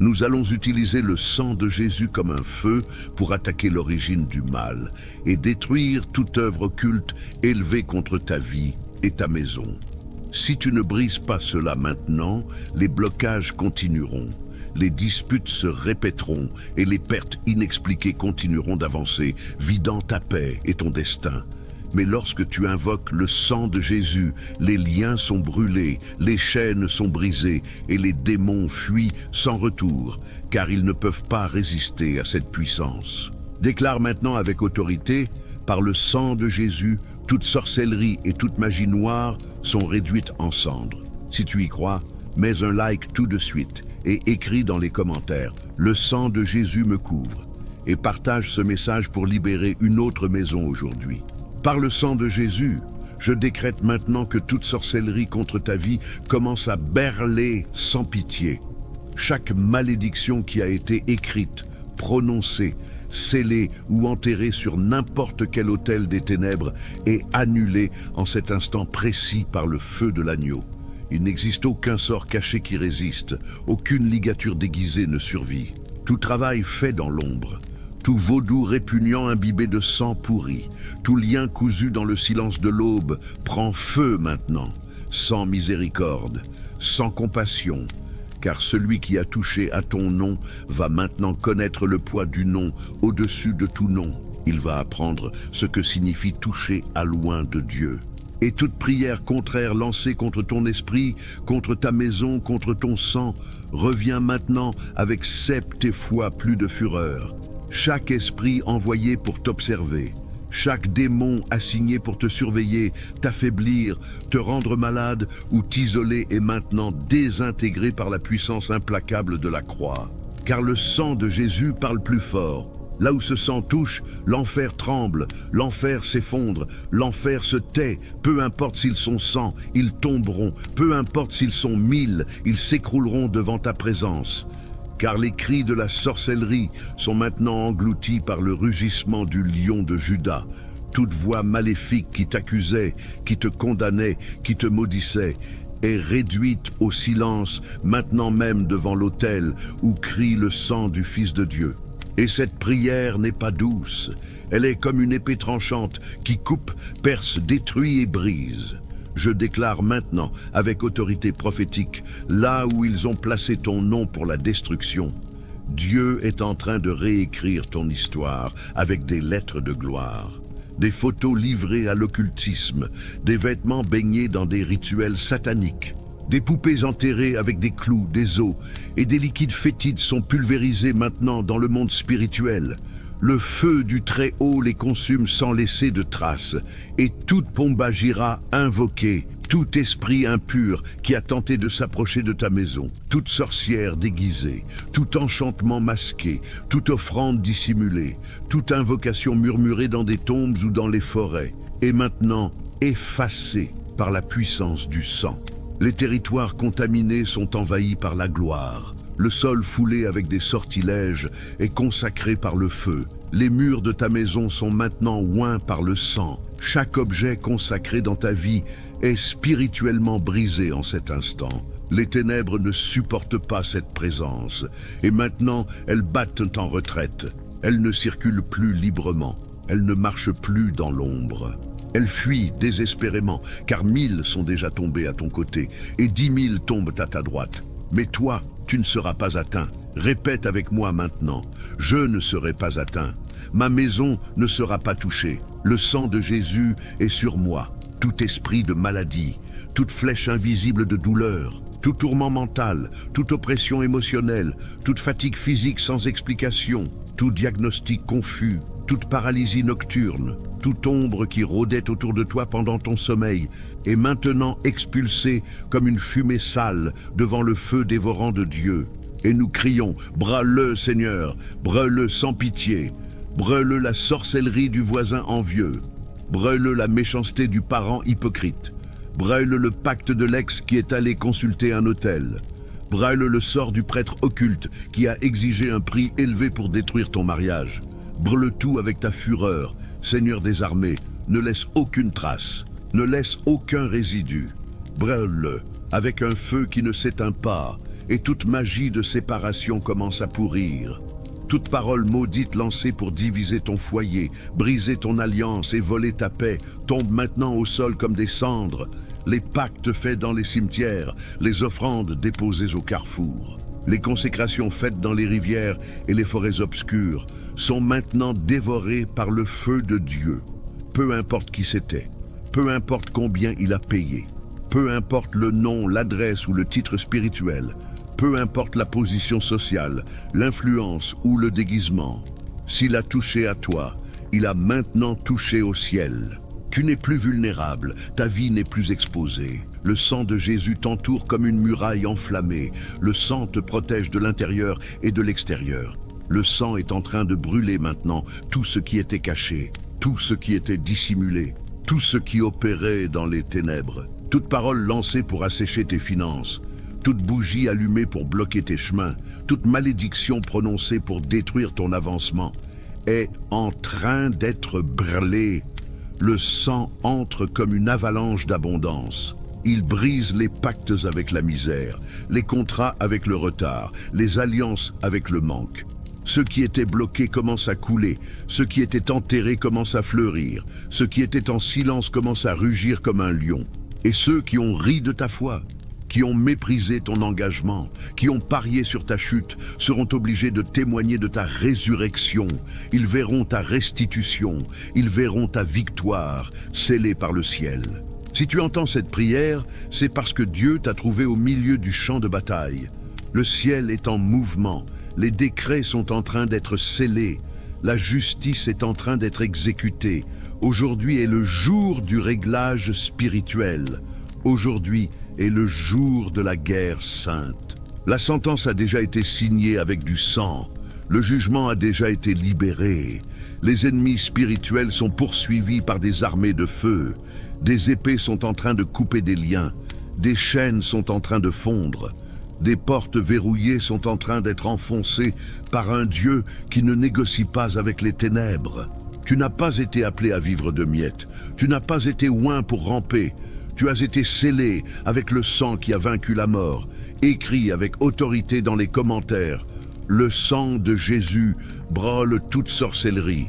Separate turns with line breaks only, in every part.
Nous allons utiliser le sang de Jésus comme un feu pour attaquer l'origine du mal et détruire toute œuvre occulte élevée contre ta vie et ta maison. Si tu ne brises pas cela maintenant, les blocages continueront, les disputes se répéteront et les pertes inexpliquées continueront d'avancer, vidant ta paix et ton destin. Mais lorsque tu invoques le sang de Jésus, les liens sont brûlés, les chaînes sont brisées et les démons fuient sans retour, car ils ne peuvent pas résister à cette puissance. Déclare maintenant avec autorité, par le sang de Jésus, toute sorcellerie et toute magie noire sont réduites en cendres. Si tu y crois, mets un like tout de suite et écris dans les commentaires « Le sang de Jésus me couvre » et partage ce message pour libérer une autre maison aujourd'hui. Par le sang de Jésus, je décrète maintenant que toute sorcellerie contre ta vie commence à berler sans pitié. Chaque malédiction qui a été écrite, prononcée, scellée ou enterrée sur n'importe quel autel des ténèbres est annulée en cet instant précis par le feu de l'agneau. Il n'existe aucun sort caché qui résiste, aucune ligature déguisée ne survit. Tout travail fait dans l'ombre, tout vaudou répugnant imbibé de sang pourri, tout lien cousu dans le silence de l'aube prend feu maintenant, sans miséricorde, sans compassion, car celui qui a touché à ton nom va maintenant connaître le poids du nom au-dessus de tout nom. Il va apprendre ce que signifie toucher à loin de Dieu. Et toute prière contraire lancée contre ton esprit, contre ta maison, contre ton sang, revient maintenant avec 7 fois plus de fureur. Chaque esprit envoyé pour t'observer, chaque démon assigné pour te surveiller, t'affaiblir, te rendre malade ou t'isoler est maintenant désintégré par la puissance implacable de la croix. Car le sang de Jésus parle plus fort. Là où ce sang touche, l'enfer tremble, l'enfer s'effondre, l'enfer se tait. Peu importe s'ils sont 100, ils tomberont. Peu importe s'ils sont 1000, ils s'écrouleront devant ta présence. Car les cris de la sorcellerie sont maintenant engloutis par le rugissement du lion de Juda. Toute voix maléfique qui t'accusait, qui te condamnait, qui te maudissait, est réduite au silence maintenant même devant l'autel où crie le sang du Fils de Dieu. Et cette prière n'est pas douce, elle est comme une épée tranchante qui coupe, perce, détruit et brise. Je déclare maintenant, avec autorité prophétique, là où ils ont placé ton nom pour la destruction, Dieu est en train de réécrire ton histoire avec des lettres de gloire. Des photos livrées à l'occultisme, des vêtements baignés dans des rituels sataniques, des poupées enterrées avec des clous, des os et des liquides fétides sont pulvérisés maintenant dans le monde spirituel. Le feu du Très-Haut les consume sans laisser de traces, et toute Pombagira invoquée, tout esprit impur qui a tenté de s'approcher de ta maison, toute sorcière déguisée, tout enchantement masqué, toute offrande dissimulée, toute invocation murmurée dans des tombes ou dans les forêts, est maintenant effacée par la puissance du sang. Les territoires contaminés sont envahis par la gloire. Le sol foulé avec des sortilèges est consacré par le feu. Les murs de ta maison sont maintenant oints par le sang. Chaque objet consacré dans ta vie est spirituellement brisé en cet instant. Les ténèbres ne supportent pas cette présence, et maintenant elles battent en retraite. Elles ne circulent plus librement, elles ne marchent plus dans l'ombre. Elles fuient désespérément, car 1000 sont déjà tombés à ton côté, et 10 000 tombent à ta droite. Mais toi, tu ne seras pas atteint. Répète avec moi maintenant, je ne serai pas atteint. Ma maison ne sera pas touchée. Le sang de Jésus est sur moi. Tout esprit de maladie, toute flèche invisible de douleur, tout tourment mental, toute oppression émotionnelle, toute fatigue physique sans explication, tout diagnostic confus, toute paralysie nocturne, toute ombre qui rôdait autour de toi pendant ton sommeil est maintenant expulsée comme une fumée sale devant le feu dévorant de Dieu. Et nous crions, brûle-le Seigneur, brûle-le sans pitié, brûle-le la sorcellerie du voisin envieux, brûle-le la méchanceté du parent hypocrite, brûle le pacte de l'ex qui est allé consulter un autel, brûle le sort du prêtre occulte qui a exigé un prix élevé pour détruire ton mariage. Brûle tout avec ta fureur, Seigneur des armées, ne laisse aucune trace, ne laisse aucun résidu. Brûle-le avec un feu qui ne s'éteint pas, et toute magie de séparation commence à pourrir. Toute parole maudite lancée pour diviser ton foyer, briser ton alliance et voler ta paix tombe maintenant au sol comme des cendres. Les pactes faits dans les cimetières, les offrandes déposées au carrefour, les consécrations faites dans les rivières et les forêts obscures sont maintenant dévorées par le feu de Dieu. Peu importe qui c'était, peu importe combien il a payé, peu importe le nom, l'adresse ou le titre spirituel, peu importe la position sociale, l'influence ou le déguisement, s'il a touché à toi, il a maintenant touché au ciel. Tu n'es plus vulnérable, ta vie n'est plus exposée. Le sang de Jésus t'entoure comme une muraille enflammée. Le sang te protège de l'intérieur et de l'extérieur. Le sang est en train de brûler maintenant tout ce qui était caché, tout ce qui était dissimulé, tout ce qui opérait dans les ténèbres. Toute parole lancée pour assécher tes finances, toute bougie allumée pour bloquer tes chemins, toute malédiction prononcée pour détruire ton avancement est en train d'être brûlée. Le sang entre comme une avalanche d'abondance. Il brise les pactes avec la misère, les contrats avec le retard, les alliances avec le manque. Ce qui était bloqué commence à couler, ce qui était enterré commence à fleurir, ce qui était en silence commence à rugir comme un lion. Et ceux qui ont ri de ta foi, qui ont méprisé ton engagement, qui ont parié sur ta chute, seront obligés de témoigner de ta résurrection. Ils verront ta restitution, ils verront ta victoire scellée par le ciel. Si tu entends cette prière, c'est parce que Dieu t'a trouvé au milieu du champ de bataille. Le ciel est en mouvement, les décrets sont en train d'être scellés, la justice est en train d'être exécutée. Aujourd'hui est le jour du réglage spirituel. Aujourd'hui est le jour de la guerre sainte. La sentence a déjà été signée avec du sang. Le jugement a déjà été libéré. Les ennemis spirituels sont poursuivis par des armées de feu. Des épées sont en train de couper des liens. Des chaînes sont en train de fondre. Des portes verrouillées sont en train d'être enfoncées par un Dieu qui ne négocie pas avec les ténèbres. Tu n'as pas été appelé à vivre de miettes. Tu n'as pas été oint pour ramper. Tu as été scellé avec le sang qui a vaincu la mort. Écrit avec autorité dans les commentaires. Le sang de Jésus brûle toute sorcellerie.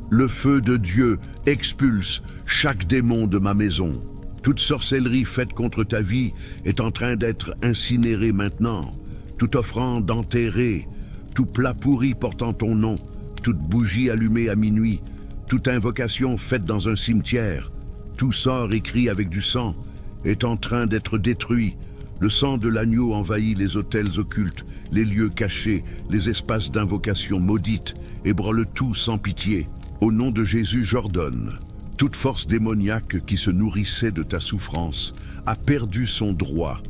Le feu de Dieu expulse chaque démon de ma maison. Toute sorcellerie faite contre ta vie est en train d'être incinérée maintenant. Toute offrande enterrée, tout plat pourri portant ton nom, toute bougie allumée à minuit, toute invocation faite dans un cimetière, tout sort écrit avec du sang est en train d'être détruit. Le sang de l'agneau envahit les autels occultes, les lieux cachés, les espaces d'invocation maudite et brûle tout sans pitié. Au nom de Jésus, j'ordonne. Toute force démoniaque qui se nourrissait de ta souffrance a perdu son droit.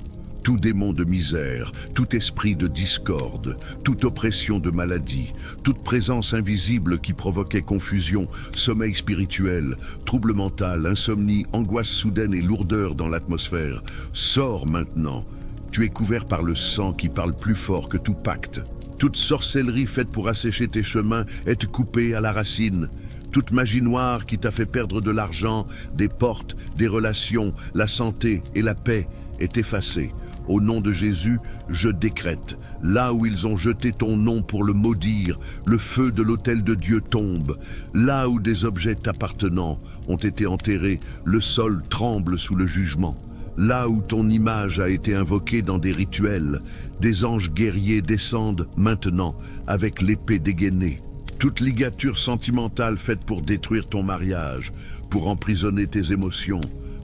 Tout démon de misère, tout esprit de discorde, toute oppression de maladie, toute présence invisible qui provoquait confusion, sommeil spirituel, trouble mental, insomnie, angoisse soudaine et lourdeur dans l'atmosphère, sors maintenant. Tu es couvert par le sang qui parle plus fort que tout pacte. Toute sorcellerie faite pour assécher tes chemins est coupée à la racine. Toute magie noire qui t'a fait perdre de l'argent, des portes, des relations, la santé et la paix est effacée. Au nom de Jésus, je décrète, là où ils ont jeté ton nom pour le maudire, le feu de l'autel de Dieu tombe. Là où des objets t'appartenant ont été enterrés, le sol tremble sous le jugement. Là où ton image a été invoquée dans des rituels, des anges guerriers descendent maintenant avec l'épée dégainée. Toute ligature sentimentale faite pour détruire ton mariage, pour emprisonner tes émotions,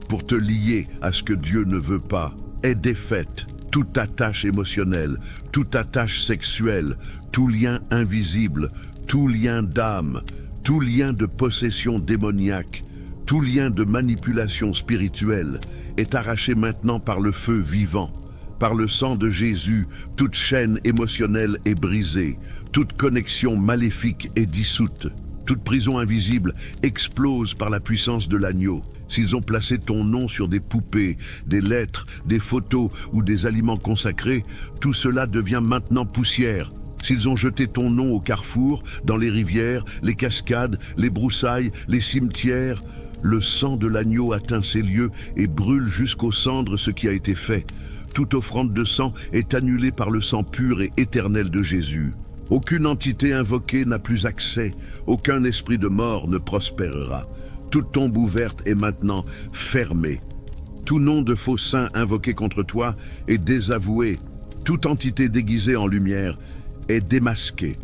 pour te lier à ce que Dieu ne veut pas, est défaite. Toute attache émotionnelle, toute attache sexuelle, tout lien invisible, tout lien d'âme, tout lien de possession démoniaque, tout lien de manipulation spirituelle est arraché maintenant par le feu vivant. Par le sang de Jésus, toute chaîne émotionnelle est brisée, toute connexion maléfique est dissoute, toute prison invisible explose par la puissance de l'agneau. S'ils ont placé ton nom sur des poupées, des lettres, des photos ou des aliments consacrés, tout cela devient maintenant poussière. S'ils ont jeté ton nom au carrefour, dans les rivières, les cascades, les broussailles, les cimetières, le sang de l'agneau atteint ces lieux et brûle jusqu'aux cendres ce qui a été fait. Toute offrande de sang est annulée par le sang pur et éternel de Jésus. Aucune entité invoquée n'a plus accès, aucun esprit de mort ne prospérera. Toute tombe ouverte est maintenant fermée. Tout nom de faux saint invoqué contre toi est désavoué. Toute entité déguisée en lumière est démasquée,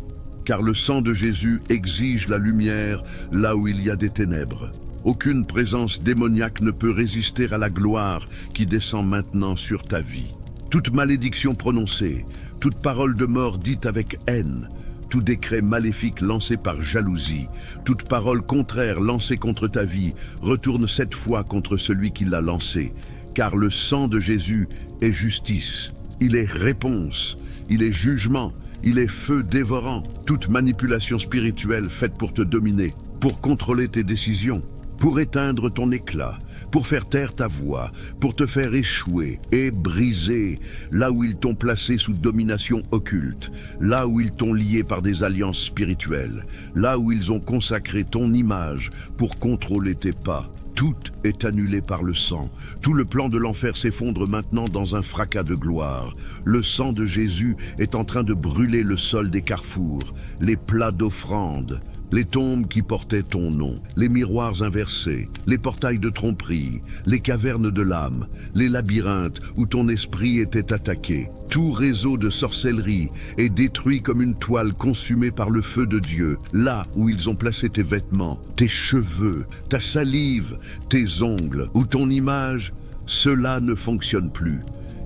car le sang de Jésus exige la lumière là où il y a des ténèbres. Aucune présence démoniaque ne peut résister à la gloire qui descend maintenant sur ta vie. Toute malédiction prononcée, toute parole de mort dite avec haine, tout décret maléfique lancé par jalousie, toute parole contraire lancée contre ta vie, retourne cette fois contre celui qui l'a lancé, car le sang de Jésus est justice, il est réponse, il est jugement, il est feu dévorant, toute manipulation spirituelle faite pour te dominer, pour contrôler tes décisions, pour éteindre ton éclat, pour faire taire ta voix, pour te faire échouer et briser là où ils t'ont placé sous domination occulte, là où ils t'ont lié par des alliances spirituelles, là où ils ont consacré ton image pour contrôler tes pas. Tout est annulé par le sang. Tout le plan de l'enfer s'effondre maintenant dans un fracas de gloire. Le sang de Jésus est en train de brûler le sol des carrefours, les plats d'offrande, les tombes qui portaient ton nom, les miroirs inversés, les portails de tromperie, les cavernes de l'âme, les labyrinthes où ton esprit était attaqué. Tout réseau de sorcellerie est détruit comme une toile consumée par le feu de Dieu, là où ils ont placé tes vêtements, tes cheveux, ta salive, tes ongles ou ton image. Cela ne fonctionne plus,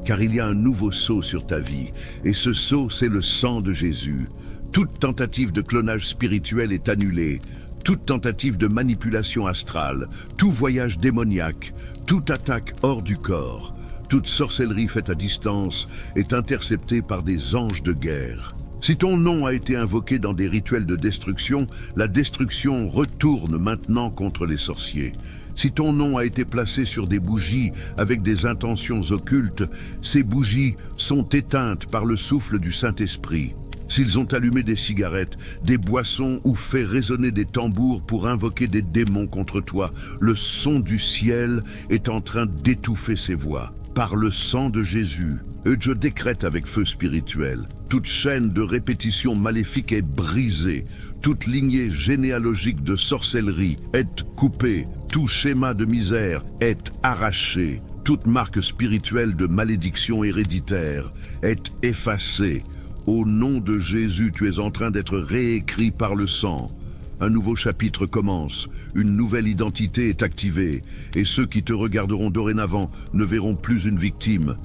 car il y a un nouveau sceau sur ta vie, et ce sceau, c'est le sang de Jésus. Toute tentative de clonage spirituel est annulée, toute tentative de manipulation astrale, tout voyage démoniaque, toute attaque hors du corps, toute sorcellerie faite à distance est interceptée par des anges de guerre. Si ton nom a été invoqué dans des rituels de destruction, la destruction retourne maintenant contre les sorciers. Si ton nom a été placé sur des bougies avec des intentions occultes, ces bougies sont éteintes par le souffle du Saint-Esprit. S'ils ont allumé des cigarettes, des boissons ou fait résonner des tambours pour invoquer des démons contre toi, le son du ciel est en train d'étouffer ces voix. Par le sang de Jésus, je décrète avec feu spirituel, toute chaîne de répétition maléfique est brisée, toute lignée généalogique de sorcellerie est coupée, tout schéma de misère est arraché, toute marque spirituelle de malédiction héréditaire est effacée. Au nom de Jésus, tu es en train d'être réécrit par le sang. Un nouveau chapitre commence, une nouvelle identité est activée, et ceux qui te regarderont dorénavant ne verront plus une victime,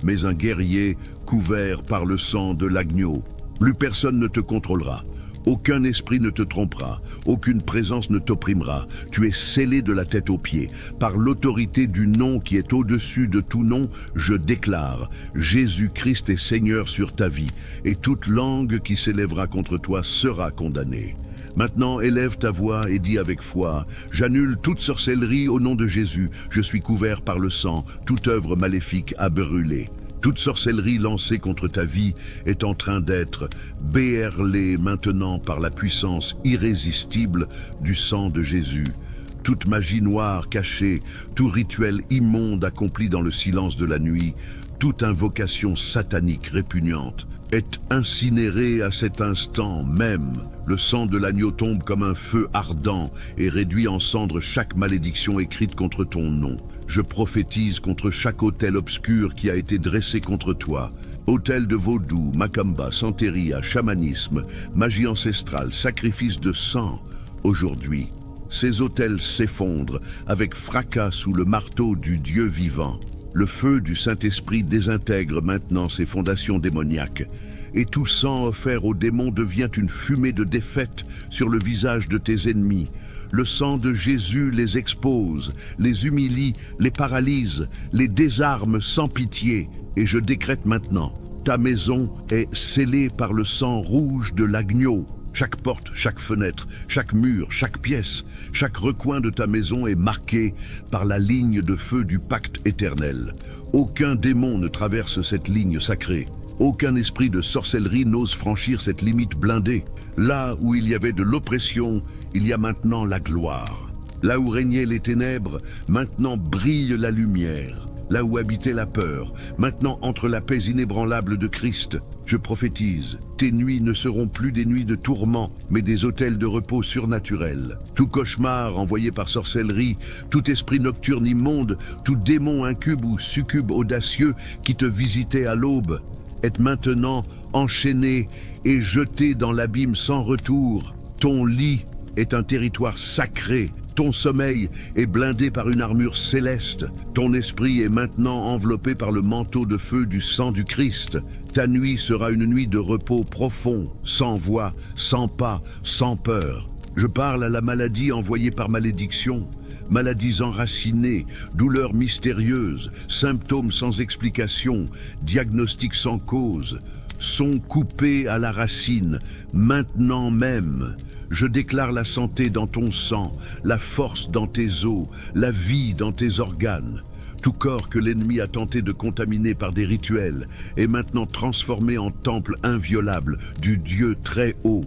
mais un guerrier couvert par le sang de l'agneau. Plus personne ne te contrôlera. Aucun esprit ne te trompera, aucune présence ne t'opprimera. Tu es scellé de la tête aux pieds. Par l'autorité du nom qui est au-dessus de tout nom, je déclare, Jésus-Christ est Seigneur sur ta vie, et toute langue qui s'élèvera contre toi sera condamnée. Maintenant, élève ta voix et dis avec foi, j'annule toute sorcellerie au nom de Jésus, je suis couvert par le sang, toute œuvre maléfique a brûlé. Toute sorcellerie lancée contre ta vie est en train d'être béerlée maintenant par la puissance irrésistible du sang de Jésus. Toute magie noire cachée, tout rituel immonde accompli dans le silence de la nuit, toute invocation satanique répugnante est incinérée à cet instant même. Le sang de l'agneau tombe comme un feu ardent et réduit en cendres chaque malédiction écrite contre ton nom. Je prophétise contre chaque autel obscur qui a été dressé contre toi. Autel de vaudou, macamba, santeria, chamanisme, magie ancestrale, sacrifice de sang. Aujourd'hui, ces autels s'effondrent avec fracas sous le marteau du Dieu vivant. Le feu du Saint-Esprit désintègre maintenant ces fondations démoniaques, et tout sang offert aux démons devient une fumée de défaite sur le visage de tes ennemis. Le sang de Jésus les expose, les humilie, les paralyse, les désarme sans pitié, et je décrète maintenant, ta maison est scellée par le sang rouge de l'agneau. Chaque porte, chaque fenêtre, chaque mur, chaque pièce, chaque recoin de ta maison est marqué par la ligne de feu du pacte éternel. Aucun démon ne traverse cette ligne sacrée. Aucun esprit de sorcellerie n'ose franchir cette limite blindée. Là où il y avait de l'oppression, il y a maintenant la gloire. Là où régnaient les ténèbres, maintenant brille la lumière. là où habitait la peur. Maintenant, entre la paix inébranlable de Christ, je prophétise, tes nuits ne seront plus des nuits de tourment, mais des hôtels de repos surnaturels. Tout cauchemar envoyé par sorcellerie, tout esprit nocturne immonde, tout démon incube ou succube audacieux qui te visitait à l'aube, est maintenant enchaîné et jeté dans l'abîme sans retour. Ton lit est un territoire sacré. Ton sommeil est blindé par une armure céleste. Ton esprit est maintenant enveloppé par le manteau de feu du sang du Christ. Ta nuit sera une nuit de repos profond, sans voix, sans pas, sans peur. Je parle à la maladie envoyée par malédiction. Maladies enracinées, douleurs mystérieuses, symptômes sans explication, diagnostics sans cause, sont coupés à la racine, maintenant même. Je déclare la santé dans ton sang, la force dans tes os, la vie dans tes organes. Tout corps que l'ennemi a tenté de contaminer par des rituels est maintenant transformé en temple inviolable du Dieu très haut.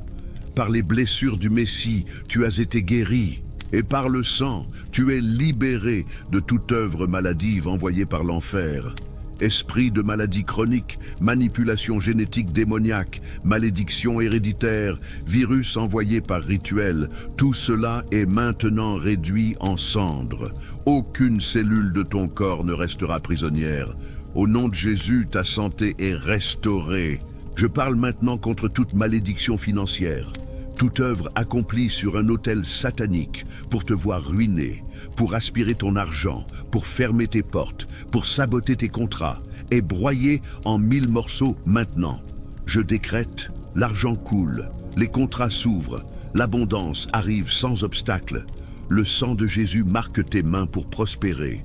Par les blessures du Messie, tu as été guéri. Et par le sang, tu es libéré de toute œuvre maladive envoyée par l'enfer. Esprit de maladie chronique, manipulation génétique démoniaque, malédiction héréditaire, virus envoyé par rituel, tout cela est maintenant réduit en cendres. Aucune cellule de ton corps ne restera prisonnière. Au nom de Jésus, ta santé est restaurée. Je parle maintenant contre toute malédiction financière. Toute œuvre accomplie sur un autel satanique pour te voir ruiné, pour aspirer ton argent, pour fermer tes portes, pour saboter tes contrats, est broyée en 1000 morceaux maintenant. Je décrète, l'argent coule, les contrats s'ouvrent, l'abondance arrive sans obstacle. Le sang de Jésus marque tes mains pour prospérer.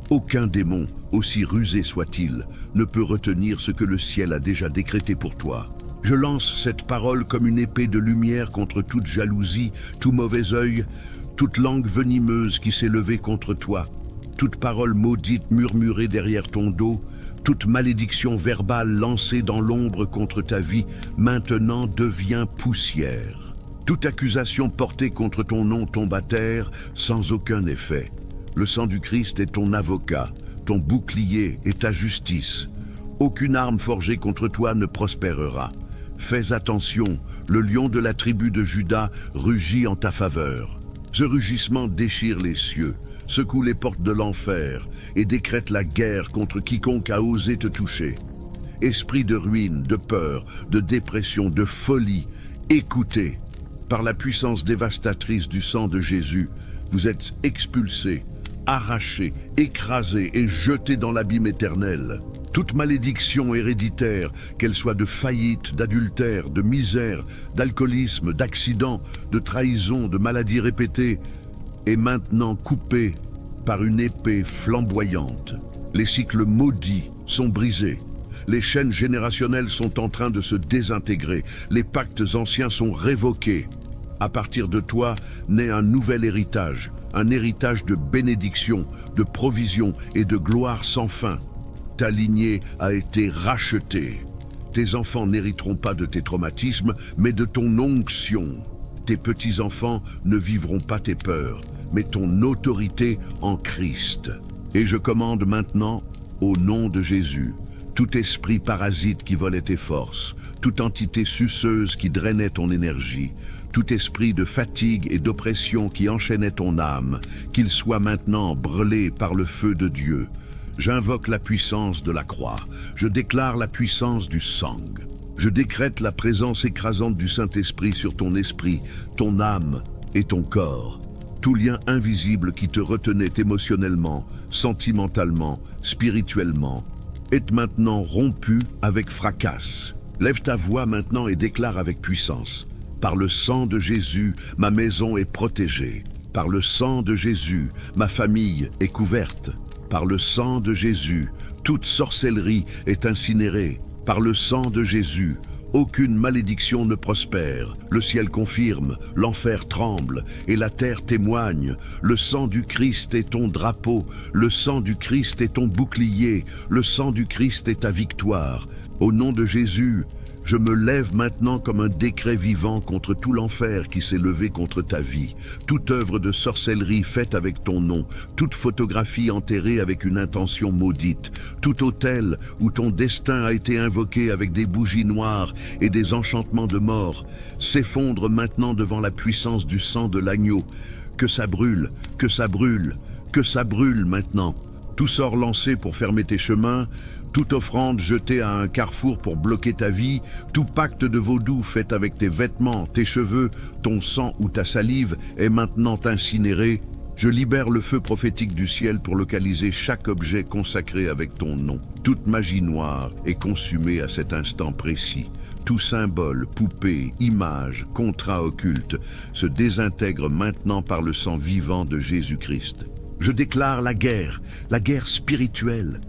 Aucun démon, aussi rusé soit-il, ne peut retenir ce que le ciel a déjà décrété pour toi. Je lance cette parole comme une épée de lumière contre toute jalousie, tout mauvais œil, toute langue venimeuse qui s'est levée contre toi, toute parole maudite murmurée derrière ton dos, toute malédiction verbale lancée dans l'ombre contre ta vie, maintenant devient poussière. Toute accusation portée contre ton nom tombe à terre sans aucun effet. Le sang du Christ est ton avocat, ton bouclier et ta justice. Aucune arme forgée contre toi ne prospérera. Fais attention, le lion de la tribu de Juda rugit en ta faveur. Ce rugissement déchire les cieux, secoue les portes de l'enfer et décrète la guerre contre quiconque a osé te toucher. Esprit de ruine, de peur, de dépression, de folie, écoutez. Par la puissance dévastatrice du sang de Jésus, vous êtes expulsés, arrachés, écrasés et jetés dans l'abîme éternel. Toute malédiction héréditaire, qu'elle soit de faillite, d'adultère, de misère, d'alcoolisme, d'accident, de trahison, de maladie répétée, est maintenant coupée par une épée flamboyante. Les cycles maudits sont brisés. Les chaînes générationnelles sont en train de se désintégrer. Les pactes anciens sont révoqués. À partir de toi naît un nouvel héritage, un héritage de bénédiction, de provision et de gloire sans fin. Ta lignée a été rachetée. Tes enfants n'hériteront pas de tes traumatismes, mais de ton onction. Tes petits-enfants ne vivront pas tes peurs, mais ton autorité en Christ. Et je commande maintenant, au nom de Jésus, tout esprit parasite qui volait tes forces, toute entité suceuse qui drainait ton énergie, tout esprit de fatigue et d'oppression qui enchaînait ton âme, qu'il soit maintenant brûlé par le feu de Dieu. J'invoque la puissance de la croix. Je déclare la puissance du sang. Je décrète la présence écrasante du Saint-Esprit sur ton esprit, ton âme et ton corps. Tout lien invisible qui te retenait émotionnellement, sentimentalement, spirituellement, est maintenant rompu avec fracas. Lève ta voix maintenant et déclare avec puissance. Par le sang de Jésus, ma maison est protégée. Par le sang de Jésus, ma famille est couverte. Par le sang de Jésus, toute sorcellerie est incinérée. Par le sang de Jésus, aucune malédiction ne prospère. Le ciel confirme, l'enfer tremble et la terre témoigne. Le sang du Christ est ton drapeau, le sang du Christ est ton bouclier, le sang du Christ est ta victoire. Au nom de Jésus, Je me lève maintenant comme un décret vivant contre tout l'enfer qui s'est levé contre ta vie, toute œuvre de sorcellerie faite avec ton nom, toute photographie enterrée avec une intention maudite, tout autel où ton destin a été invoqué avec des bougies noires et des enchantements de mort, s'effondre maintenant devant la puissance du sang de l'agneau. Que ça brûle, que ça brûle, que ça brûle maintenant. Tout sort lancé pour fermer tes chemins, toute offrande jetée à un carrefour pour bloquer ta vie, tout pacte de vaudou fait avec tes vêtements, tes cheveux, ton sang ou ta salive est maintenant incinéré. Je libère le feu prophétique du ciel pour localiser chaque objet consacré avec ton nom. Toute magie noire est consumée à cet instant précis. Tout symbole, poupée, image, contrat occulte se désintègre maintenant par le sang vivant de Jésus-Christ. Je déclare la guerre spirituelle.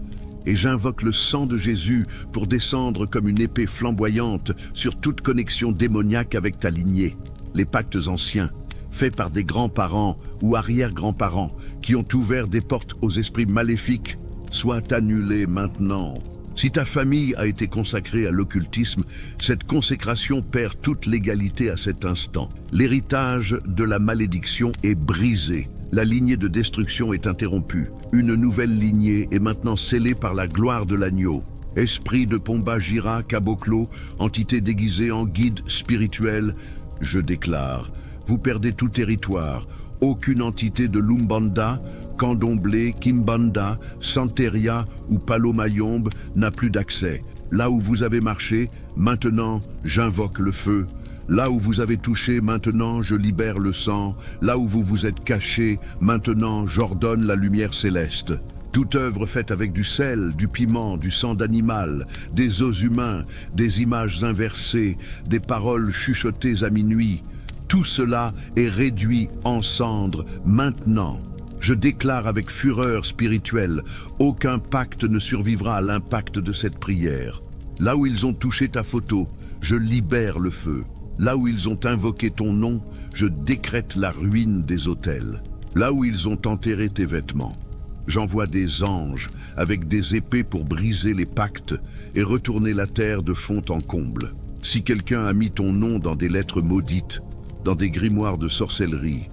Et j'invoque le sang de Jésus pour descendre comme une épée flamboyante sur toute connexion démoniaque avec ta lignée. Les pactes anciens, faits par des grands-parents ou arrière-grands-parents qui ont ouvert des portes aux esprits maléfiques, soient annulés maintenant. Si ta famille a été consacrée à l'occultisme, cette consécration perd toute légalité à cet instant. L'héritage de la malédiction est brisé. La lignée de destruction est interrompue. Une nouvelle lignée est maintenant scellée par la gloire de l'agneau. Esprit de Pomba-Gira Caboclo, entité déguisée en guide spirituel, je déclare, vous perdez tout territoire. Aucune entité de l'Umbanda, Candomblé, Kimbanda, Santeria ou Palomayombe n'a plus d'accès. Là où vous avez marché, maintenant j'invoque le feu. Là où vous avez touché, maintenant je libère le sang. Là où vous vous êtes caché, maintenant j'ordonne la lumière céleste. Toute œuvre faite avec du sel, du piment, du sang d'animal, des os humains, des images inversées, des paroles chuchotées à minuit, tout cela est réduit en cendres maintenant. Je déclare avec fureur spirituelle, aucun pacte ne survivra à l'impact de cette prière. Là où ils ont touché ta photo, je libère le feu. Là où ils ont invoqué ton nom, je décrète la ruine des autels. Là où ils ont enterré tes vêtements, j'envoie des anges avec des épées pour briser les pactes et retourner la terre de fond en comble. Si quelqu'un a mis ton nom dans des lettres maudites, dans des grimoires de sorcellerie,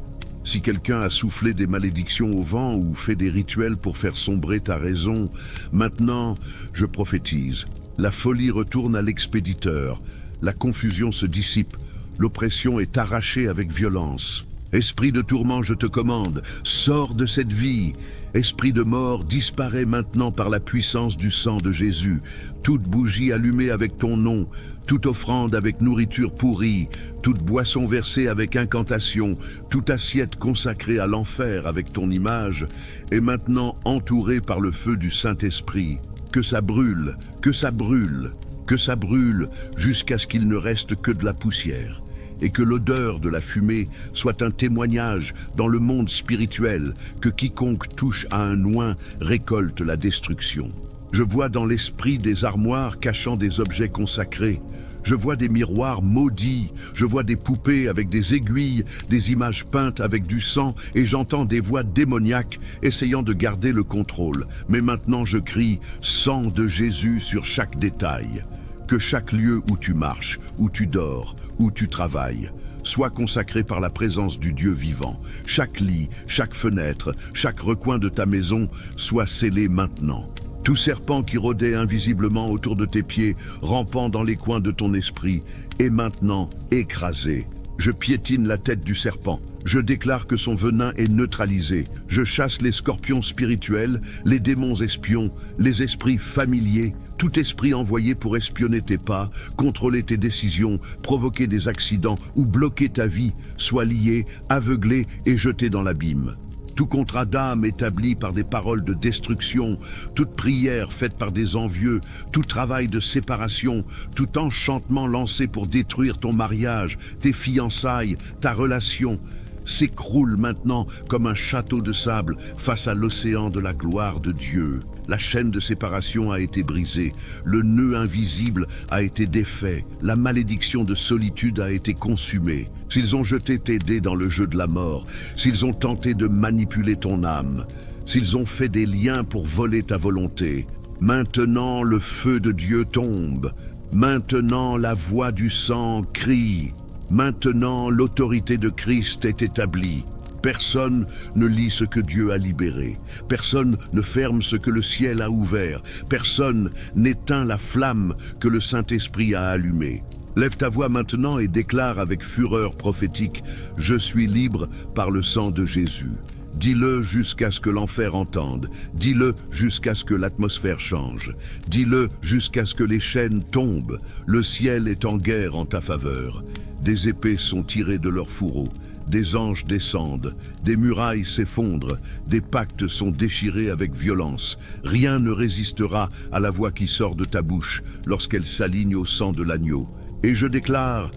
si quelqu'un a soufflé des malédictions au vent ou fait des rituels pour faire sombrer ta raison, maintenant, je prophétise. La folie retourne à l'expéditeur. La confusion se dissipe, l'oppression est arrachée avec violence. Esprit de tourment, je te commande, sors de cette vie. Esprit de mort, disparaît maintenant par la puissance du sang de Jésus. Toute bougie allumée avec ton nom, toute offrande avec nourriture pourrie, toute boisson versée avec incantation, toute assiette consacrée à l'enfer avec ton image, est maintenant entourée par le feu du Saint-Esprit. Que ça brûle, que ça brûle, que ça brûle jusqu'à ce qu'il ne reste que de la poussière, et que l'odeur de la fumée soit un témoignage dans le monde spirituel que quiconque touche à un oint récolte la destruction. Je vois dans l'esprit des armoires cachant des objets consacrés. Je vois des miroirs maudits, je vois des poupées avec des aiguilles, des images peintes avec du sang, et j'entends des voix démoniaques essayant de garder le contrôle. Mais maintenant je crie « Sang de Jésus » sur chaque détail. Que chaque lieu où tu marches, où tu dors, où tu travailles, soit consacré par la présence du Dieu vivant. Chaque lit, chaque fenêtre, chaque recoin de ta maison soit scellé maintenant. Tout serpent qui rôdait invisiblement autour de tes pieds, rampant dans les coins de ton esprit, est maintenant écrasé. Je piétine la tête du serpent. Je déclare que son venin est neutralisé. Je chasse les scorpions spirituels, les démons espions, les esprits familiers, tout esprit envoyé pour espionner tes pas, contrôler tes décisions, provoquer des accidents ou bloquer ta vie, soit lié, aveuglé et jeté dans l'abîme. Tout contrat d'âme établi par des paroles de destruction, toute prière faite par des envieux, tout travail de séparation, tout enchantement lancé pour détruire ton mariage, tes fiançailles, ta relation, s'écroule maintenant comme un château de sable face à l'océan de la gloire de Dieu. La chaîne de séparation a été brisée, le nœud invisible a été défait, la malédiction de solitude a été consumée. S'ils ont jeté tes dés dans le jeu de la mort, s'ils ont tenté de manipuler ton âme, s'ils ont fait des liens pour voler ta volonté, maintenant le feu de Dieu tombe. Maintenant la voix du sang crie. Maintenant l'autorité de Christ est établie. Personne ne lit ce que Dieu a libéré. Personne ne ferme ce que le ciel a ouvert. Personne n'éteint la flamme que le Saint-Esprit a allumée. Lève ta voix maintenant et déclare avec fureur prophétique: je suis libre par le sang de Jésus. Dis-le jusqu'à ce que l'enfer entende. Dis-le jusqu'à ce que l'atmosphère change. Dis-le jusqu'à ce que les chaînes tombent. Le ciel est en guerre en ta faveur. Des épées sont tirées de leurs fourreaux. Des anges descendent. Des murailles s'effondrent. Des pactes sont déchirés avec violence. Rien ne résistera à la voix qui sort de ta bouche lorsqu'elle s'aligne au sang de l'agneau. Et je déclare: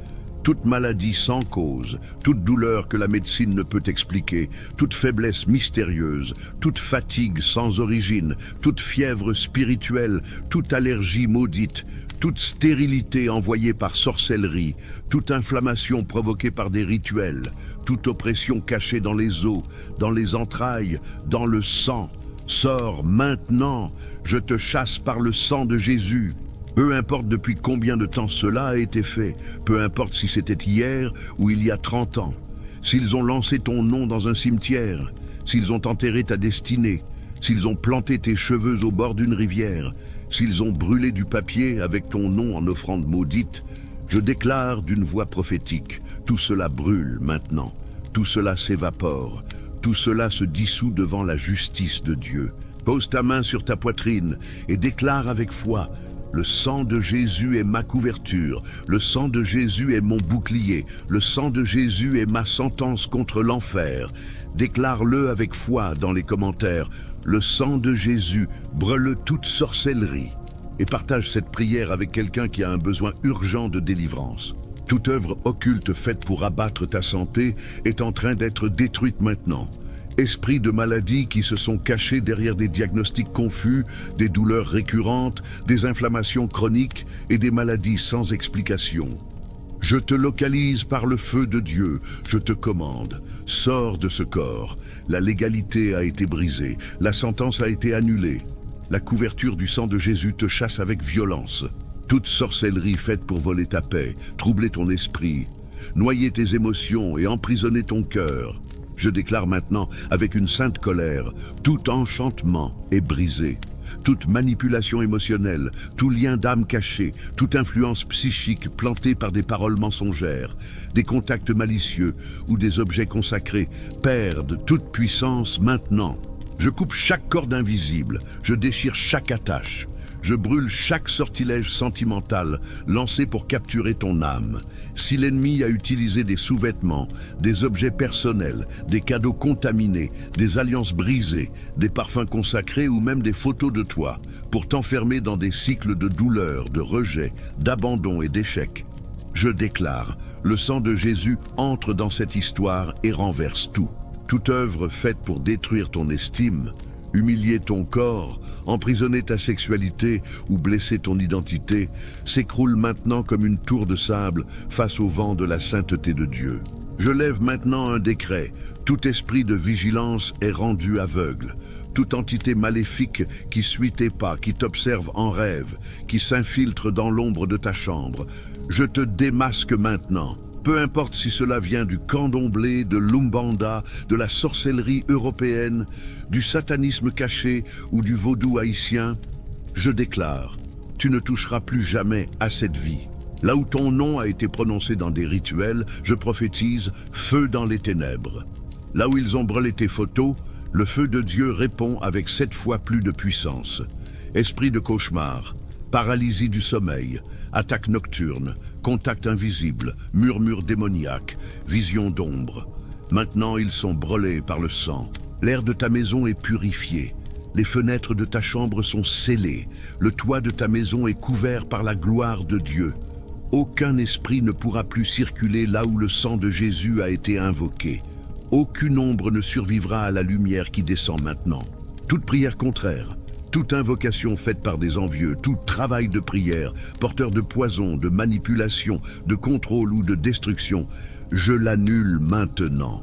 toute maladie sans cause, toute douleur que la médecine ne peut expliquer, toute faiblesse mystérieuse, toute fatigue sans origine, toute fièvre spirituelle, toute allergie maudite, toute stérilité envoyée par sorcellerie, toute inflammation provoquée par des rituels, toute oppression cachée dans les os, dans les entrailles, dans le sang, sors maintenant, je te chasse par le sang de Jésus. Peu importe depuis combien de temps cela a été fait, peu importe si c'était hier ou il y a 30 ans, s'ils ont lancé ton nom dans un cimetière, s'ils ont enterré ta destinée, s'ils ont planté tes cheveux au bord d'une rivière, s'ils ont brûlé du papier avec ton nom en offrande maudite, je déclare d'une voix prophétique: tout cela brûle maintenant, tout cela s'évapore, tout cela se dissout devant la justice de Dieu. Pose ta main sur ta poitrine et déclare avec foi: le sang de Jésus est ma couverture, le sang de Jésus est mon bouclier, le sang de Jésus est ma sentence contre l'enfer. Déclare-le avec foi dans les commentaires: le sang de Jésus brûle toute sorcellerie. Et partage cette prière avec quelqu'un qui a un besoin urgent de délivrance. Toute œuvre occulte faite pour abattre ta santé est en train d'être détruite maintenant. Esprits de maladies qui se sont cachés derrière des diagnostics confus, des douleurs récurrentes, des inflammations chroniques et des maladies sans explication. Je te localise par le feu de Dieu, je te commande, sors de ce corps. La légalité a été brisée, la sentence a été annulée. La couverture du sang de Jésus te chasse avec violence. Toute sorcellerie faite pour voler ta paix, troubler ton esprit, noyer tes émotions et emprisonner ton cœur. Je déclare maintenant, avec une sainte colère, tout enchantement est brisé. Toute manipulation émotionnelle, tout lien d'âme caché, toute influence psychique plantée par des paroles mensongères, des contacts malicieux ou des objets consacrés perdent toute puissance maintenant. Je coupe chaque corde invisible, je déchire chaque attache. Je brûle chaque sortilège sentimental lancé pour capturer ton âme. Si l'ennemi a utilisé des sous-vêtements, des objets personnels, des cadeaux contaminés, des alliances brisées, des parfums consacrés ou même des photos de toi, pour t'enfermer dans des cycles de douleur, de rejet, d'abandon et d'échec, je déclare, le sang de Jésus entre dans cette histoire et renverse tout. Toute œuvre faite pour détruire ton estime, humilier ton corps, emprisonner ta sexualité ou blesser ton identité, s'écroule maintenant comme une tour de sable face au vent de la sainteté de Dieu. Je lève maintenant un décret. Tout esprit de vigilance est rendu aveugle. Toute entité maléfique qui suit tes pas, qui t'observe en rêve, qui s'infiltre dans l'ombre de ta chambre, je te démasque maintenant. Peu importe si cela vient du candomblé, de l'Umbanda, de la sorcellerie européenne, du satanisme caché ou du vaudou haïtien, je déclare, tu ne toucheras plus jamais à cette vie. Là où ton nom a été prononcé dans des rituels, je prophétise feu dans les ténèbres. Là où ils ont brûlé tes photos, le feu de Dieu répond avec 7 fois plus de puissance. Esprit de cauchemar, paralysie du sommeil, attaque nocturne, contact invisible, murmure démoniaque, vision d'ombre. Maintenant ils sont brûlés par le sang. L'air de ta maison est purifié. Les fenêtres de ta chambre sont scellées. Le toit de ta maison est couvert par la gloire de Dieu. Aucun esprit ne pourra plus circuler là où le sang de Jésus a été invoqué. Aucune ombre ne survivra à la lumière qui descend maintenant. Toute prière contraire, toute invocation faite par des envieux, tout travail de prière, porteur de poison, de manipulation, de contrôle ou de destruction, je l'annule maintenant.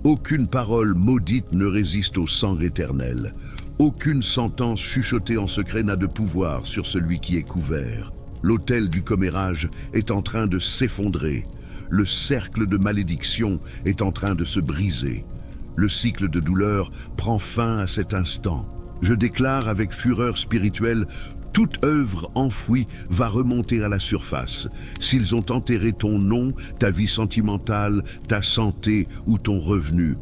Aucune parole maudite ne résiste au sang éternel. Aucune sentence chuchotée en secret n'a de pouvoir sur celui qui est couvert. L'autel du commérage est en train de s'effondrer. Le cercle de malédiction est en train de se briser. Le cycle de douleur prend fin à cet instant. Je déclare avec fureur spirituelle, toute œuvre enfouie va remonter à la surface. S'ils ont enterré ton nom, ta vie sentimentale, ta santé ou ton revenu,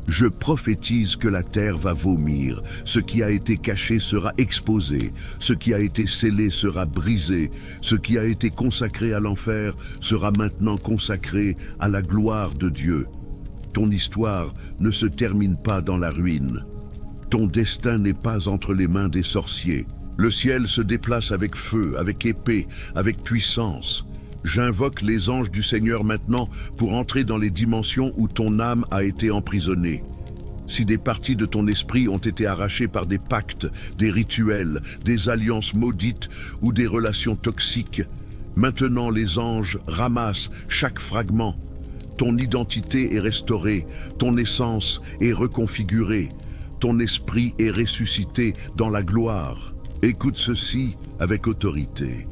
je prophétise que la terre va vomir. Ce qui a été caché sera exposé. Ce qui a été scellé sera brisé. Ce qui a été consacré à l'enfer sera maintenant consacré à la gloire de Dieu. Ton histoire ne se termine pas dans la ruine. Ton destin n'est pas entre les mains des sorciers. Le ciel se déplace avec feu, avec épée, avec puissance. J'invoque les anges du Seigneur maintenant pour entrer dans les dimensions où ton âme a été emprisonnée. Si des parties de ton esprit ont été arrachées par des pactes, des rituels, des alliances maudites ou des relations toxiques, maintenant les anges ramassent chaque fragment. Ton identité est restaurée, ton essence est reconfigurée, ton esprit est ressuscité dans la gloire. Écoute ceci avec autorité.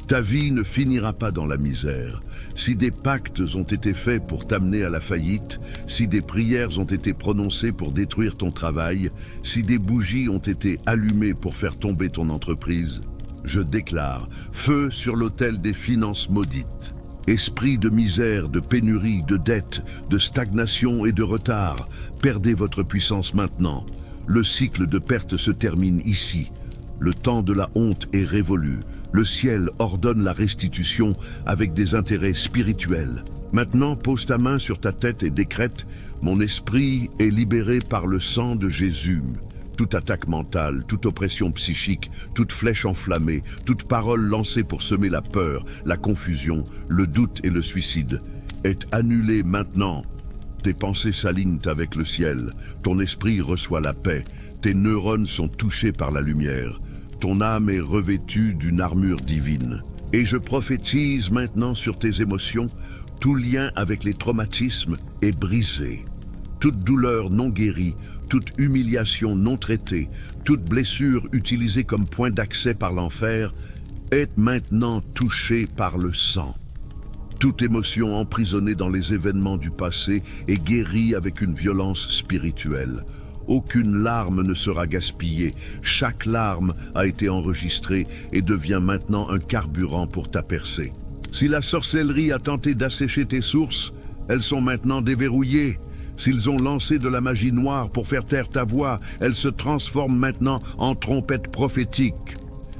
Ta vie ne finira pas dans la misère. Si des pactes ont été faits pour t'amener à la faillite, si des prières ont été prononcées pour détruire ton travail, si des bougies ont été allumées pour faire tomber ton entreprise, je déclare feu sur l'autel des finances maudites. Esprit de misère, de pénurie, de dette, de stagnation et de retard, perdez votre puissance maintenant. Le cycle de perte se termine ici. Le temps de la honte est révolu. Le ciel ordonne la restitution avec des intérêts spirituels. Maintenant, pose ta main sur ta tête et décrète « Mon esprit est libéré par le sang de Jésus ». Toute attaque mentale, toute oppression psychique, toute flèche enflammée, toute parole lancée pour semer la peur, la confusion, le doute et le suicide est annulée maintenant. Tes pensées s'alignent avec le ciel, ton esprit reçoit la paix, tes neurones sont touchés par la lumière. Ton âme est revêtue d'une armure divine. Et je prophétise maintenant sur tes émotions, tout lien avec les traumatismes est brisé. Toute douleur non guérie, toute humiliation non traitée, toute blessure utilisée comme point d'accès par l'enfer est maintenant touchée par le sang. Toute émotion emprisonnée dans les événements du passé est guérie avec une violence spirituelle. Aucune larme ne sera gaspillée. Chaque larme a été enregistrée et devient maintenant un carburant pour ta percée. Si la sorcellerie a tenté d'assécher tes sources, elles sont maintenant déverrouillées. S'ils ont lancé de la magie noire pour faire taire ta voix, elle se transforme maintenant en trompette prophétique.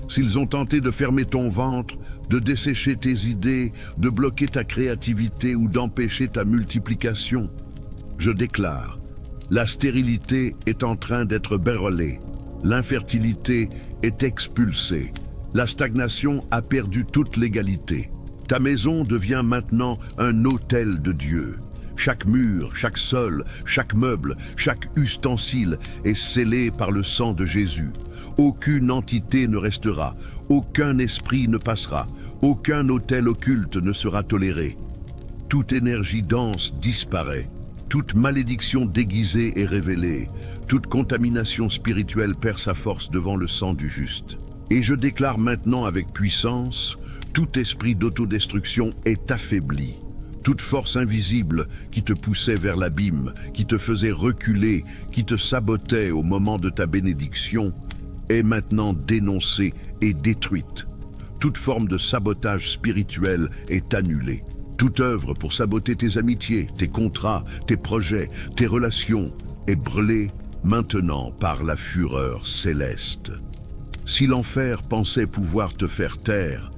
S'ils ont tenté de fermer ton ventre, de dessécher tes idées, de bloquer ta créativité ou d'empêcher ta multiplication, je déclare: la stérilité est en train d'être bérolée. L'infertilité est expulsée. La stagnation a perdu toute légalité. Ta maison devient maintenant un autel de Dieu. Chaque mur, chaque sol, chaque meuble, chaque ustensile est scellé par le sang de Jésus. Aucune entité ne restera, aucun esprit ne passera, aucun autel occulte ne sera toléré. Toute énergie dense disparaît. Toute malédiction déguisée est révélée. Toute contamination spirituelle perd sa force devant le sang du juste. Et je déclare maintenant avec puissance, tout esprit d'autodestruction est affaibli. Toute force invisible qui te poussait vers l'abîme, qui te faisait reculer, qui te sabotait au moment de ta bénédiction, est maintenant dénoncée et détruite. Toute forme de sabotage spirituel est annulée. Toute œuvre pour saboter tes amitiés, tes contrats, tes projets, tes relations est brûlée maintenant par la fureur céleste. Si l'enfer pensait pouvoir te faire taire,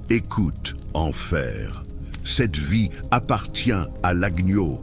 écoute, enfer. Cette vie appartient à l'agneau,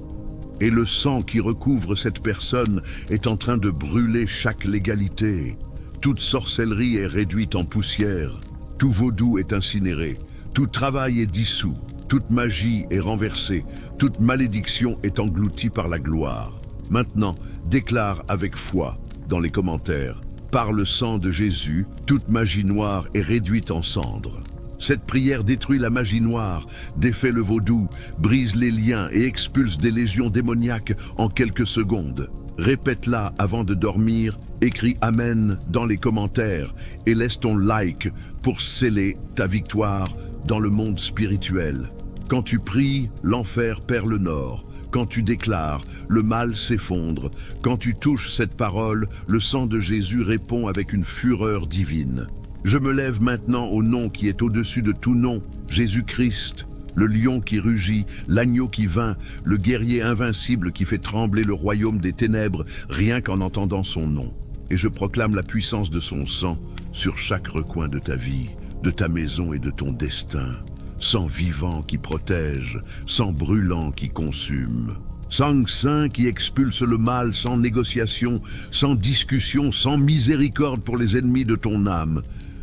et le sang qui recouvre cette personne est en train de brûler chaque légalité. Toute sorcellerie est réduite en poussière, tout vaudou est incinéré, tout travail est dissous, toute magie est renversée, toute malédiction est engloutie par la gloire. Maintenant, déclare avec foi dans les commentaires: par le sang de Jésus, toute magie noire est réduite en cendres. Cette prière détruit la magie noire, défait le vaudou, brise les liens et expulse des légions démoniaques en quelques secondes. Répète-la avant de dormir, écris Amen dans les commentaires et laisse ton like pour sceller ta victoire dans le monde spirituel. Quand tu pries, l'enfer perd le nord. Quand tu déclares, le mal s'effondre. Quand tu touches cette parole, le sang de Jésus répond avec une fureur divine. Je me lève maintenant au nom qui est au-dessus de tout nom, Jésus-Christ, le lion qui rugit, l'agneau qui vainc, le guerrier invincible qui fait trembler le royaume des ténèbres, rien qu'en entendant son nom. Et je proclame la puissance de son sang sur chaque recoin de ta vie, de ta maison et de ton destin. Sang vivant qui protège, sang brûlant qui consume. Sang saint qui expulse le mal sans négociation, sans discussion, sans miséricorde pour les ennemis de ton âme.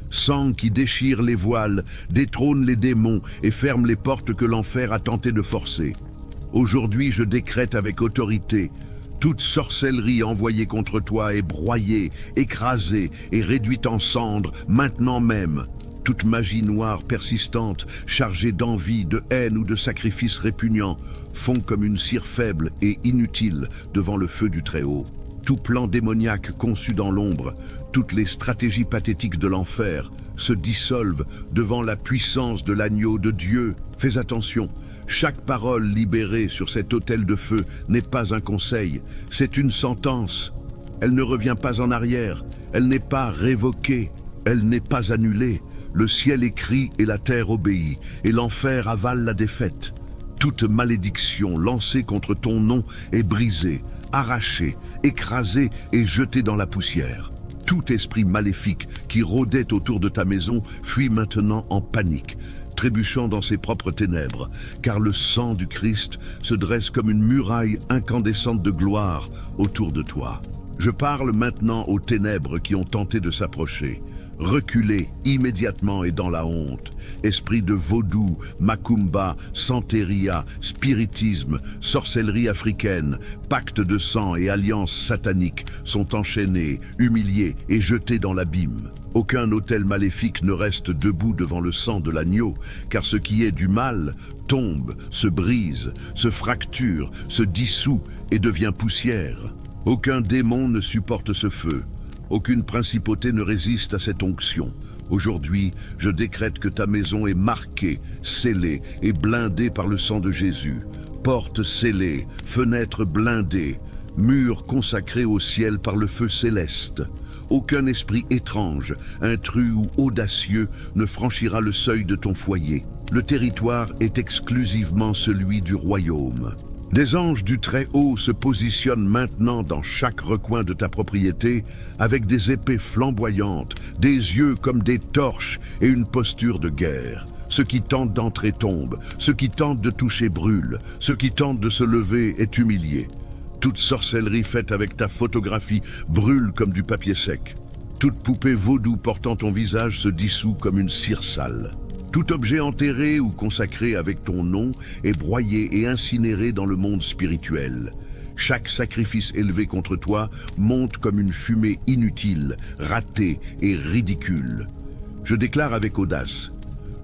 Sang qui déchire les voiles, détrône les démons et ferme les portes que l'enfer a tenté de forcer. Aujourd'hui, je décrète avec autorité: toute sorcellerie envoyée contre toi est broyée, écrasée et réduite en cendres maintenant même. Toute magie noire persistante, chargée d'envie, de haine ou de sacrifices répugnants, fond comme une cire faible et inutile devant le feu du Très-Haut. Tout plan démoniaque conçu dans l'ombre, toutes les stratégies pathétiques de l'enfer se dissolvent devant la puissance de l'agneau de Dieu. Fais attention, chaque parole libérée sur cet autel de feu n'est pas un conseil, c'est une sentence. Elle ne revient pas en arrière, elle n'est pas révoquée, elle n'est pas annulée. Le ciel écrit et la terre obéit, et l'enfer avale la défaite. Toute malédiction lancée contre ton nom est brisée, arrachée, écrasée et jetée dans la poussière. Tout esprit maléfique qui rôdait autour de ta maison fuit maintenant en panique, trébuchant dans ses propres ténèbres, car le sang du Christ se dresse comme une muraille incandescente de gloire autour de toi. Je parle maintenant aux ténèbres qui ont tenté de s'approcher. Reculez immédiatement et dans la honte. Esprit de vaudou, macumba, santeria, spiritisme, sorcellerie africaine, pacte de sang et alliances sataniques sont enchaînés, humiliés et jetés dans l'abîme. Aucun autel maléfique ne reste debout devant le sang de l'agneau, car ce qui est du mal tombe, se brise, se fracture, se dissout et devient poussière. Aucun démon ne supporte ce feu. Aucune principauté ne résiste à cette onction. Aujourd'hui, je décrète que ta maison est marquée, scellée et blindée par le sang de Jésus. Portes scellées, fenêtres blindées, murs consacrés au ciel par le feu céleste. Aucun esprit étrange, intrus ou audacieux ne franchira le seuil de ton foyer. Le territoire est exclusivement celui du royaume. Des anges du Très-Haut se positionnent maintenant dans chaque recoin de ta propriété avec des épées flamboyantes, des yeux comme des torches et une posture de guerre. Ceux qui tentent d'entrer tombent, ceux qui tentent de toucher brûlent, ceux qui tentent de se lever est humilié. Toute sorcellerie faite avec ta photographie brûle comme du papier sec. Toute poupée vaudou portant ton visage se dissout comme une cire sale. Tout objet enterré ou consacré avec ton nom est broyé et incinéré dans le monde spirituel. Chaque sacrifice élevé contre toi monte comme une fumée inutile, ratée et ridicule. Je déclare avec audace: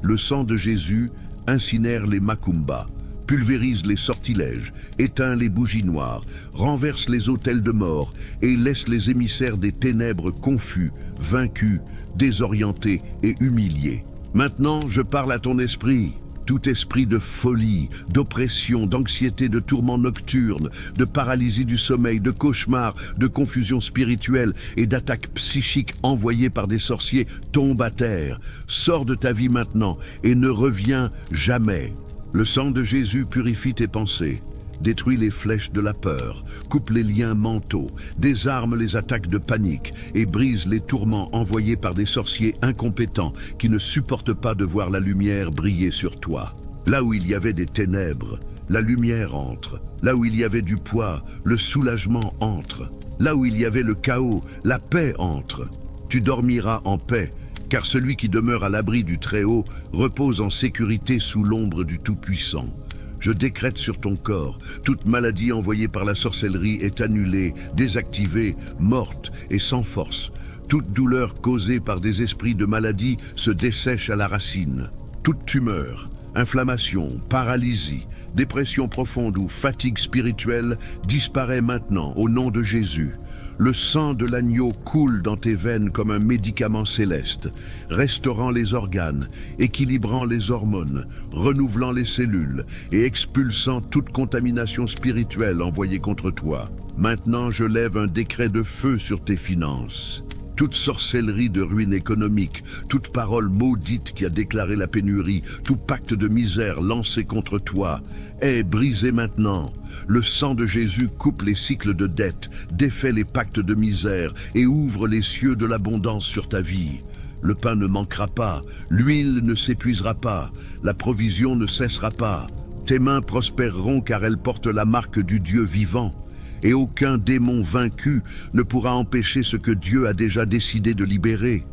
le sang de Jésus incinère les macumbas, pulvérise les sortilèges, éteint les bougies noires, renverse les autels de mort et laisse les émissaires des ténèbres confus, vaincus, désorientés et humiliés. Maintenant, je parle à ton esprit. Tout esprit de folie, d'oppression, d'anxiété, de tourments nocturnes, de paralysie du sommeil, de cauchemars, de confusion spirituelle et d'attaques psychiques envoyées par des sorciers tombe à terre. Sors de ta vie maintenant et ne reviens jamais. Le sang de Jésus purifie tes pensées, détruit les flèches de la peur, coupe les liens mentaux, désarme les attaques de panique et brise les tourments envoyés par des sorciers incompétents qui ne supportent pas de voir la lumière briller sur toi. Là où il y avait des ténèbres, la lumière entre. Là où il y avait du poids, le soulagement entre. Là où il y avait le chaos, la paix entre. Tu dormiras en paix, car celui qui demeure à l'abri du Très-Haut repose en sécurité sous l'ombre du Tout-Puissant. Je décrète sur ton corps, toute maladie envoyée par la sorcellerie est annulée, désactivée, morte et sans force. Toute douleur causée par des esprits de maladie se dessèche à la racine. Toute tumeur, inflammation, paralysie, dépression profonde ou fatigue spirituelle disparaît maintenant au nom de Jésus. Le sang de l'agneau coule dans tes veines comme un médicament céleste, restaurant les organes, équilibrant les hormones, renouvelant les cellules et expulsant toute contamination spirituelle envoyée contre toi. Maintenant, je lève un décret de feu sur tes finances. Toute sorcellerie de ruine économique, toute parole maudite qui a déclaré la pénurie, tout pacte de misère lancé contre toi, est brisé maintenant. Le sang de Jésus coupe les cycles de dette, défait les pactes de misère et ouvre les cieux de l'abondance sur ta vie. Le pain ne manquera pas, l'huile ne s'épuisera pas, la provision ne cessera pas. Tes mains prospéreront car elles portent la marque du Dieu vivant. Et aucun démon vaincu ne pourra empêcher ce que Dieu a déjà décidé de libérer.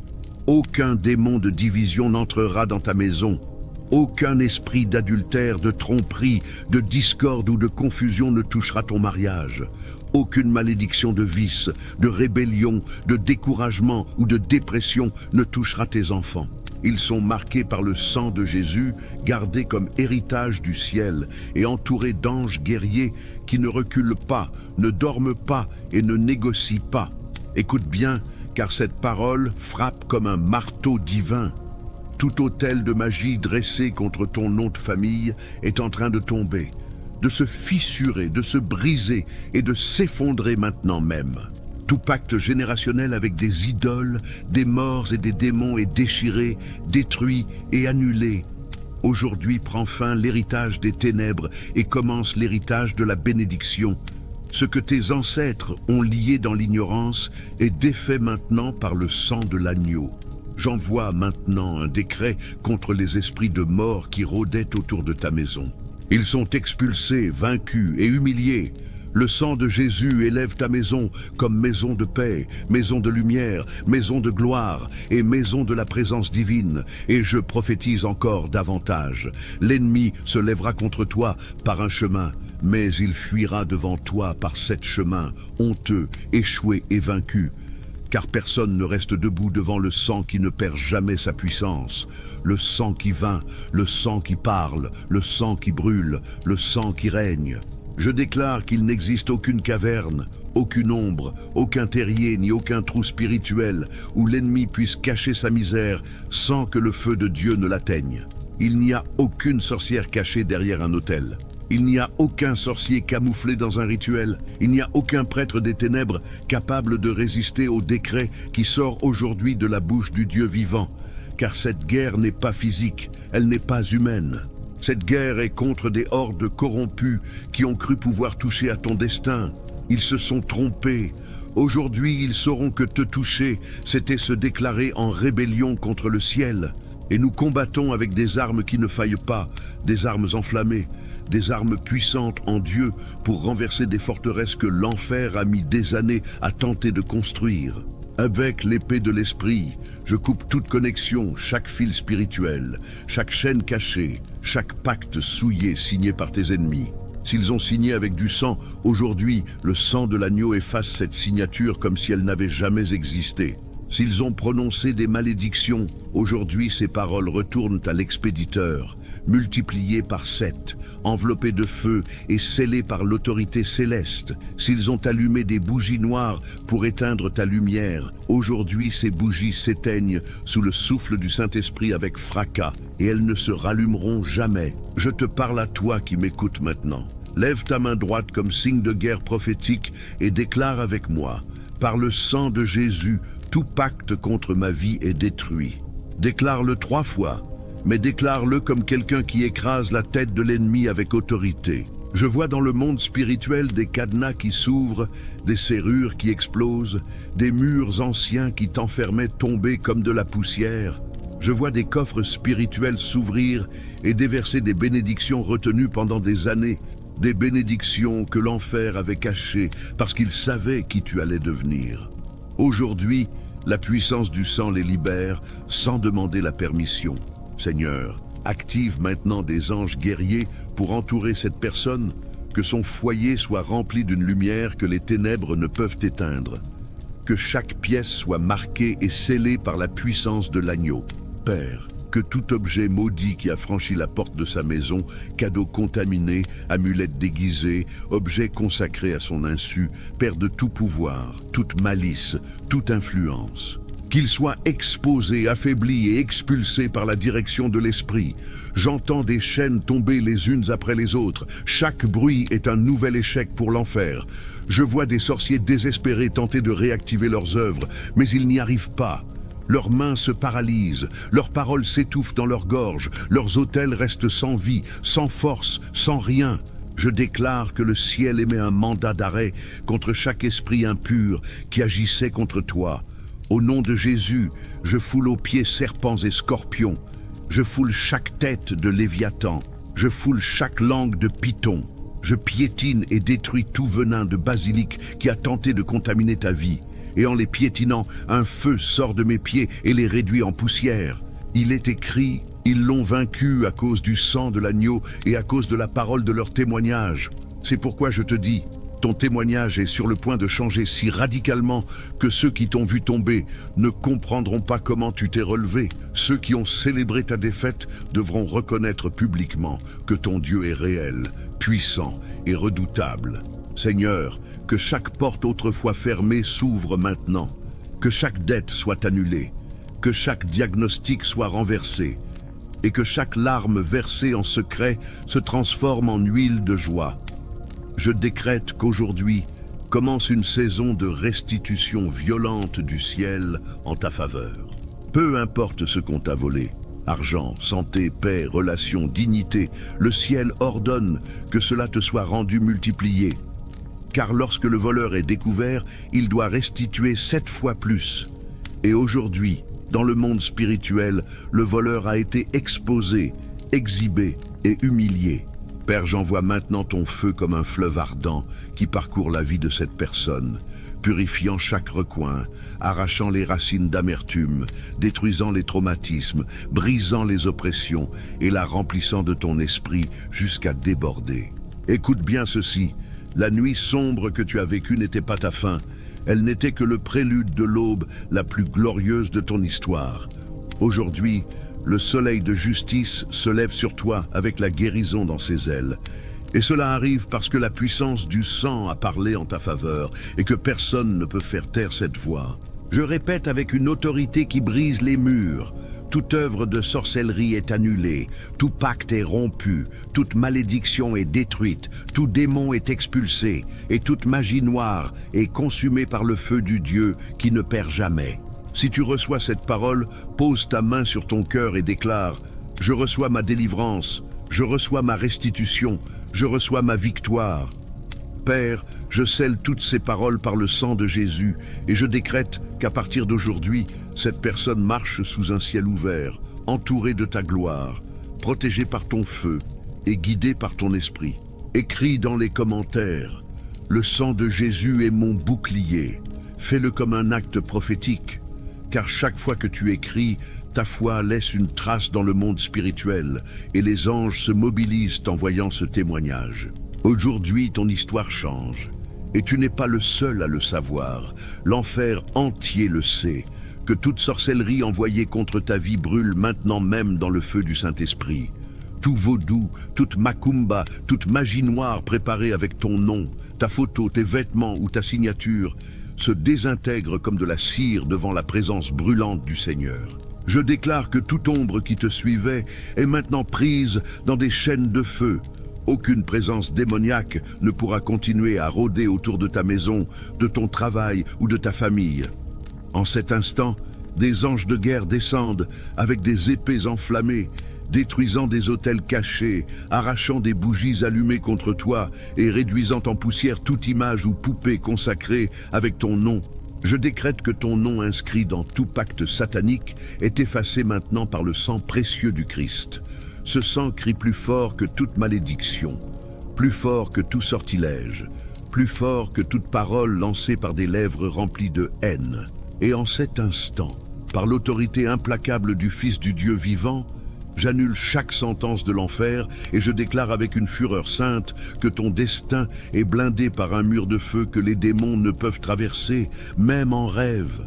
Aucun démon de division n'entrera dans ta maison. Aucun esprit d'adultère, de tromperie, de discorde ou de confusion ne touchera ton mariage. Aucune malédiction de vice, de rébellion, de découragement ou de dépression ne touchera tes enfants. Ils sont marqués par le sang de Jésus, gardés comme héritage du ciel et entourés d'anges guerriers qui ne reculent pas, ne dorment pas et ne négocient pas. Écoute bien, car cette parole frappe comme un marteau divin. Tout autel de magie dressé contre ton nom de famille est en train de tomber, de se fissurer, de se briser et de s'effondrer maintenant même. Tout pacte générationnel avec des idoles, des morts et des démons est déchiré, détruit et annulé. Aujourd'hui prend fin l'héritage des ténèbres et commence l'héritage de la bénédiction. Ce que tes ancêtres ont lié dans l'ignorance est défait maintenant par le sang de l'agneau. J'envoie maintenant un décret contre les esprits de mort qui rôdaient autour de ta maison. Ils sont expulsés, vaincus et humiliés. Le sang de Jésus élève ta maison comme maison de paix, maison de lumière, maison de gloire et maison de la présence divine. Et je prophétise encore davantage. L'ennemi se lèvera contre toi par un chemin, mais il fuira devant toi par 7 chemins, honteux, échoué et vaincu. Car personne ne reste debout devant le sang qui ne perd jamais sa puissance. Le sang qui vint, le sang qui parle, le sang qui brûle, le sang qui règne. Je déclare qu'il n'existe aucune caverne, aucune ombre, aucun terrier ni aucun trou spirituel où l'ennemi puisse cacher sa misère sans que le feu de Dieu ne l'atteigne. Il n'y a aucune sorcière cachée derrière un autel. Il n'y a aucun sorcier camouflé dans un rituel. Il n'y a aucun prêtre des ténèbres capable de résister au décret qui sort aujourd'hui de la bouche du Dieu vivant. Car cette guerre n'est pas physique, elle n'est pas humaine. Cette guerre est contre des hordes corrompues qui ont cru pouvoir toucher à ton destin. Ils se sont trompés. Aujourd'hui, ils sauront que te toucher, c'était se déclarer en rébellion contre le ciel. Et nous combattons avec des armes qui ne faillent pas, des armes enflammées, des armes puissantes en Dieu pour renverser des forteresses que l'enfer a mis des années à tenter de construire. Avec l'épée de l'esprit, je coupe toute connexion, chaque fil spirituel, chaque chaîne cachée, chaque pacte souillé signé par tes ennemis. S'ils ont signé avec du sang, aujourd'hui, le sang de l'agneau efface cette signature comme si elle n'avait jamais existé. S'ils ont prononcé des malédictions, aujourd'hui ces paroles retournent à l'expéditeur, multipliées par 7, enveloppées de feu et scellées par l'autorité céleste. S'ils ont allumé des bougies noires pour éteindre ta lumière, aujourd'hui ces bougies s'éteignent sous le souffle du Saint-Esprit avec fracas, et elles ne se rallumeront jamais. Je te parle à toi qui m'écoutes maintenant. Lève ta main droite comme signe de guerre prophétique et déclare avec moi, par le sang de Jésus, tout pacte contre ma vie est détruit. Déclare-le 3 fois, mais déclare-le comme quelqu'un qui écrase la tête de l'ennemi avec autorité. Je vois dans le monde spirituel des cadenas qui s'ouvrent, des serrures qui explosent, des murs anciens qui t'enfermaient tomber comme de la poussière. Je vois des coffres spirituels s'ouvrir et déverser des bénédictions retenues pendant des années, des bénédictions que l'enfer avait cachées parce qu'il savait qui tu allais devenir. Aujourd'hui, la puissance du sang les libère sans demander la permission. Seigneur, active maintenant des anges guerriers pour entourer cette personne, que son foyer soit rempli d'une lumière que les ténèbres ne peuvent éteindre. Que chaque pièce soit marquée et scellée par la puissance de l'agneau. Père, que tout objet maudit qui a franchi la porte de sa maison, cadeau contaminé, amulette déguisée, objet consacré à son insu, perde tout pouvoir, toute malice, toute influence. Qu'il soit exposé, affaibli et expulsé par la direction de l'esprit. J'entends des chaînes tomber les unes après les autres. Chaque bruit est un nouvel échec pour l'enfer. Je vois des sorciers désespérés tenter de réactiver leurs œuvres, mais ils n'y arrivent pas. Leurs mains se paralysent, leurs paroles s'étouffent dans leur gorge, leurs autels restent sans vie, sans force, sans rien. Je déclare que le ciel émet un mandat d'arrêt contre chaque esprit impur qui agissait contre toi. Au nom de Jésus, je foule aux pieds serpents et scorpions. Je foule chaque tête de Léviathan. Je foule chaque langue de python. Je piétine et détruis tout venin de basilic qui a tenté de contaminer ta vie. Et en les piétinant, un feu sort de mes pieds et les réduit en poussière. Il est écrit, ils l'ont vaincu à cause du sang de l'agneau et à cause de la parole de leur témoignage. C'est pourquoi je te dis, ton témoignage est sur le point de changer si radicalement que ceux qui t'ont vu tomber ne comprendront pas comment tu t'es relevé. Ceux qui ont célébré ta défaite devront reconnaître publiquement que ton Dieu est réel, puissant et redoutable. Seigneur, que chaque porte autrefois fermée s'ouvre maintenant, que chaque dette soit annulée, que chaque diagnostic soit renversé, et que chaque larme versée en secret se transforme en huile de joie. Je décrète qu'aujourd'hui commence une saison de restitution violente du ciel en ta faveur. Peu importe ce qu'on t'a volé, argent, santé, paix, relations, dignité, le ciel ordonne que cela te soit rendu multiplié. Car lorsque le voleur est découvert, il doit restituer 7 fois plus. Et aujourd'hui, dans le monde spirituel, le voleur a été exposé, exhibé et humilié. Père, j'envoie maintenant ton feu comme un fleuve ardent qui parcourt la vie de cette personne, purifiant chaque recoin, arrachant les racines d'amertume, détruisant les traumatismes, brisant les oppressions et la remplissant de ton esprit jusqu'à déborder. Écoute bien ceci, la nuit sombre que tu as vécue n'était pas ta fin, elle n'était que le prélude de l'aube la plus glorieuse de ton histoire. Aujourd'hui, le soleil de justice se lève sur toi avec la guérison dans ses ailes. Et cela arrive parce que la puissance du sang a parlé en ta faveur et que personne ne peut faire taire cette voix. Je répète avec une autorité qui brise les murs. Toute œuvre de sorcellerie est annulée, tout pacte est rompu, toute malédiction est détruite, tout démon est expulsé et toute magie noire est consumée par le feu du Dieu qui ne perd jamais. Si tu reçois cette parole, pose ta main sur ton cœur et déclare « Je reçois ma délivrance, je reçois ma restitution, je reçois ma victoire. » Père, je scelle toutes ces paroles par le sang de Jésus et je décrète qu'à partir d'aujourd'hui, cette personne marche sous un ciel ouvert, entourée de ta gloire, protégée par ton feu et guidée par ton esprit. Écris dans les commentaires « Le sang de Jésus est mon bouclier ». Fais-le comme un acte prophétique. Car chaque fois que tu écris, ta foi laisse une trace dans le monde spirituel et les anges se mobilisent en voyant ce témoignage. Aujourd'hui, ton histoire change et tu n'es pas le seul à le savoir. L'enfer entier le sait, que toute sorcellerie envoyée contre ta vie brûle maintenant même dans le feu du Saint-Esprit. Tout vaudou, toute macumba, toute magie noire préparée avec ton nom, ta photo, tes vêtements ou ta signature se désintègre comme de la cire devant la présence brûlante du Seigneur. Je déclare que toute ombre qui te suivait est maintenant prise dans des chaînes de feu. Aucune présence démoniaque ne pourra continuer à rôder autour de ta maison, de ton travail ou de ta famille. En cet instant, des anges de guerre descendent avec des épées enflammées, détruisant des autels cachés, arrachant des bougies allumées contre toi et réduisant en poussière toute image ou poupée consacrée avec ton nom. Je décrète que ton nom inscrit dans tout pacte satanique est effacé maintenant par le sang précieux du Christ. Ce sang crie plus fort que toute malédiction, plus fort que tout sortilège, plus fort que toute parole lancée par des lèvres remplies de haine. Et en cet instant, par l'autorité implacable du Fils du Dieu vivant, j'annule chaque sentence de l'enfer et je déclare avec une fureur sainte que ton destin est blindé par un mur de feu que les démons ne peuvent traverser, même en rêve.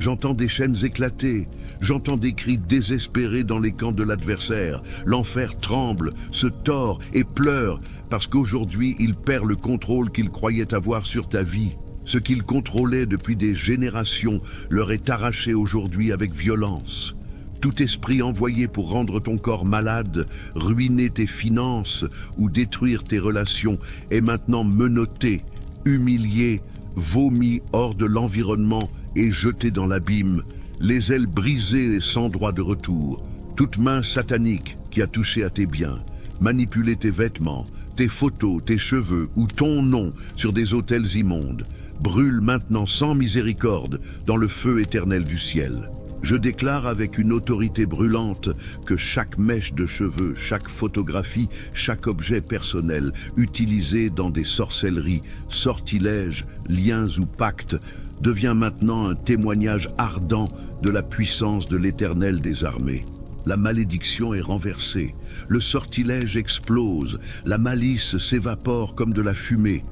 J'entends des chaînes éclater, j'entends des cris désespérés dans les camps de l'adversaire. L'enfer tremble, se tord et pleure parce qu'aujourd'hui il perd le contrôle qu'il croyait avoir sur ta vie. Ce qu'il contrôlait depuis des générations leur est arraché aujourd'hui avec violence. Tout esprit envoyé pour rendre ton corps malade, ruiner tes finances ou détruire tes relations est maintenant menotté, humilié, vomi hors de l'environnement et jeté dans l'abîme, les ailes brisées et sans droit de retour. Toute main satanique qui a touché à tes biens, manipulé tes vêtements, tes photos, tes cheveux ou ton nom sur des autels immondes, brûle maintenant sans miséricorde dans le feu éternel du ciel. Je déclare avec une autorité brûlante que chaque mèche de cheveux, chaque photographie, chaque objet personnel utilisé dans des sorcelleries, sortilèges, liens ou pactes devient maintenant un témoignage ardent de la puissance de l'Éternel des armées. La malédiction est renversée, le sortilège explose, la malice s'évapore comme de la fumée,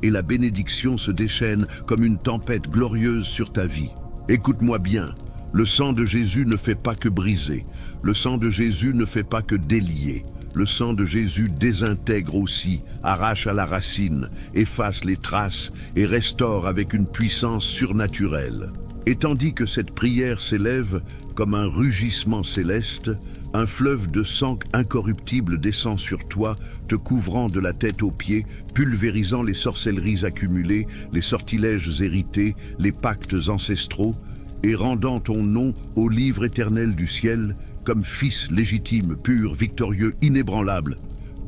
et la bénédiction se déchaîne comme une tempête glorieuse sur ta vie. Écoute-moi bien. Le sang de Jésus ne fait pas que briser. Le sang de Jésus ne fait pas que délier. Le sang de Jésus désintègre aussi, arrache à la racine, efface les traces et restaure avec une puissance surnaturelle. Et tandis que cette prière s'élève comme un rugissement céleste, un fleuve de sang incorruptible descend sur toi, te couvrant de la tête aux pieds, pulvérisant les sorcelleries accumulées, les sortilèges hérités, les pactes ancestraux, et rendant ton nom au livre éternel du ciel, comme fils légitime, pur, victorieux, inébranlable.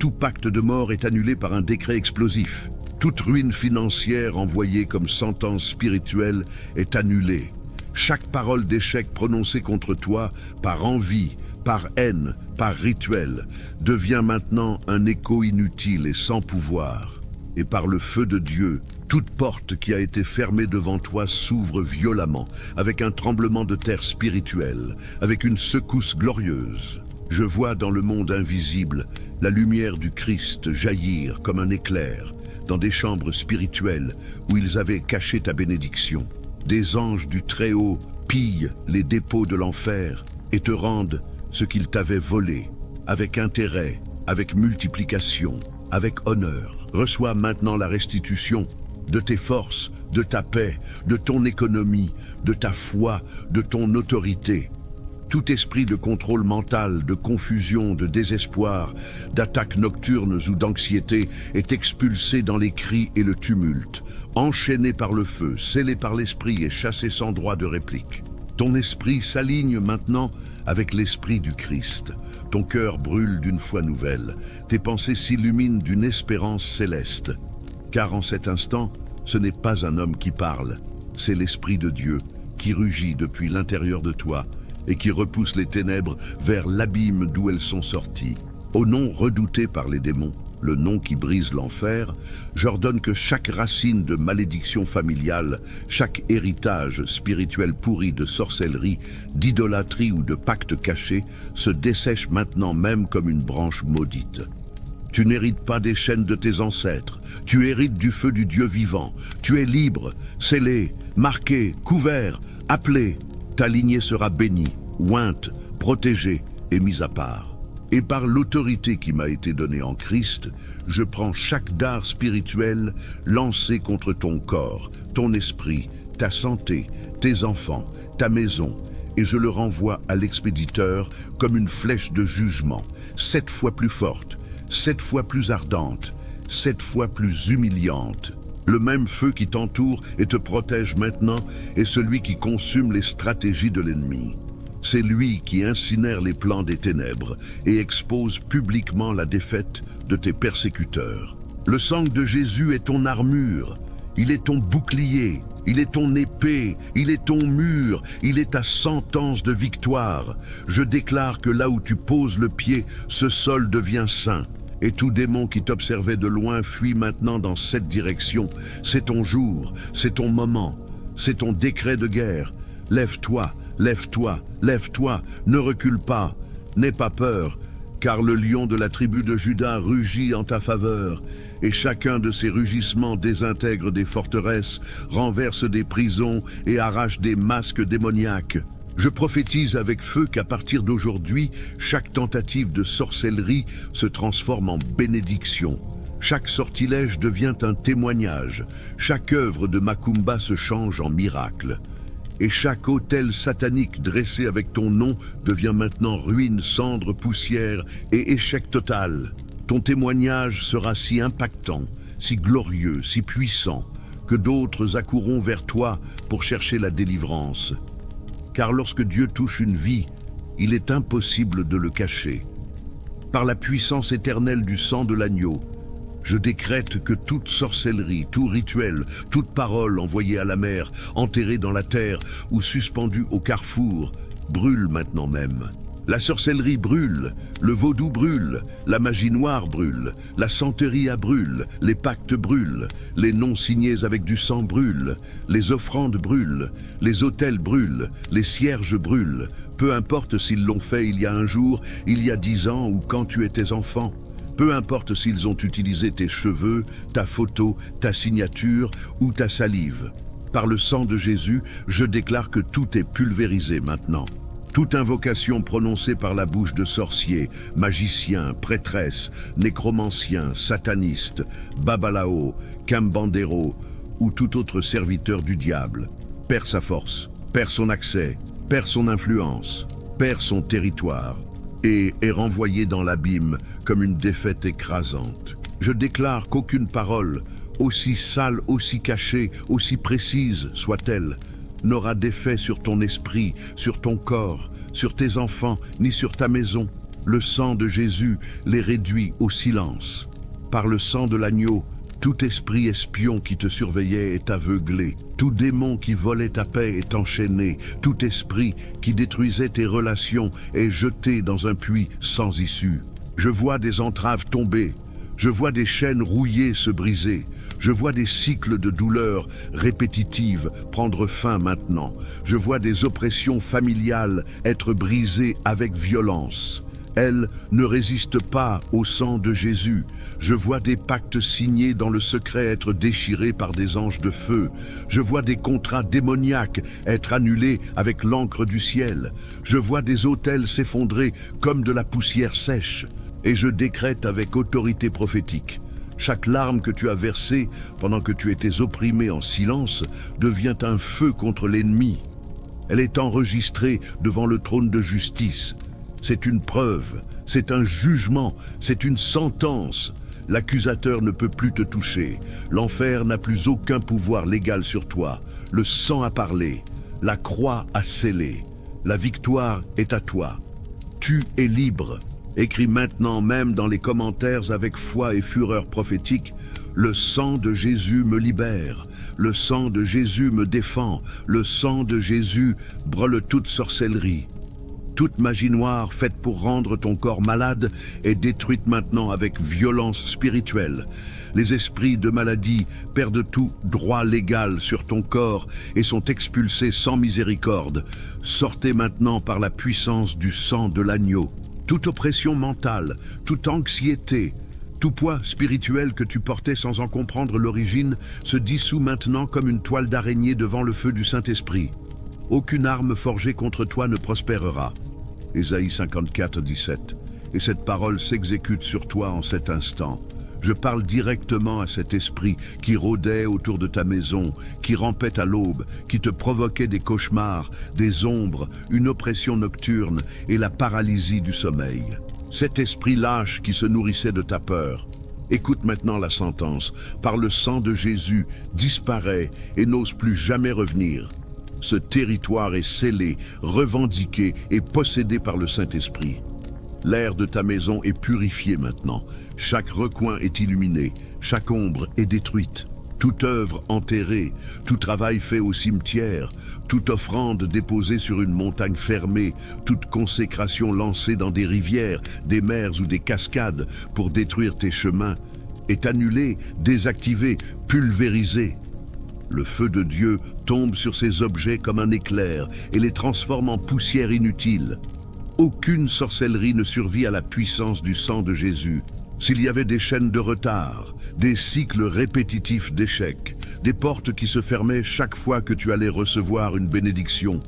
Tout pacte de mort est annulé par un décret explosif. Toute ruine financière envoyée comme sentence spirituelle est annulée. Chaque parole d'échec prononcée contre toi, par envie, par haine, par rituel, devient maintenant un écho inutile et sans pouvoir. Et par le feu de Dieu, toute porte qui a été fermée devant toi s'ouvre violemment, avec un tremblement de terre spirituel, avec une secousse glorieuse. Je vois dans le monde invisible la lumière du Christ jaillir comme un éclair dans des chambres spirituelles où ils avaient caché ta bénédiction. Des anges du Très-Haut pillent les dépôts de l'enfer et te rendent ce qu'ils t'avaient volé, avec intérêt, avec multiplication, avec honneur. Reçois maintenant la restitution de tes forces, de ta paix, de ton économie, de ta foi, de ton autorité. Tout esprit de contrôle mental, de confusion, de désespoir, d'attaques nocturnes ou d'anxiété est expulsé dans les cris et le tumulte, enchaîné par le feu, scellé par l'esprit et chassé sans droit de réplique. Ton esprit s'aligne maintenant avec l'esprit du Christ. Ton cœur brûle d'une foi nouvelle, tes pensées s'illuminent d'une espérance céleste. Car en cet instant, ce n'est pas un homme qui parle, c'est l'Esprit de Dieu qui rugit depuis l'intérieur de toi et qui repousse les ténèbres vers l'abîme d'où elles sont sorties. Au nom redouté par les démons, le nom qui brise l'enfer, j'ordonne que chaque racine de malédiction familiale, chaque héritage spirituel pourri de sorcellerie, d'idolâtrie ou de pacte caché se dessèche maintenant même comme une branche maudite. Tu n'hérites pas des chaînes de tes ancêtres, tu hérites du feu du Dieu vivant. Tu es libre, scellé, marqué, couvert, appelé. Ta lignée sera bénie, ointe, protégée et mise à part. Et par l'autorité qui m'a été donnée en Christ, je prends chaque dard spirituel lancé contre ton corps, ton esprit, ta santé, tes enfants, ta maison, et je le renvoie à l'expéditeur comme une flèche de jugement, 7 fois plus forte, 7 fois plus ardente, 7 fois plus humiliante. Le même feu qui t'entoure et te protège maintenant est celui qui consume les stratégies de l'ennemi. C'est lui qui incinère les plans des ténèbres et expose publiquement la défaite de tes persécuteurs. Le sang de Jésus est ton armure, il est ton bouclier, il est ton épée, il est ton mur, il est ta sentence de victoire. Je déclare que là où tu poses le pied, ce sol devient saint. Et tout démon qui t'observait de loin fuit maintenant dans cette direction. C'est ton jour, c'est ton moment, c'est ton décret de guerre. Lève-toi, lève-toi, lève-toi, ne recule pas, n'aie pas peur, car le lion de la tribu de Juda rugit en ta faveur, et chacun de ses rugissements désintègre des forteresses, renverse des prisons et arrache des masques démoniaques. Je prophétise avec feu qu'à partir d'aujourd'hui, chaque tentative de sorcellerie se transforme en bénédiction. Chaque sortilège devient un témoignage, chaque œuvre de Macumba se change en miracle. Et chaque autel satanique dressé avec ton nom devient maintenant ruine, cendre, poussière et échec total. Ton témoignage sera si impactant, si glorieux, si puissant, que d'autres accourront vers toi pour chercher la délivrance. Car lorsque Dieu touche une vie, il est impossible de le cacher. Par la puissance éternelle du sang de l'agneau, je décrète que toute sorcellerie, tout rituel, toute parole envoyée à la mer, enterrée dans la terre ou suspendue au carrefour, brûle maintenant même. La sorcellerie brûle, le vaudou brûle, la magie noire brûle, la santeria brûle, les pactes brûlent, les noms signés avec du sang brûlent, les offrandes brûlent, les autels brûlent, les cierges brûlent, peu importe s'ils l'ont fait il y a un jour, il y a 10 ans ou quand tu étais enfant. Peu importe s'ils ont utilisé tes cheveux, ta photo, ta signature ou ta salive. Par le sang de Jésus, je déclare que tout est pulvérisé maintenant. Toute invocation prononcée par la bouche de sorciers, magiciens, prêtresses, nécromanciens, satanistes, babalao, cambandero ou tout autre serviteur du diable perd sa force, perd son accès, perd son influence, perd son territoire et est renvoyé dans l'abîme comme une défaite écrasante. Je déclare qu'aucune parole, aussi sale, aussi cachée, aussi précise soit-elle, n'aura d'effet sur ton esprit, sur ton corps, sur tes enfants, ni sur ta maison. Le sang de Jésus les réduit au silence. Par le sang de l'agneau, tout esprit espion qui te surveillait est aveuglé. Tout démon qui volait ta paix est enchaîné. Tout esprit qui détruisait tes relations est jeté dans un puits sans issue. Je vois des entraves tomber. Je vois des chaînes rouillées se briser. Je vois des cycles de douleurs répétitives prendre fin maintenant. Je vois des oppressions familiales être brisées avec violence. Elles ne résistent pas au sang de Jésus. Je vois des pactes signés dans le secret être déchirés par des anges de feu. Je vois des contrats démoniaques être annulés avec l'encre du ciel. Je vois des autels s'effondrer comme de la poussière sèche. Et je décrète avec autorité prophétique: chaque larme que tu as versée pendant que tu étais opprimé en silence devient un feu contre l'ennemi. Elle est enregistrée devant le trône de justice. C'est une preuve, c'est un jugement, c'est une sentence. L'accusateur ne peut plus te toucher. L'enfer n'a plus aucun pouvoir légal sur toi. Le sang a parlé, la croix a scellé. La victoire est à toi. Tu es libre. Écris maintenant même dans les commentaires avec foi et fureur prophétique: le sang de Jésus me libère, le sang de Jésus me défend, le sang de Jésus brûle toute sorcellerie. Toute magie noire faite pour rendre ton corps malade est détruite maintenant avec violence spirituelle. Les esprits de maladie perdent tout droit légal sur ton corps et sont expulsés sans miséricorde. Sortez maintenant par la puissance du sang de l'agneau. Toute oppression mentale, toute anxiété, tout poids spirituel que tu portais sans en comprendre l'origine se dissout maintenant comme une toile d'araignée devant le feu du Saint-Esprit. Aucune arme forgée contre toi ne prospérera. Ésaïe 54, 17. Et cette parole s'exécute sur toi en cet instant. Je parle directement à cet esprit qui rôdait autour de ta maison, qui rampait à l'aube, qui te provoquait des cauchemars, des ombres, une oppression nocturne et la paralysie du sommeil. Cet esprit lâche qui se nourrissait de ta peur. Écoute maintenant la sentence. Par le sang de Jésus, disparaît et n'ose plus jamais revenir. Ce territoire est scellé, revendiqué et possédé par le Saint-Esprit. L'air de ta maison est purifié maintenant. Chaque recoin est illuminé, chaque ombre est détruite. Toute œuvre enterrée, tout travail fait au cimetière, toute offrande déposée sur une montagne fermée, toute consécration lancée dans des rivières, des mers ou des cascades pour détruire tes chemins, est annulée, désactivée, pulvérisée. Le feu de Dieu tombe sur ces objets comme un éclair et les transforme en poussière inutile. Aucune sorcellerie ne survit à la puissance du sang de Jésus. S'il y avait des chaînes de retard, des cycles répétitifs d'échecs, des portes qui se fermaient chaque fois que tu allais recevoir une bénédiction,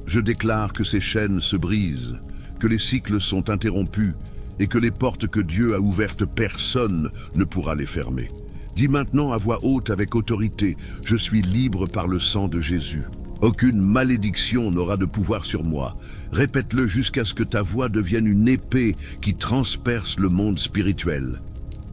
je déclare que ces chaînes se brisent, que les cycles sont interrompus et que les portes que Dieu a ouvertes, personne ne pourra les fermer. Dis maintenant à voix haute avec autorité, je suis libre par le sang de Jésus. Aucune malédiction n'aura de pouvoir sur moi. Répète-le jusqu'à ce que ta voix devienne une épée qui transperce le monde spirituel.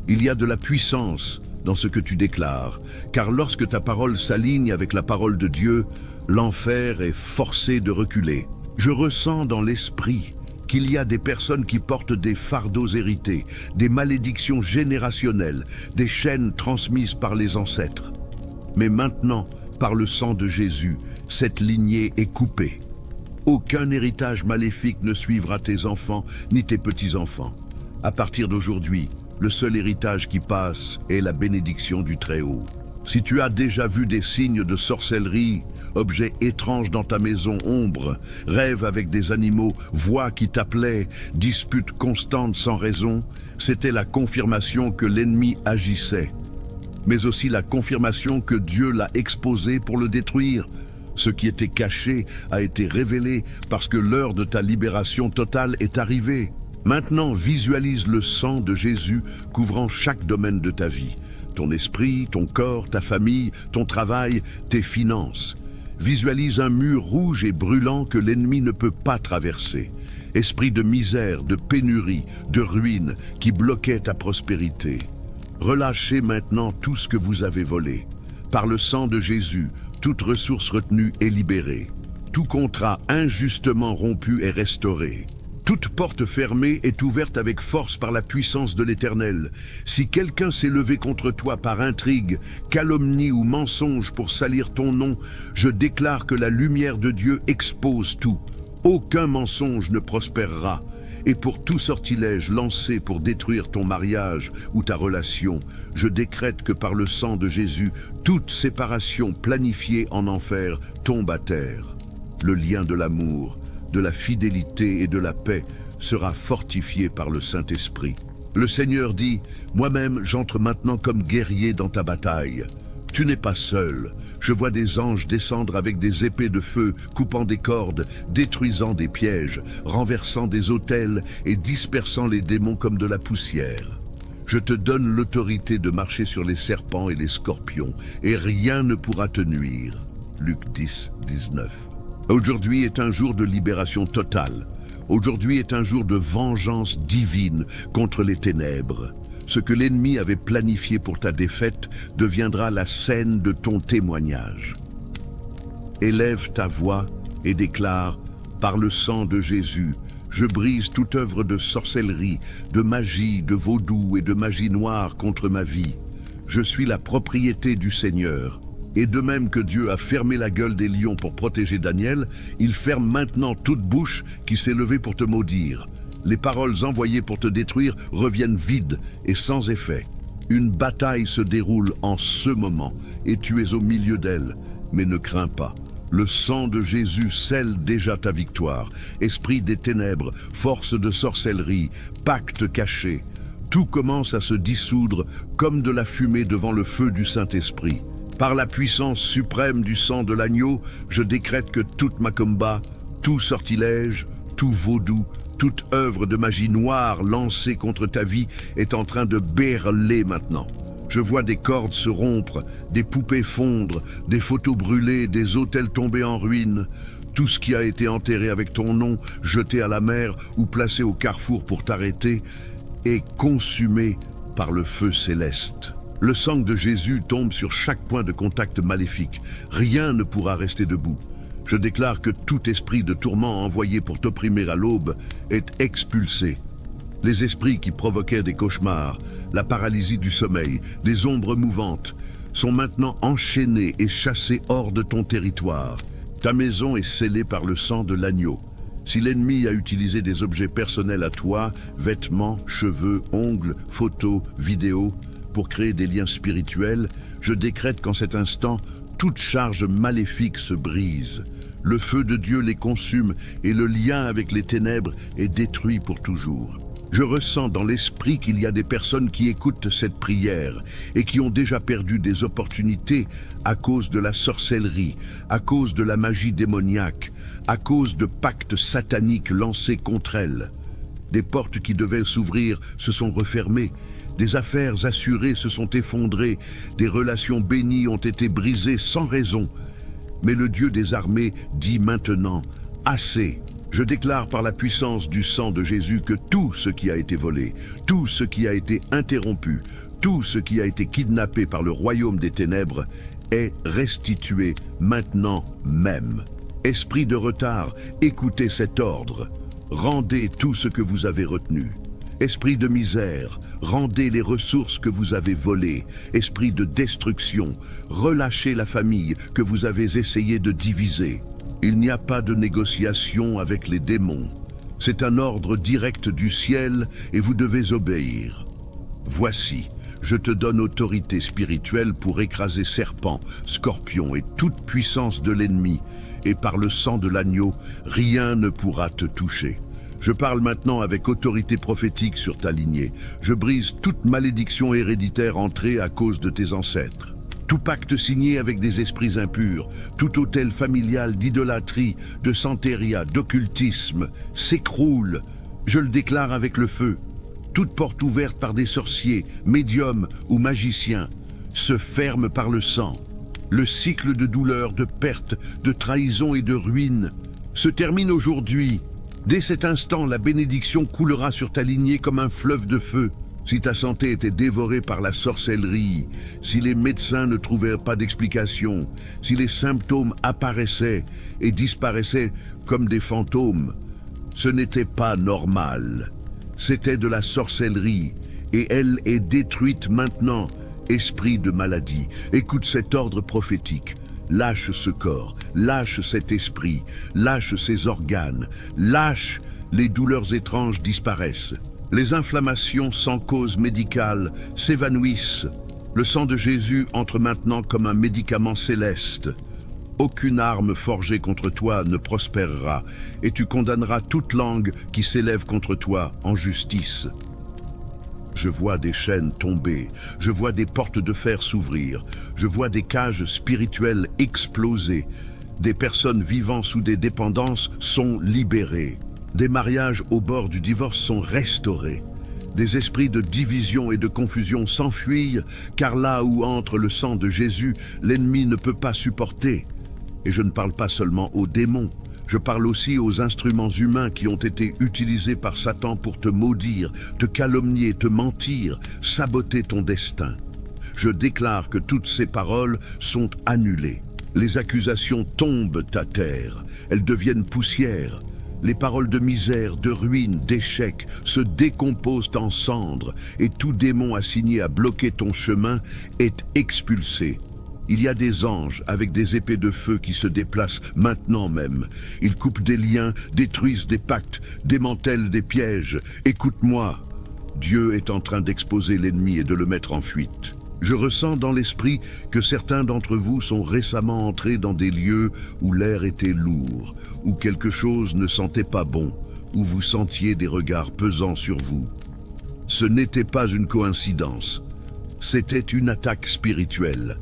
Il y a de la puissance dans ce que tu déclares, car lorsque ta parole s'aligne avec la parole de Dieu, l'enfer est forcé de reculer. Je ressens dans l'esprit qu'il y a des personnes qui portent des fardeaux hérités, des malédictions générationnelles, des chaînes transmises par les ancêtres. Mais maintenant, par le sang de Jésus, cette lignée est coupée. Aucun héritage maléfique ne suivra tes enfants ni tes petits-enfants. À partir d'aujourd'hui, le seul héritage qui passe est la bénédiction du Très-Haut. Si tu as déjà vu des signes de sorcellerie, objets étranges dans ta maison, ombre, rêves avec des animaux, voix qui t'appelaient, disputes constantes sans raison, c'était la confirmation que l'ennemi agissait, mais aussi la confirmation que Dieu l'a exposé pour le détruire. Ce qui était caché a été révélé parce que l'heure de ta libération totale est arrivée. Maintenant, visualise le sang de Jésus couvrant chaque domaine de ta vie. Ton esprit, ton corps, ta famille, ton travail, tes finances. Visualise un mur rouge et brûlant que l'ennemi ne peut pas traverser. Esprit de misère, de pénurie, de ruine qui bloquait ta prospérité. Relâchez maintenant tout ce que vous avez volé. Par le sang de Jésus, toute ressource retenue est libérée. Tout contrat injustement rompu est restauré. Toute porte fermée est ouverte avec force par la puissance de l'Éternel. Si quelqu'un s'est levé contre toi par intrigue, calomnie ou mensonge pour salir ton nom, je déclare que la lumière de Dieu expose tout. Aucun mensonge ne prospérera. Et pour tout sortilège lancé pour détruire ton mariage ou ta relation, je décrète que par le sang de Jésus, toute séparation planifiée en enfer tombe à terre. Le lien de l'amour, de la fidélité et de la paix sera fortifié par le Saint-Esprit. Le Seigneur dit, « Moi-même, j'entre maintenant comme guerrier dans ta bataille. Tu n'es pas seul. Je vois des anges descendre avec des épées de feu, coupant des cordes, détruisant des pièges, renversant des autels et dispersant les démons comme de la poussière. Je te donne l'autorité de marcher sur les serpents et les scorpions, et rien ne pourra te nuire. » Luc 10, 19. Aujourd'hui est un jour de libération totale. Aujourd'hui est un jour de vengeance divine contre les ténèbres. Ce que l'ennemi avait planifié pour ta défaite deviendra la scène de ton témoignage. Élève ta voix et déclare, par le sang de Jésus, je brise toute œuvre de sorcellerie, de magie, de vaudou et de magie noire contre ma vie. Je suis la propriété du Seigneur. Et de même que Dieu a fermé la gueule des lions pour protéger Daniel, il ferme maintenant toute bouche qui s'est levée pour te maudire. Les paroles envoyées pour te détruire reviennent vides et sans effet. Une bataille se déroule en ce moment et tu es au milieu d'elle, mais ne crains pas. Le sang de Jésus scelle déjà ta victoire. Esprit des ténèbres, force de sorcellerie, pacte caché. Tout commence à se dissoudre comme de la fumée devant le feu du Saint-Esprit. Par la puissance suprême du sang de l'agneau, je décrète que toute macumba, tout sortilège, tout vaudou, toute œuvre de magie noire lancée contre ta vie est en train de berler maintenant. Je vois des cordes se rompre, des poupées fondre, des photos brûlées, des autels tomber en ruine. Tout ce qui a été enterré avec ton nom, jeté à la mer ou placé au carrefour pour t'arrêter, est consumé par le feu céleste. Le sang de Jésus tombe sur chaque point de contact maléfique. Rien ne pourra rester debout. Je déclare que tout esprit de tourment envoyé pour t'opprimer à l'aube est expulsé. Les esprits qui provoquaient des cauchemars, la paralysie du sommeil, des ombres mouvantes, sont maintenant enchaînés et chassés hors de ton territoire. Ta maison est scellée par le sang de l'agneau. Si l'ennemi a utilisé des objets personnels à toi, vêtements, cheveux, ongles, photos, vidéos, pour créer des liens spirituels, je décrète qu'en cet instant, toute charge maléfique se brise. Le feu de Dieu les consume et le lien avec les ténèbres est détruit pour toujours. Je ressens dans l'esprit qu'il y a des personnes qui écoutent cette prière et qui ont déjà perdu des opportunités à cause de la sorcellerie, à cause de la magie démoniaque, à cause de pactes sataniques lancés contre elles. Des portes qui devaient s'ouvrir se sont refermées, des affaires assurées se sont effondrées, des relations bénies ont été brisées sans raison. Mais le Dieu des armées dit maintenant « Assez !» Je déclare par la puissance du sang de Jésus que tout ce qui a été volé, tout ce qui a été interrompu, tout ce qui a été kidnappé par le royaume des ténèbres est restitué maintenant même. Esprit de retard, écoutez cet ordre. Rendez tout ce que vous avez retenu. Esprit de misère, rendez les ressources que vous avez volées. Esprit de destruction, relâchez la famille que vous avez essayé de diviser. Il n'y a pas de négociation avec les démons. C'est un ordre direct du ciel et vous devez obéir. Voici, je te donne autorité spirituelle pour écraser serpents, scorpions et toute puissance de l'ennemi, et par le sang de l'agneau, rien ne pourra te toucher. Je parle maintenant avec autorité prophétique sur ta lignée. Je brise toute malédiction héréditaire entrée à cause de tes ancêtres. Tout pacte signé avec des esprits impurs, tout autel familial d'idolâtrie, de santéria, d'occultisme, s'écroule. Je le déclare avec le feu. Toute porte ouverte par des sorciers, médiums ou magiciens se ferme par le sang. Le cycle de douleur, de perte, de trahison et de ruine se termine aujourd'hui. Dès cet instant, la bénédiction coulera sur ta lignée comme un fleuve de feu. Si ta santé était dévorée par la sorcellerie, si les médecins ne trouvaient pas d'explication, si les symptômes apparaissaient et disparaissaient comme des fantômes, ce n'était pas normal. C'était de la sorcellerie et elle est détruite maintenant. Esprit de maladie, écoute cet ordre prophétique. Lâche ce corps, lâche cet esprit, lâche ces organes, lâche, les douleurs étranges disparaissent. Les inflammations sans cause médicale s'évanouissent. Le sang de Jésus entre maintenant comme un médicament céleste. Aucune arme forgée contre toi ne prospérera, et tu condamneras toute langue qui s'élève contre toi en justice. Je vois des chaînes tomber, je vois des portes de fer s'ouvrir, je vois des cages spirituelles exploser. Des personnes vivant sous des dépendances sont libérées. Des mariages au bord du divorce sont restaurés. Des esprits de division et de confusion s'enfuient, car là où entre le sang de Jésus, l'ennemi ne peut pas supporter. Et je ne parle pas seulement aux démons, je parle aussi aux instruments humains qui ont été utilisés par Satan pour te maudire, te calomnier, te mentir, saboter ton destin. Je déclare que toutes ces paroles sont annulées. Les accusations tombent à terre, elles deviennent poussière. Les paroles de misère, de ruine, d'échec se décomposent en cendres et tout démon assigné à bloquer ton chemin est expulsé. Il y a des anges avec des épées de feu qui se déplacent maintenant même. Ils coupent des liens, détruisent des pactes, démantèlent des pièges. Écoute-moi, Dieu est en train d'exposer l'ennemi et de le mettre en fuite. Je ressens dans l'esprit que certains d'entre vous sont récemment entrés dans des lieux où l'air était lourd, où quelque chose ne sentait pas bon, où vous sentiez des regards pesants sur vous. Ce n'était pas une coïncidence, c'était une attaque spirituelle.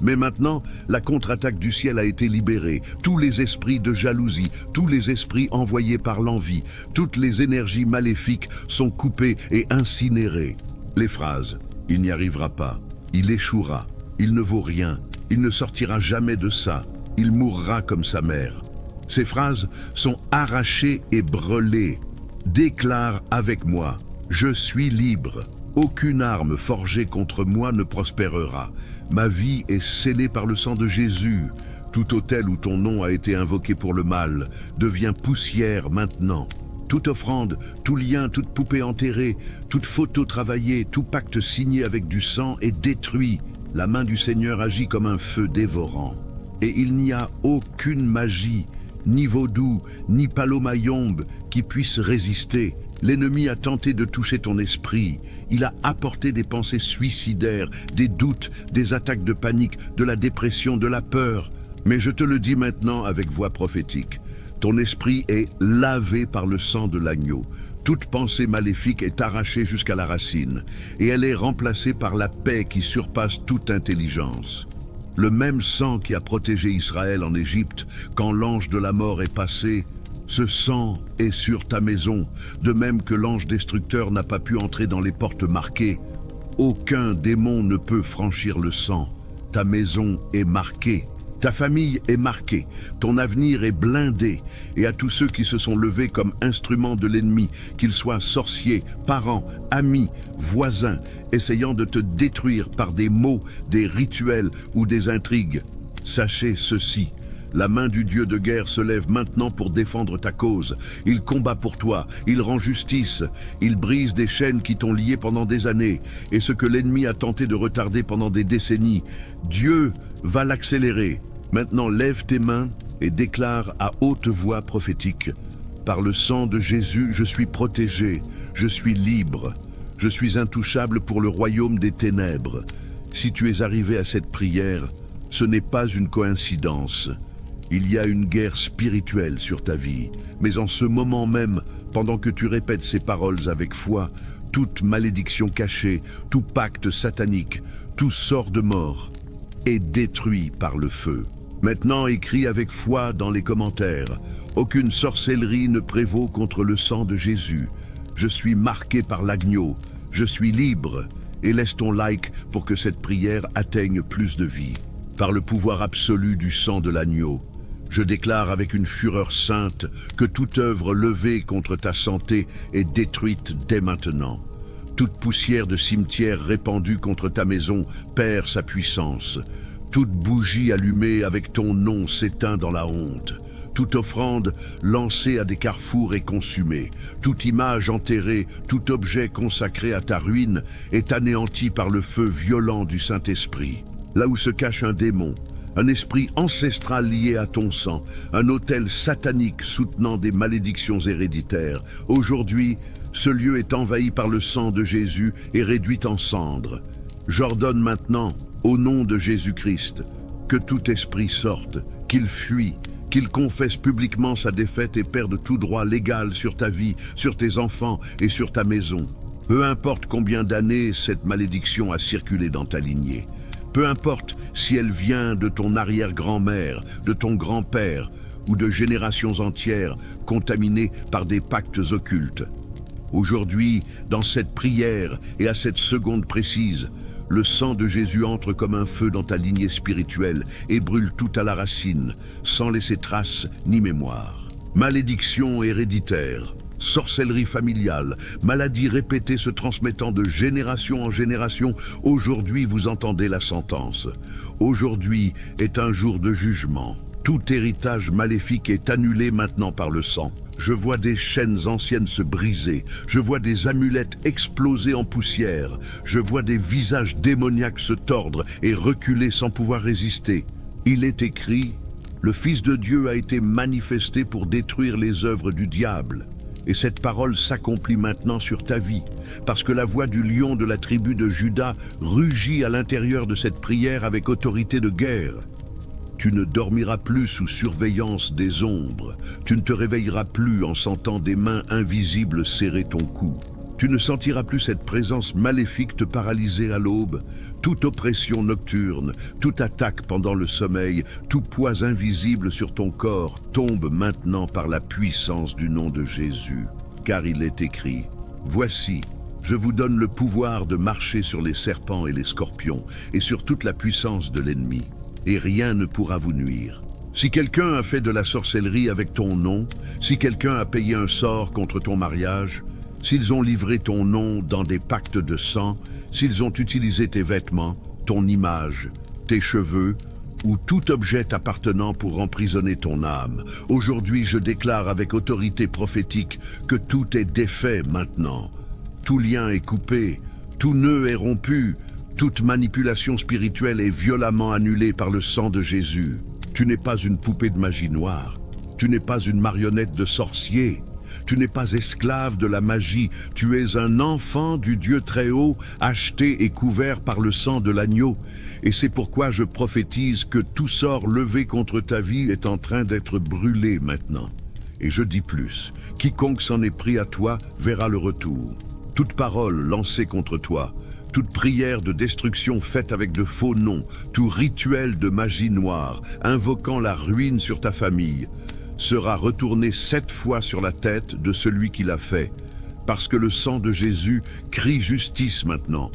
Mais maintenant, la contre-attaque du ciel a été libérée. Tous les esprits de jalousie, tous les esprits envoyés par l'envie, toutes les énergies maléfiques sont coupées et incinérées. Les phrases « il n'y arrivera pas »,« il échouera »,« il ne vaut rien »,« il ne sortira jamais de ça »,« il mourra comme sa mère ». Ces phrases sont arrachées et brûlées. Déclare avec moi « je suis libre ». Aucune arme forgée contre moi ne prospérera. Ma vie est scellée par le sang de Jésus. Tout autel où ton nom a été invoqué pour le mal devient poussière maintenant. Toute offrande, tout lien, toute poupée enterrée, toute photo travaillée, tout pacte signé avec du sang est détruit. La main du Seigneur agit comme un feu dévorant. Et il n'y a aucune magie, ni vaudou, ni palomayombe qui puisse résister. L'ennemi a tenté de toucher ton esprit. Il a apporté des pensées suicidaires, des doutes, des attaques de panique, de la dépression, de la peur. Mais je te le dis maintenant avec voix prophétique. Ton esprit est lavé par le sang de l'agneau. Toute pensée maléfique est arrachée jusqu'à la racine, et elle est remplacée par la paix qui surpasse toute intelligence. Le même sang qui a protégé Israël en Égypte quand l'ange de la mort est passé, ce sang est sur ta maison, de même que l'ange destructeur n'a pas pu entrer dans les portes marquées. Aucun démon ne peut franchir le sang. Ta maison est marquée. Ta famille est marquée, ton avenir est blindé, et à tous ceux qui se sont levés comme instruments de l'ennemi, qu'ils soient sorciers, parents, amis, voisins, essayant de te détruire par des mots, des rituels ou des intrigues. Sachez ceci, la main du Dieu de guerre se lève maintenant pour défendre ta cause. Il combat pour toi, il rend justice, il brise des chaînes qui t'ont lié pendant des années, et ce que l'ennemi a tenté de retarder pendant des décennies, Dieu va l'accélérer. Maintenant lève tes mains et déclare à haute voix prophétique: par le sang de Jésus, je suis protégé, je suis libre, je suis intouchable pour le royaume des ténèbres. Si tu es arrivé à cette prière, ce n'est pas une coïncidence. Il y a une guerre spirituelle sur ta vie, mais en ce moment même, pendant que tu répètes ces paroles avec foi, toute malédiction cachée, tout pacte satanique, tout sort de mort est détruit par le feu. Maintenant, écris avec foi dans les commentaires: aucune sorcellerie ne prévaut contre le sang de Jésus. Je suis marqué par l'agneau, je suis libre, et laisse ton like pour que cette prière atteigne plus de vie. Par le pouvoir absolu du sang de l'agneau, je déclare avec une fureur sainte que toute œuvre levée contre ta santé est détruite dès maintenant. Toute poussière de cimetière répandue contre ta maison perd sa puissance. Toute bougie allumée avec ton nom s'éteint dans la honte. Toute offrande lancée à des carrefours est consumée. Toute image enterrée, tout objet consacré à ta ruine est anéanti par le feu violent du Saint-Esprit. Là où se cache un démon, un esprit ancestral lié à ton sang, un autel satanique soutenant des malédictions héréditaires, aujourd'hui, ce lieu est envahi par le sang de Jésus et réduit en cendres. J'ordonne maintenant, au nom de Jésus-Christ, que tout esprit sorte, qu'il fuit, qu'il confesse publiquement sa défaite et perde tout droit légal sur ta vie, sur tes enfants et sur ta maison. Peu importe combien d'années cette malédiction a circulé dans ta lignée. Peu importe si elle vient de ton arrière-grand-mère, de ton grand-père ou de générations entières contaminées par des pactes occultes. Aujourd'hui, dans cette prière et à cette seconde précise, le sang de Jésus entre comme un feu dans ta lignée spirituelle et brûle tout à la racine, sans laisser trace ni mémoire. Malédiction héréditaire, sorcellerie familiale, maladies répétées se transmettant de génération en génération, aujourd'hui vous entendez la sentence. Aujourd'hui est un jour de jugement. Tout héritage maléfique est annulé maintenant par le sang. Je vois des chaînes anciennes se briser, je vois des amulettes exploser en poussière, je vois des visages démoniaques se tordre et reculer sans pouvoir résister. Il est écrit: le Fils de Dieu a été manifesté pour détruire les œuvres du diable. Et cette parole s'accomplit maintenant sur ta vie, parce que la voix du lion de la tribu de Juda rugit à l'intérieur de cette prière avec autorité de guerre. Tu ne dormiras plus sous surveillance des ombres, tu ne te réveilleras plus en sentant des mains invisibles serrer ton cou. Tu ne sentiras plus cette présence maléfique te paralyser à l'aube. Toute oppression nocturne, toute attaque pendant le sommeil, tout poids invisible sur ton corps tombe maintenant par la puissance du nom de Jésus. Car il est écrit: voici, je vous donne le pouvoir de marcher sur les serpents et les scorpions, et sur toute la puissance de l'ennemi, et rien ne pourra vous nuire. Si quelqu'un a fait de la sorcellerie avec ton nom, si quelqu'un a payé un sort contre ton mariage, s'ils ont livré ton nom dans des pactes de sang, s'ils ont utilisé tes vêtements, ton image, tes cheveux, ou tout objet t'appartenant pour emprisonner ton âme, aujourd'hui je déclare avec autorité prophétique que tout est défait maintenant. Tout lien est coupé, tout nœud est rompu, toute manipulation spirituelle est violemment annulée par le sang de Jésus. Tu n'es pas une poupée de magie noire, tu n'es pas une marionnette de sorcier. Tu n'es pas esclave de la magie, tu es un enfant du Dieu très haut, acheté et couvert par le sang de l'agneau. Et c'est pourquoi je prophétise que tout sort levé contre ta vie est en train d'être brûlé maintenant. Et je dis plus, quiconque s'en est pris à toi verra le retour. Toute parole lancée contre toi, toute prière de destruction faite avec de faux noms, tout rituel de magie noire, invoquant la ruine sur ta famille, sera retourné 7 fois sur la tête de celui qui l'a fait, parce que le sang de Jésus crie justice maintenant.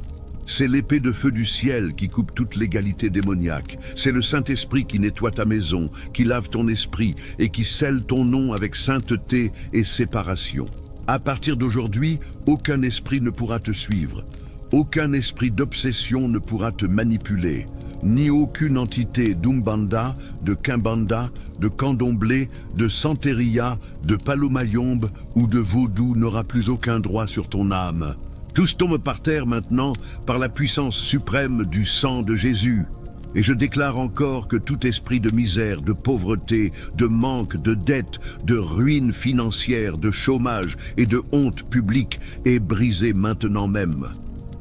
C'est l'épée de feu du ciel qui coupe toute légalité démoniaque. C'est le Saint-Esprit qui nettoie ta maison, qui lave ton esprit et qui scelle ton nom avec sainteté et séparation. À partir d'aujourd'hui, aucun esprit ne pourra te suivre. Aucun esprit d'obsession ne pourra te manipuler, ni aucune entité d'Umbanda, de Kimbanda, de Candomblé, de Santeria, de Palomayombe ou de Vaudou n'aura plus aucun droit sur ton âme. Tous tombent par terre maintenant par la puissance suprême du sang de Jésus. Et je déclare encore que tout esprit de misère, de pauvreté, de manque, de dette, de ruine financière, de chômage et de honte publique est brisé maintenant même.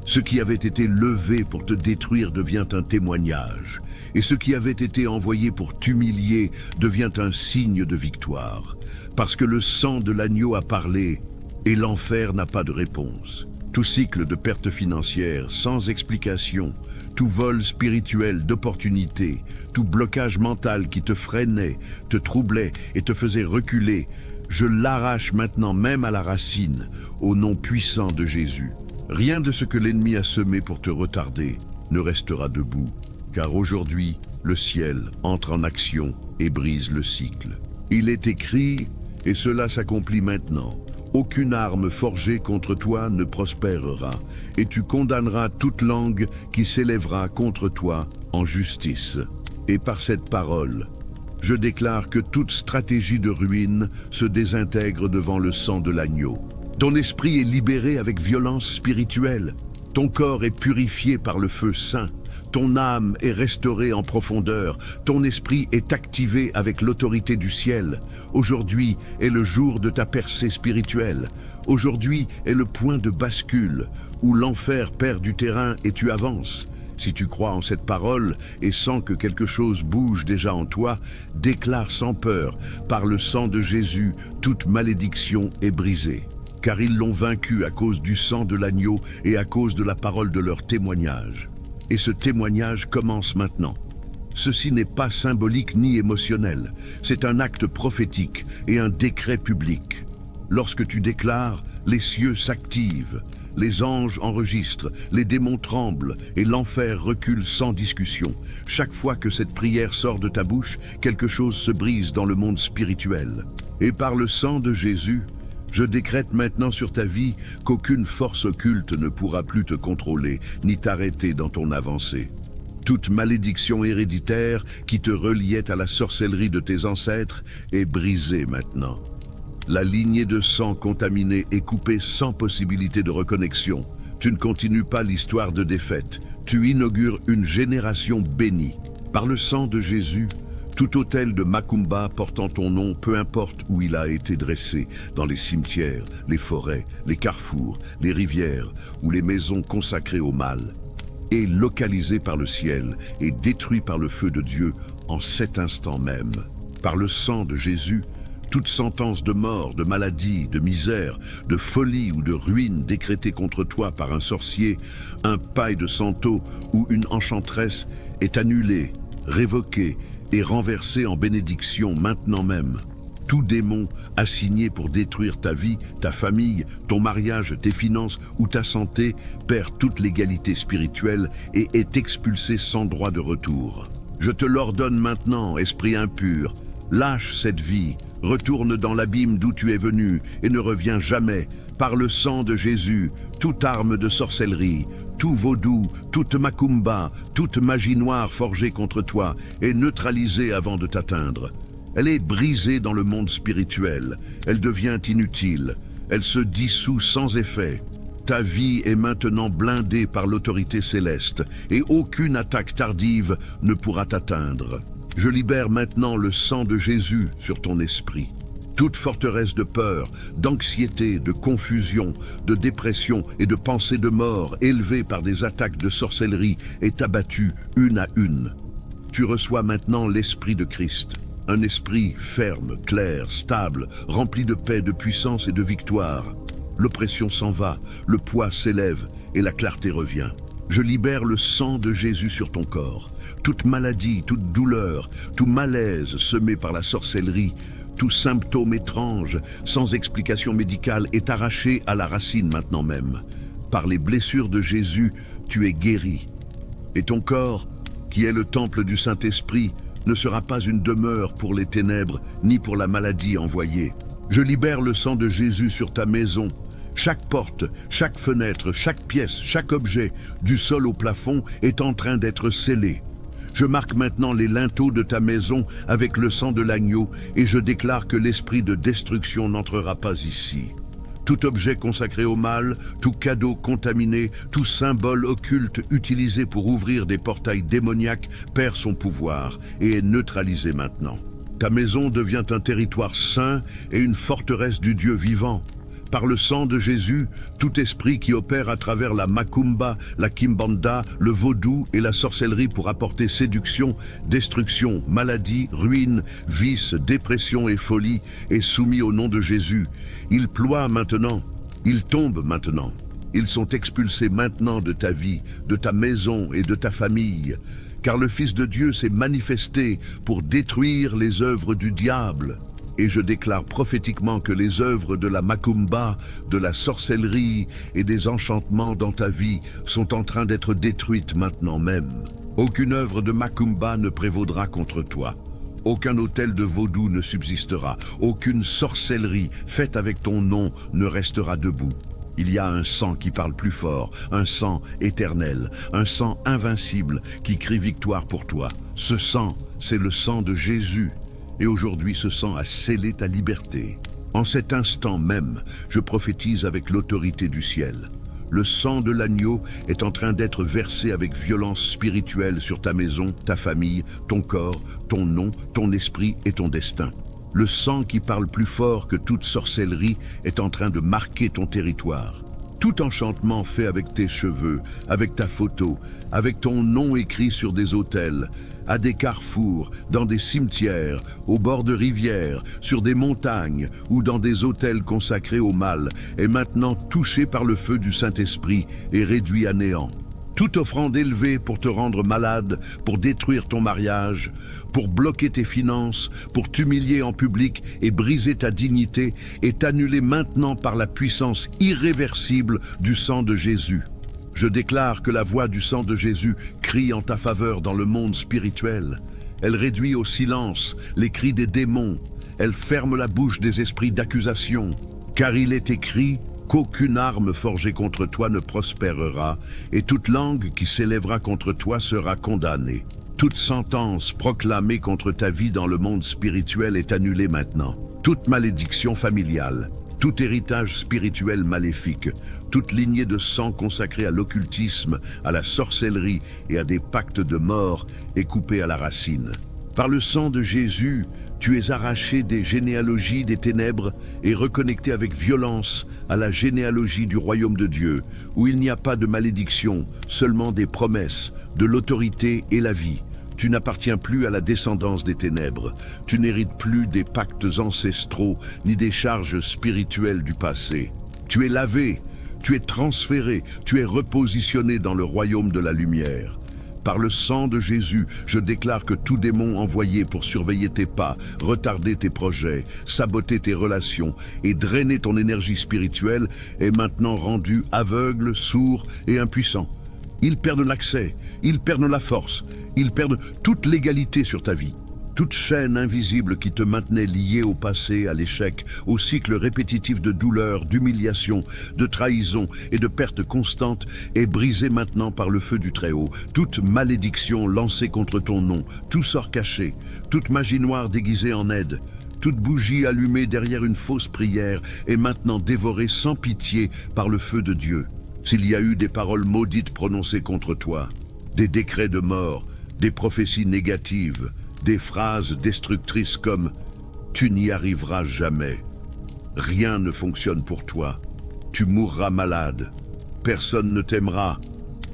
Ce qui avait été levé pour te détruire devient un témoignage, et ce qui avait été envoyé pour t'humilier devient un signe de victoire, parce que le sang de l'agneau a parlé, et l'enfer n'a pas de réponse. Tout cycle de perte financière, sans explication, tout vol spirituel d'opportunité, tout blocage mental qui te freinait, te troublait et te faisait reculer, je l'arrache maintenant même à la racine, au nom puissant de Jésus. Rien de ce que l'ennemi a semé pour te retarder ne restera debout, car aujourd'hui, le ciel entre en action et brise le cycle. Il est écrit, et cela s'accomplit maintenant, aucune arme forgée contre toi ne prospérera, et tu condamneras toute langue qui s'élèvera contre toi en justice. Et par cette parole, je déclare que toute stratégie de ruine se désintègre devant le sang de l'agneau. Ton esprit est libéré avec violence spirituelle. Ton corps est purifié par le feu saint. Ton âme est restaurée en profondeur. Ton esprit est activé avec l'autorité du ciel. Aujourd'hui est le jour de ta percée spirituelle. Aujourd'hui est le point de bascule où l'enfer perd du terrain et tu avances. Si tu crois en cette parole et sens que quelque chose bouge déjà en toi, déclare sans peur, par le sang de Jésus, toute malédiction est brisée. Car ils l'ont vaincu à cause du sang de l'agneau et à cause de la parole de leur témoignage. Et ce témoignage commence maintenant. Ceci n'est pas symbolique ni émotionnel, c'est un acte prophétique et un décret public. Lorsque tu déclares, les cieux s'activent, les anges enregistrent, les démons tremblent et l'enfer recule sans discussion. Chaque fois que cette prière sort de ta bouche, quelque chose se brise dans le monde spirituel. Et par le sang de Jésus, je décrète maintenant sur ta vie qu'aucune force occulte ne pourra plus te contrôler, ni t'arrêter dans ton avancée. Toute malédiction héréditaire qui te reliait à la sorcellerie de tes ancêtres est brisée maintenant. La lignée de sang contaminé est coupée sans possibilité de reconnexion. Tu ne continues pas l'histoire de défaite. Tu inaugures une génération bénie. Par le sang de Jésus, tout autel de Macumba portant ton nom, peu importe où il a été dressé, dans les cimetières, les forêts, les carrefours, les rivières ou les maisons consacrées au mal, est localisé par le ciel et détruit par le feu de Dieu en cet instant même. Par le sang de Jésus, toute sentence de mort, de maladie, de misère, de folie ou de ruine décrétée contre toi par un sorcier, un paille de santo ou une enchanteresse est annulée, révoquée et renversée en bénédiction maintenant même. Tout démon assigné pour détruire ta vie, ta famille, ton mariage, tes finances ou ta santé perd toute légalité spirituelle et est expulsé sans droit de retour. Je te l'ordonne maintenant, esprit impur, lâche cette vie, retourne dans l'abîme d'où tu es venu et ne reviens jamais. Par le sang de Jésus, toute arme de sorcellerie, tout vaudou, toute macumba, toute magie noire forgée contre toi est neutralisée avant de t'atteindre. Elle est brisée dans le monde spirituel, elle devient inutile, elle se dissout sans effet. Ta vie est maintenant blindée par l'autorité céleste et aucune attaque tardive ne pourra t'atteindre. Je libère maintenant le sang de Jésus sur ton esprit. Toute forteresse de peur, d'anxiété, de confusion, de dépression et de pensée de mort élevée par des attaques de sorcellerie est abattue une à une. Tu reçois maintenant l'Esprit de Christ, un esprit ferme, clair, stable, rempli de paix, de puissance et de victoire. L'oppression s'en va, le poids s'élève et la clarté revient. Je libère le sang de Jésus sur ton corps. Toute maladie, toute douleur, tout malaise semé par la sorcellerie, tout symptôme étrange, sans explication médicale, est arraché à la racine maintenant même. Par les blessures de Jésus, tu es guéri. Et ton corps, qui est le temple du Saint-Esprit, ne sera pas une demeure pour les ténèbres, ni pour la maladie envoyée. Je libère le sang de Jésus sur ta maison. Chaque porte, chaque fenêtre, chaque pièce, chaque objet, du sol au plafond, est en train d'être scellé. Je marque maintenant les linteaux de ta maison avec le sang de l'agneau et je déclare que l'esprit de destruction n'entrera pas ici. Tout objet consacré au mal, tout cadeau contaminé, tout symbole occulte utilisé pour ouvrir des portails démoniaques perd son pouvoir et est neutralisé maintenant. Ta maison devient un territoire saint et une forteresse du Dieu vivant. Par le sang de Jésus, tout esprit qui opère à travers la macumba, la kimbanda, le vaudou et la sorcellerie pour apporter séduction, destruction, maladie, ruine, vice, dépression et folie est soumis au nom de Jésus. Il ploie maintenant, il tombe maintenant. Ils sont expulsés maintenant de ta vie, de ta maison et de ta famille. Car le Fils de Dieu s'est manifesté pour détruire les œuvres du diable. Et je déclare prophétiquement que les œuvres de la macumba, de la sorcellerie et des enchantements dans ta vie sont en train d'être détruites maintenant même. Aucune œuvre de macumba ne prévaudra contre toi. Aucun autel de vaudou ne subsistera. Aucune sorcellerie faite avec ton nom ne restera debout. Il y a un sang qui parle plus fort, un sang éternel, un sang invincible qui crie victoire pour toi. Ce sang, c'est le sang de Jésus. Et aujourd'hui, ce sang a scellé ta liberté. En cet instant même, je prophétise avec l'autorité du ciel. Le sang de l'agneau est en train d'être versé avec violence spirituelle sur ta maison, ta famille, ton corps, ton nom, ton esprit et ton destin. Le sang qui parle plus fort que toute sorcellerie est en train de marquer ton territoire. Tout enchantement fait avec tes cheveux, avec ta photo, avec ton nom écrit sur des autels, à des carrefours, dans des cimetières, au bord de rivières, sur des montagnes ou dans des autels consacrés au mal, est maintenant touché par le feu du Saint-Esprit et réduit à néant. Toute offrande élevée pour te rendre malade, pour détruire ton mariage, pour bloquer tes finances, pour t'humilier en public et briser ta dignité, est annulée maintenant par la puissance irréversible du sang de Jésus. Je déclare que la voix du sang de Jésus crie en ta faveur dans le monde spirituel. Elle réduit au silence les cris des démons. Elle ferme la bouche des esprits d'accusation. Car il est écrit qu'aucune arme forgée contre toi ne prospérera, et toute langue qui s'élèvera contre toi sera condamnée. Toute sentence proclamée contre ta vie dans le monde spirituel est annulée maintenant. Toute malédiction familiale, tout héritage spirituel maléfique, toute lignée de sang consacrée à l'occultisme, à la sorcellerie et à des pactes de mort est coupée à la racine. Par le sang de Jésus, tu es arraché des généalogies des ténèbres et reconnecté avec violence à la généalogie du royaume de Dieu, où il n'y a pas de malédiction, seulement des promesses, de l'autorité et la vie. Tu n'appartiens plus à la descendance des ténèbres. Tu n'hérites plus des pactes ancestraux ni des charges spirituelles du passé. Tu es lavé, tu es transféré, tu es repositionné dans le royaume de la lumière. Par le sang de Jésus, je déclare que tout démon envoyé pour surveiller tes pas, retarder tes projets, saboter tes relations et drainer ton énergie spirituelle est maintenant rendu aveugle, sourd et impuissant. Ils perdent l'accès, ils perdent la force, ils perdent toute l'égalité sur ta vie. Toute chaîne invisible qui te maintenait lié au passé, à l'échec, au cycle répétitif de douleur, d'humiliation, de trahison et de perte constante est brisée maintenant par le feu du Très-Haut. Toute malédiction lancée contre ton nom, tout sort caché, toute magie noire déguisée en aide, toute bougie allumée derrière une fausse prière est maintenant dévorée sans pitié par le feu de Dieu. S'il y a eu des paroles maudites prononcées contre toi, des décrets de mort, des prophéties négatives, des phrases destructrices comme Tu n'y arriveras jamais. Rien ne fonctionne pour toi. Tu mourras malade. Personne ne t'aimera.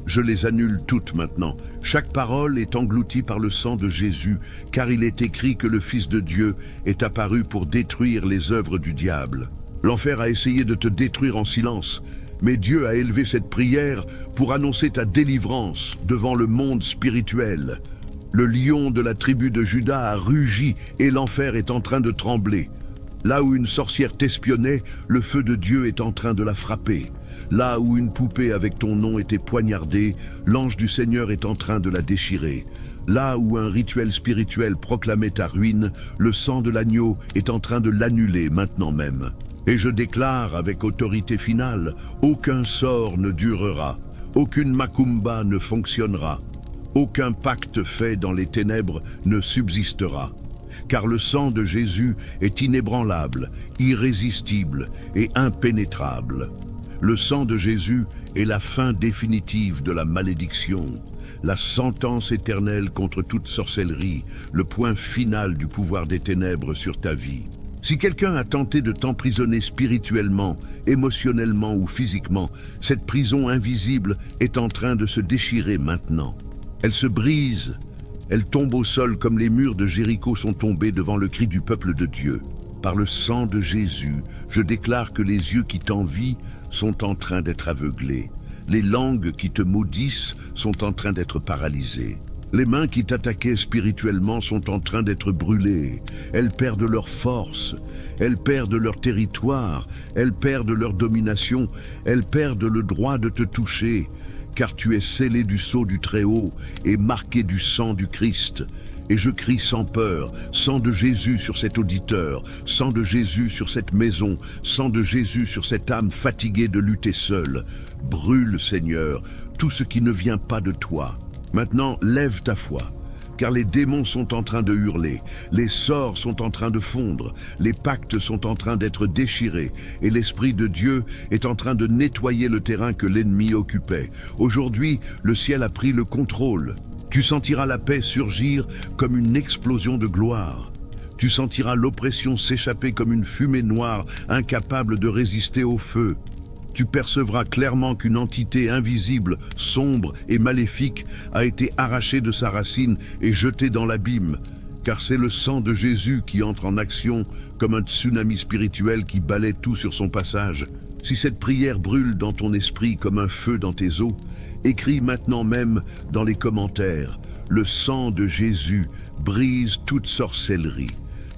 Je les annule toutes maintenant. Chaque parole est engloutie par le sang de Jésus, car il est écrit que le Fils de Dieu est apparu pour détruire les œuvres du diable. L'enfer a essayé de te détruire en silence, mais Dieu a élevé cette prière pour annoncer ta délivrance devant le monde spirituel. Le lion de la tribu de Juda a rugi et l'enfer est en train de trembler. Là où une sorcière t'espionnait, le feu de Dieu est en train de la frapper. Là où une poupée avec ton nom était poignardée, l'ange du Seigneur est en train de la déchirer. Là où un rituel spirituel proclamait ta ruine, le sang de l'agneau est en train de l'annuler maintenant même. Et je déclare avec autorité finale, aucun sort ne durera, aucune macumba ne fonctionnera, aucun pacte fait dans les ténèbres ne subsistera. Car le sang de Jésus est inébranlable, irrésistible et impénétrable. Le sang de Jésus est la fin définitive de la malédiction, la sentence éternelle contre toute sorcellerie, le point final du pouvoir des ténèbres sur ta vie. Si quelqu'un a tenté de t'emprisonner spirituellement, émotionnellement ou physiquement, cette prison invisible est en train de se déchirer maintenant. Elle se brise, elle tombe au sol comme les murs de Jéricho sont tombés devant le cri du peuple de Dieu. Par le sang de Jésus, je déclare que les yeux qui t'envient sont en train d'être aveuglés. Les langues qui te maudissent sont en train d'être paralysées. Les mains qui t'attaquaient spirituellement sont en train d'être brûlées. Elles perdent leur force, elles perdent leur territoire, elles perdent leur domination, elles perdent le droit de te toucher, car tu es scellé du sceau du Très-Haut et marqué du sang du Christ. Et je crie sans peur, sang de Jésus sur cet auditeur, sang de Jésus sur cette maison, sang de Jésus sur cette âme fatiguée de lutter seule. Brûle, Seigneur, tout ce qui ne vient pas de toi. Maintenant, lève ta foi, car les démons sont en train de hurler, les sorts sont en train de fondre, les pactes sont en train d'être déchirés, et l'Esprit de Dieu est en train de nettoyer le terrain que l'ennemi occupait. Aujourd'hui, le ciel a pris le contrôle. Tu sentiras la paix surgir comme une explosion de gloire. Tu sentiras l'oppression s'échapper comme une fumée noire, incapable de résister au feu. Tu percevras clairement qu'une entité invisible, sombre et maléfique a été arrachée de sa racine et jetée dans l'abîme, car c'est le sang de Jésus qui entre en action comme un tsunami spirituel qui balaie tout sur son passage. Si cette prière brûle dans ton esprit comme un feu dans tes os, écris maintenant même dans les commentaires « Le sang de Jésus brise toute sorcellerie ».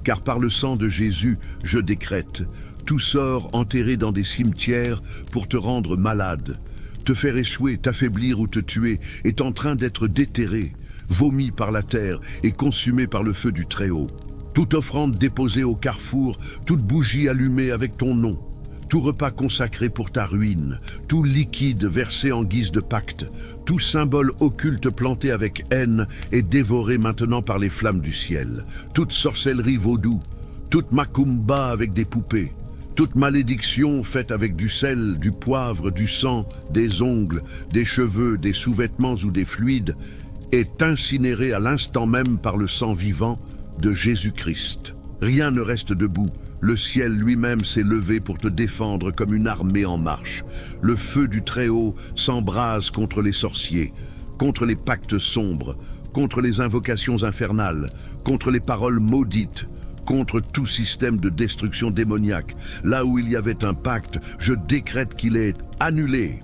Car par le sang de Jésus, je décrète, tout sort enterré dans des cimetières pour te rendre malade, te faire échouer, t'affaiblir ou te tuer est en train d'être déterré, vomi par la terre et consumé par le feu du Très-Haut. Toute offrande déposée au carrefour, toute bougie allumée avec ton nom, tout repas consacré pour ta ruine, tout liquide versé en guise de pacte, tout symbole occulte planté avec haine est dévoré maintenant par les flammes du ciel. Toute sorcellerie vaudou, toute macumba avec des poupées, toute malédiction faite avec du sel, du poivre, du sang, des ongles, des cheveux, des sous-vêtements ou des fluides est incinérée à l'instant même par le sang vivant de Jésus-Christ. Rien ne reste debout. Le ciel lui-même s'est levé pour te défendre comme une armée en marche. Le feu du Très-Haut s'embrase contre les sorciers, contre les pactes sombres, contre les invocations infernales, contre les paroles maudites, contre tout système de destruction démoniaque. Là où il y avait un pacte, je décrète qu'il est annulé.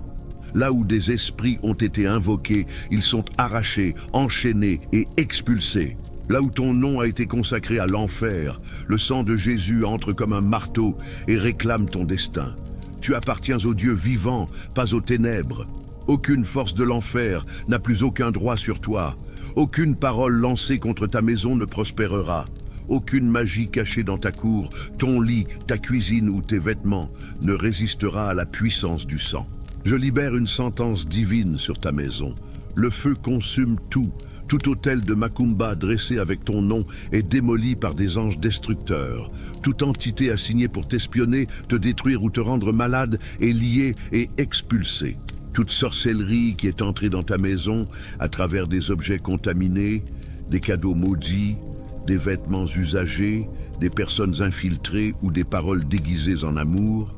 Là où des esprits ont été invoqués, ils sont arrachés, enchaînés et expulsés. Là où ton nom a été consacré à l'enfer, le sang de Jésus entre comme un marteau et réclame ton destin. Tu appartiens au Dieu vivant, pas aux ténèbres. Aucune force de l'enfer n'a plus aucun droit sur toi. Aucune parole lancée contre ta maison ne prospérera. Aucune magie cachée dans ta cour, ton lit, ta cuisine ou tes vêtements ne résistera à la puissance du sang. Je libère une sentence divine sur ta maison. Le feu consume tout. Tout autel de macumba dressé avec ton nom est démoli par des anges destructeurs. Toute entité assignée pour t'espionner, te détruire ou te rendre malade est liée et expulsée. Toute sorcellerie qui est entrée dans ta maison à travers des objets contaminés, des cadeaux maudits, des vêtements usagés, des personnes infiltrées ou des paroles déguisées en amour,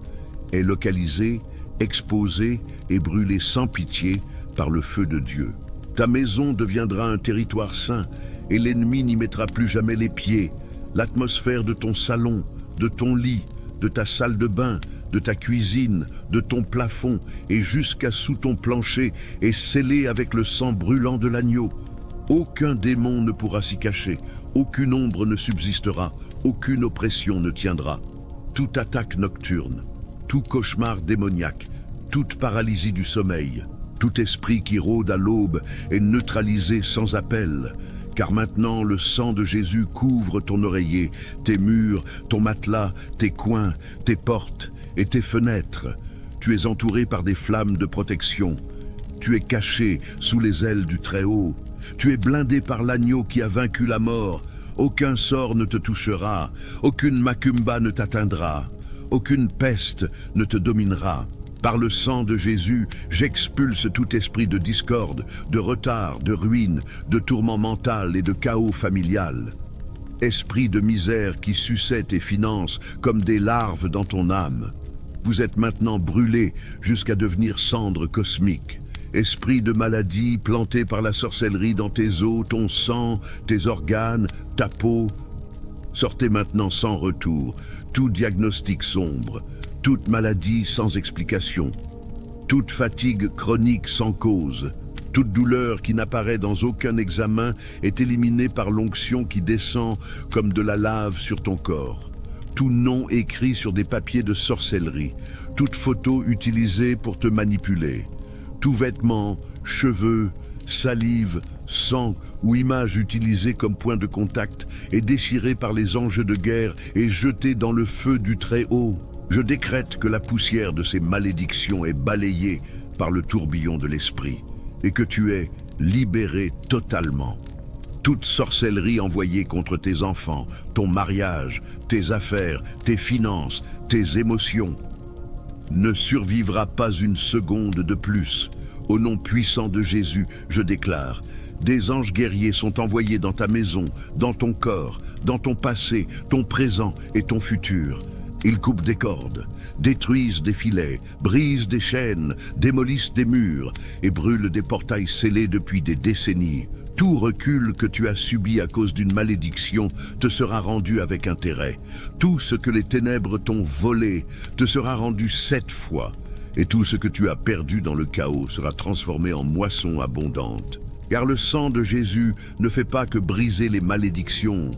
est localisée, exposée et brûlée sans pitié par le feu de Dieu. Ta maison deviendra un territoire saint et l'ennemi n'y mettra plus jamais les pieds. L'atmosphère de ton salon, de ton lit, de ta salle de bain, de ta cuisine, de ton plafond et jusqu'à sous ton plancher est scellée avec le sang brûlant de l'agneau. Aucun démon ne pourra s'y cacher, aucune ombre ne subsistera, aucune oppression ne tiendra. Toute attaque nocturne, tout cauchemar démoniaque, toute paralysie du sommeil, tout esprit qui rôde à l'aube est neutralisé sans appel. Car maintenant le sang de Jésus couvre ton oreiller, tes murs, ton matelas, tes coins, tes portes et tes fenêtres. Tu es entouré par des flammes de protection. Tu es caché sous les ailes du Très-Haut. Tu es blindé par l'agneau qui a vaincu la mort. Aucun sort ne te touchera, aucune macumba ne t'atteindra, aucune peste ne te dominera. Par le sang de Jésus, j'expulse tout esprit de discorde, de retard, de ruine, de tourment mental et de chaos familial. Esprit de misère qui suçait tes finances comme des larves dans ton âme. Vous êtes maintenant brûlé jusqu'à devenir cendre cosmique. Esprit de maladie planté par la sorcellerie dans tes os, ton sang, tes organes, ta peau. Sortez maintenant sans retour, tout diagnostic sombre. Toute maladie sans explication, toute fatigue chronique sans cause, toute douleur qui n'apparaît dans aucun examen est éliminée par l'onction qui descend comme de la lave sur ton corps. Tout nom écrit sur des papiers de sorcellerie, toute photo utilisée pour te manipuler, tout vêtement, cheveux, salive, sang ou image utilisée comme point de contact est déchiré par les anges de guerre et jeté dans le feu du Très-Haut. Je décrète que la poussière de ces malédictions est balayée par le tourbillon de l'esprit et que tu es libéré totalement. Toute sorcellerie envoyée contre tes enfants, ton mariage, tes affaires, tes finances, tes émotions ne survivra pas une seconde de plus. Au nom puissant de Jésus, je déclare, des anges guerriers sont envoyés dans ta maison, dans ton corps, dans ton passé, ton présent et ton futur. Ils coupent des cordes, détruisent des filets, brisent des chaînes, démolissent des murs et brûlent des portails scellés depuis des décennies. Tout recul que tu as subi à cause d'une malédiction te sera rendu avec intérêt. Tout ce que les ténèbres t'ont volé te sera rendu 7 fois. Et tout ce que tu as perdu dans le chaos sera transformé en moisson abondante. Car le sang de Jésus ne fait pas que briser les malédictions.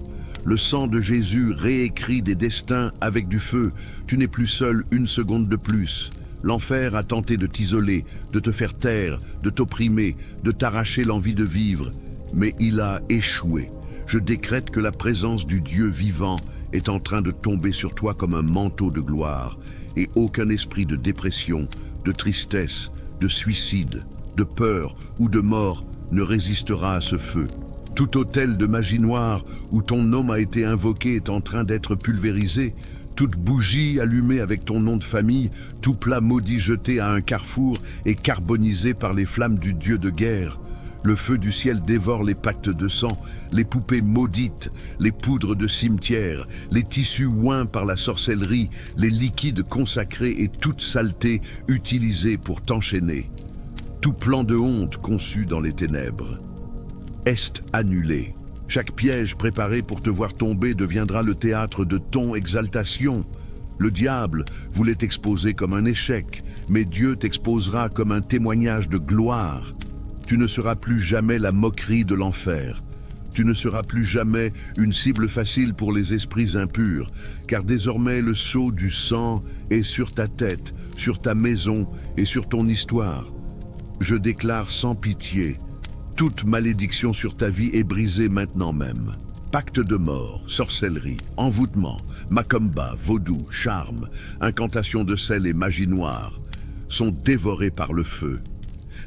Le sang de Jésus réécrit des destins avec du feu. Tu n'es plus seul une seconde de plus. L'enfer a tenté de t'isoler, de te faire taire, de t'opprimer, de t'arracher l'envie de vivre. Mais il a échoué. Je décrète que la présence du Dieu vivant est en train de tomber sur toi comme un manteau de gloire. Et aucun esprit de dépression, de tristesse, de suicide, de peur ou de mort ne résistera à ce feu. Tout autel de magie noire où ton nom a été invoqué est en train d'être pulvérisé. Toute bougie allumée avec ton nom de famille, tout plat maudit jeté à un carrefour est carbonisé par les flammes du Dieu de guerre. Le feu du ciel dévore les pactes de sang, les poupées maudites, les poudres de cimetière, les tissus oints par la sorcellerie, les liquides consacrés et toute saleté utilisée pour t'enchaîner. Tout plan de honte conçu dans les ténèbres est annulé. Chaque piège préparé pour te voir tomber deviendra le théâtre de ton exaltation. Le diable voulait t'exposer comme un échec, mais Dieu t'exposera comme un témoignage de gloire. Tu ne seras plus jamais la moquerie de l'enfer. Tu ne seras plus jamais une cible facile pour les esprits impurs, car désormais le sceau du sang est sur ta tête, sur ta maison et sur ton histoire. Je déclare sans pitié, toute malédiction sur ta vie est brisée maintenant même. Pacte de mort, sorcellerie, envoûtement, macumba, vaudou, charme, incantation de sel et magie noire sont dévorés par le feu.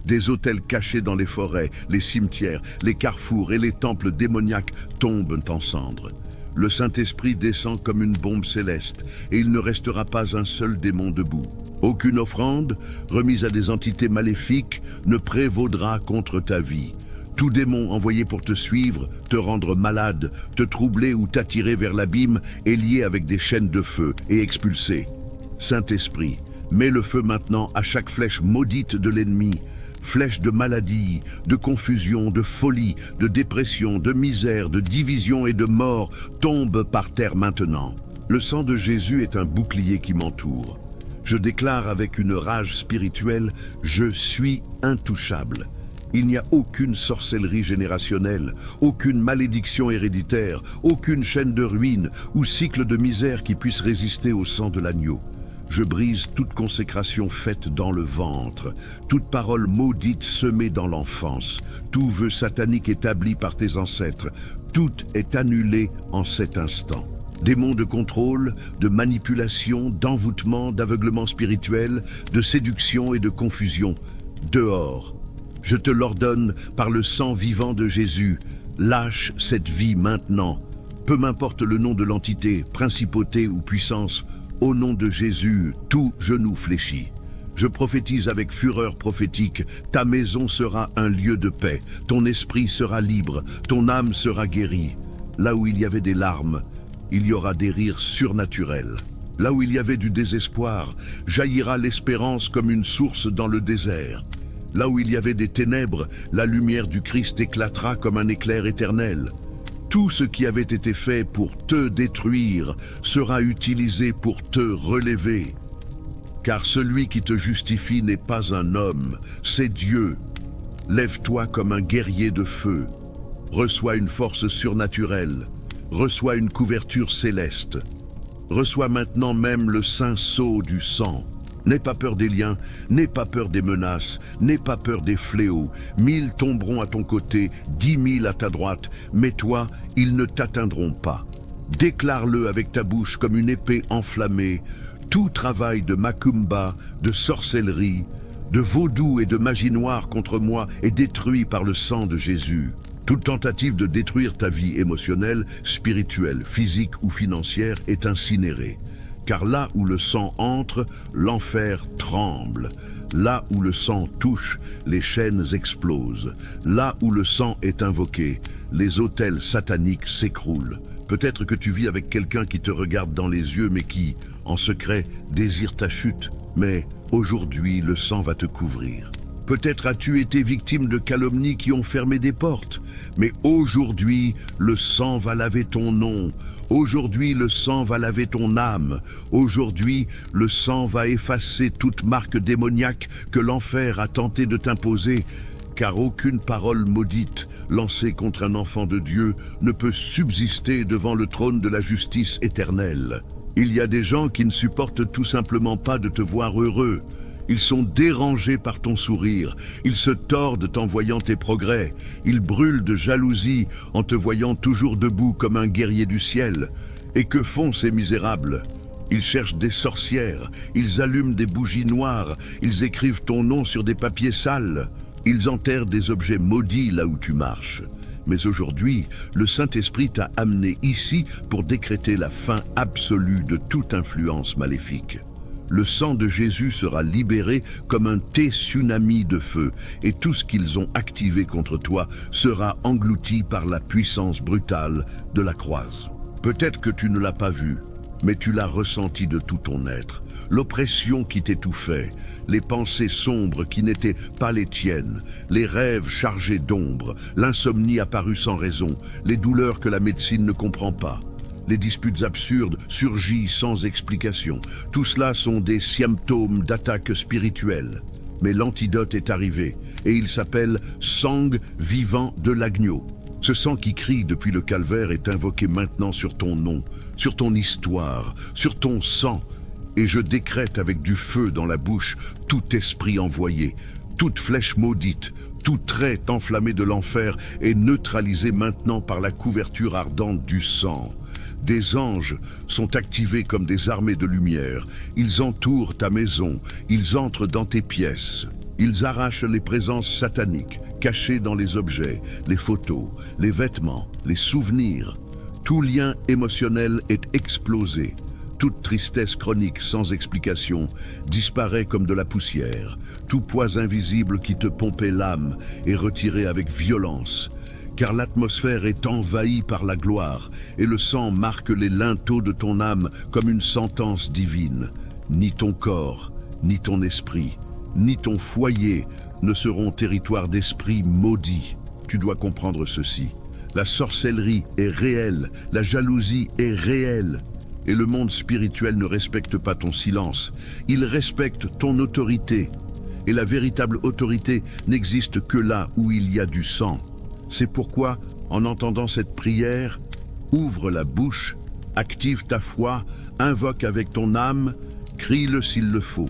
Des autels cachés dans les forêts, les cimetières, les carrefours et les temples démoniaques tombent en cendres. Le Saint-Esprit descend comme une bombe céleste et il ne restera pas un seul démon debout. Aucune offrande remise à des entités maléfiques ne prévaudra contre ta vie. Tout démon envoyé pour te suivre, te rendre malade, te troubler ou t'attirer vers l'abîme est lié avec des chaînes de feu et expulsé. Saint-Esprit, mets le feu maintenant à chaque flèche maudite de l'ennemi, flèche de maladie, de confusion, de folie, de dépression, de misère, de division et de mort, tombe par terre maintenant. Le sang de Jésus est un bouclier qui m'entoure. Je déclare avec une rage spirituelle, je suis intouchable. Il n'y a aucune sorcellerie générationnelle, aucune malédiction héréditaire, aucune chaîne de ruine ou cycle de misère qui puisse résister au sang de l'agneau. Je brise toute consécration faite dans le ventre, toute parole maudite semée dans l'enfance, tout vœu satanique établi par tes ancêtres, tout est annulé en cet instant. Démons de contrôle, de manipulation, d'envoûtement, d'aveuglement spirituel, de séduction et de confusion, dehors. Je te l'ordonne par le sang vivant de Jésus, lâche cette vie maintenant. Peu m'importe le nom de l'entité, principauté ou puissance, au nom de Jésus, tout genou fléchit. Je prophétise avec fureur prophétique, ta maison sera un lieu de paix, ton esprit sera libre, ton âme sera guérie. Là où il y avait des larmes, il y aura des rires surnaturels. Là où il y avait du désespoir, jaillira l'espérance comme une source dans le désert. Là où il y avait des ténèbres, la lumière du Christ éclatera comme un éclair éternel. Tout ce qui avait été fait pour te détruire sera utilisé pour te relever. Car celui qui te justifie n'est pas un homme, c'est Dieu. Lève-toi comme un guerrier de feu. Reçois une force surnaturelle. Reçois une couverture céleste. Reçois maintenant même le saint sceau du sang. N'aie pas peur des liens, n'aie pas peur des menaces, n'aie pas peur des fléaux. 1000 tomberont à ton côté, 10 000 à ta droite, mais toi, ils ne t'atteindront pas. Déclare-le avec ta bouche comme une épée enflammée. Tout travail de macumba, de sorcellerie, de vaudou et de magie noire contre moi est détruit par le sang de Jésus. Toute tentative de détruire ta vie émotionnelle, spirituelle, physique ou financière est incinérée. Car là où le sang entre, l'enfer tremble. Là où le sang touche, les chaînes explosent. Là où le sang est invoqué, les autels sataniques s'écroulent. Peut-être que tu vis avec quelqu'un qui te regarde dans les yeux, mais qui, en secret, désire ta chute. Mais aujourd'hui, le sang va te couvrir. Peut-être as-tu été victime de calomnies qui ont fermé des portes, mais aujourd'hui, le sang va laver ton nom. Aujourd'hui, le sang va laver ton âme. Aujourd'hui, le sang va effacer toute marque démoniaque que l'enfer a tenté de t'imposer, car aucune parole maudite lancée contre un enfant de Dieu ne peut subsister devant le trône de la justice éternelle. Il y a des gens qui ne supportent tout simplement pas de te voir heureux. Ils sont dérangés par ton sourire, ils se tordent en voyant tes progrès, ils brûlent de jalousie en te voyant toujours debout comme un guerrier du ciel. Et que font ces misérables? Ils cherchent des sorcières, ils allument des bougies noires, ils écrivent ton nom sur des papiers sales, ils enterrent des objets maudits là où tu marches. Mais aujourd'hui, le Saint-Esprit t'a amené ici pour décréter la fin absolue de toute influence maléfique. Le sang de Jésus sera libéré comme un tsunami de feu, et tout ce qu'ils ont activé contre toi sera englouti par la puissance brutale de la croix. Peut-être que tu ne l'as pas vu, mais tu l'as ressenti de tout ton être. L'oppression qui t'étouffait, les pensées sombres qui n'étaient pas les tiennes, les rêves chargés d'ombre, l'insomnie apparue sans raison, les douleurs que la médecine ne comprend pas. Les disputes absurdes surgissent sans explication. Tout cela sont des symptômes d'attaque spirituelle. Mais l'antidote est arrivé, et il s'appelle « sang vivant de l'agneau ». Ce sang qui crie depuis le calvaire est invoqué maintenant sur ton nom, sur ton histoire, sur ton sang. Et je décrète avec du feu dans la bouche tout esprit envoyé, toute flèche maudite, tout trait enflammé de l'enfer est neutralisé maintenant par la couverture ardente du sang. Des anges sont activés comme des armées de lumière. Ils entourent ta maison, ils entrent dans tes pièces. Ils arrachent les présences sataniques, cachées dans les objets, les photos, les vêtements, les souvenirs. Tout lien émotionnel est explosé. Toute tristesse chronique sans explication disparaît comme de la poussière. Tout poids invisible qui te pompait l'âme est retiré avec violence. Car l'atmosphère est envahie par la gloire et le sang marque les linteaux de ton âme comme une sentence divine. Ni ton corps, ni ton esprit, ni ton foyer ne seront territoire d'esprit maudit. Tu dois comprendre ceci. La sorcellerie est réelle, la jalousie est réelle. Et le monde spirituel ne respecte pas ton silence. Il respecte ton autorité. Et la véritable autorité n'existe que là où il y a du sang. C'est pourquoi, en entendant cette prière, ouvre la bouche, active ta foi, invoque avec ton âme, crie-le s'il le faut.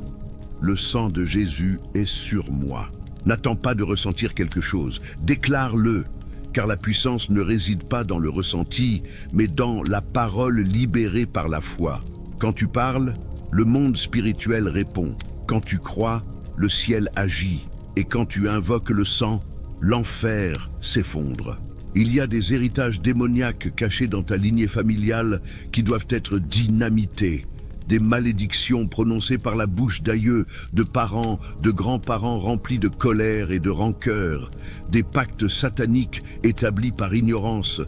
Le sang de Jésus est sur moi. N'attends pas de ressentir quelque chose, déclare-le. Car la puissance ne réside pas dans le ressenti, mais dans la parole libérée par la foi. Quand tu parles, le monde spirituel répond. Quand tu crois, le ciel agit. Et quand tu invoques le sang, l'enfer s'effondre. Il y a des héritages démoniaques cachés dans ta lignée familiale qui doivent être dynamités. Des malédictions prononcées par la bouche d'aïeux, de parents, de grands-parents remplis de colère et de rancœur, des pactes sataniques établis par ignorance,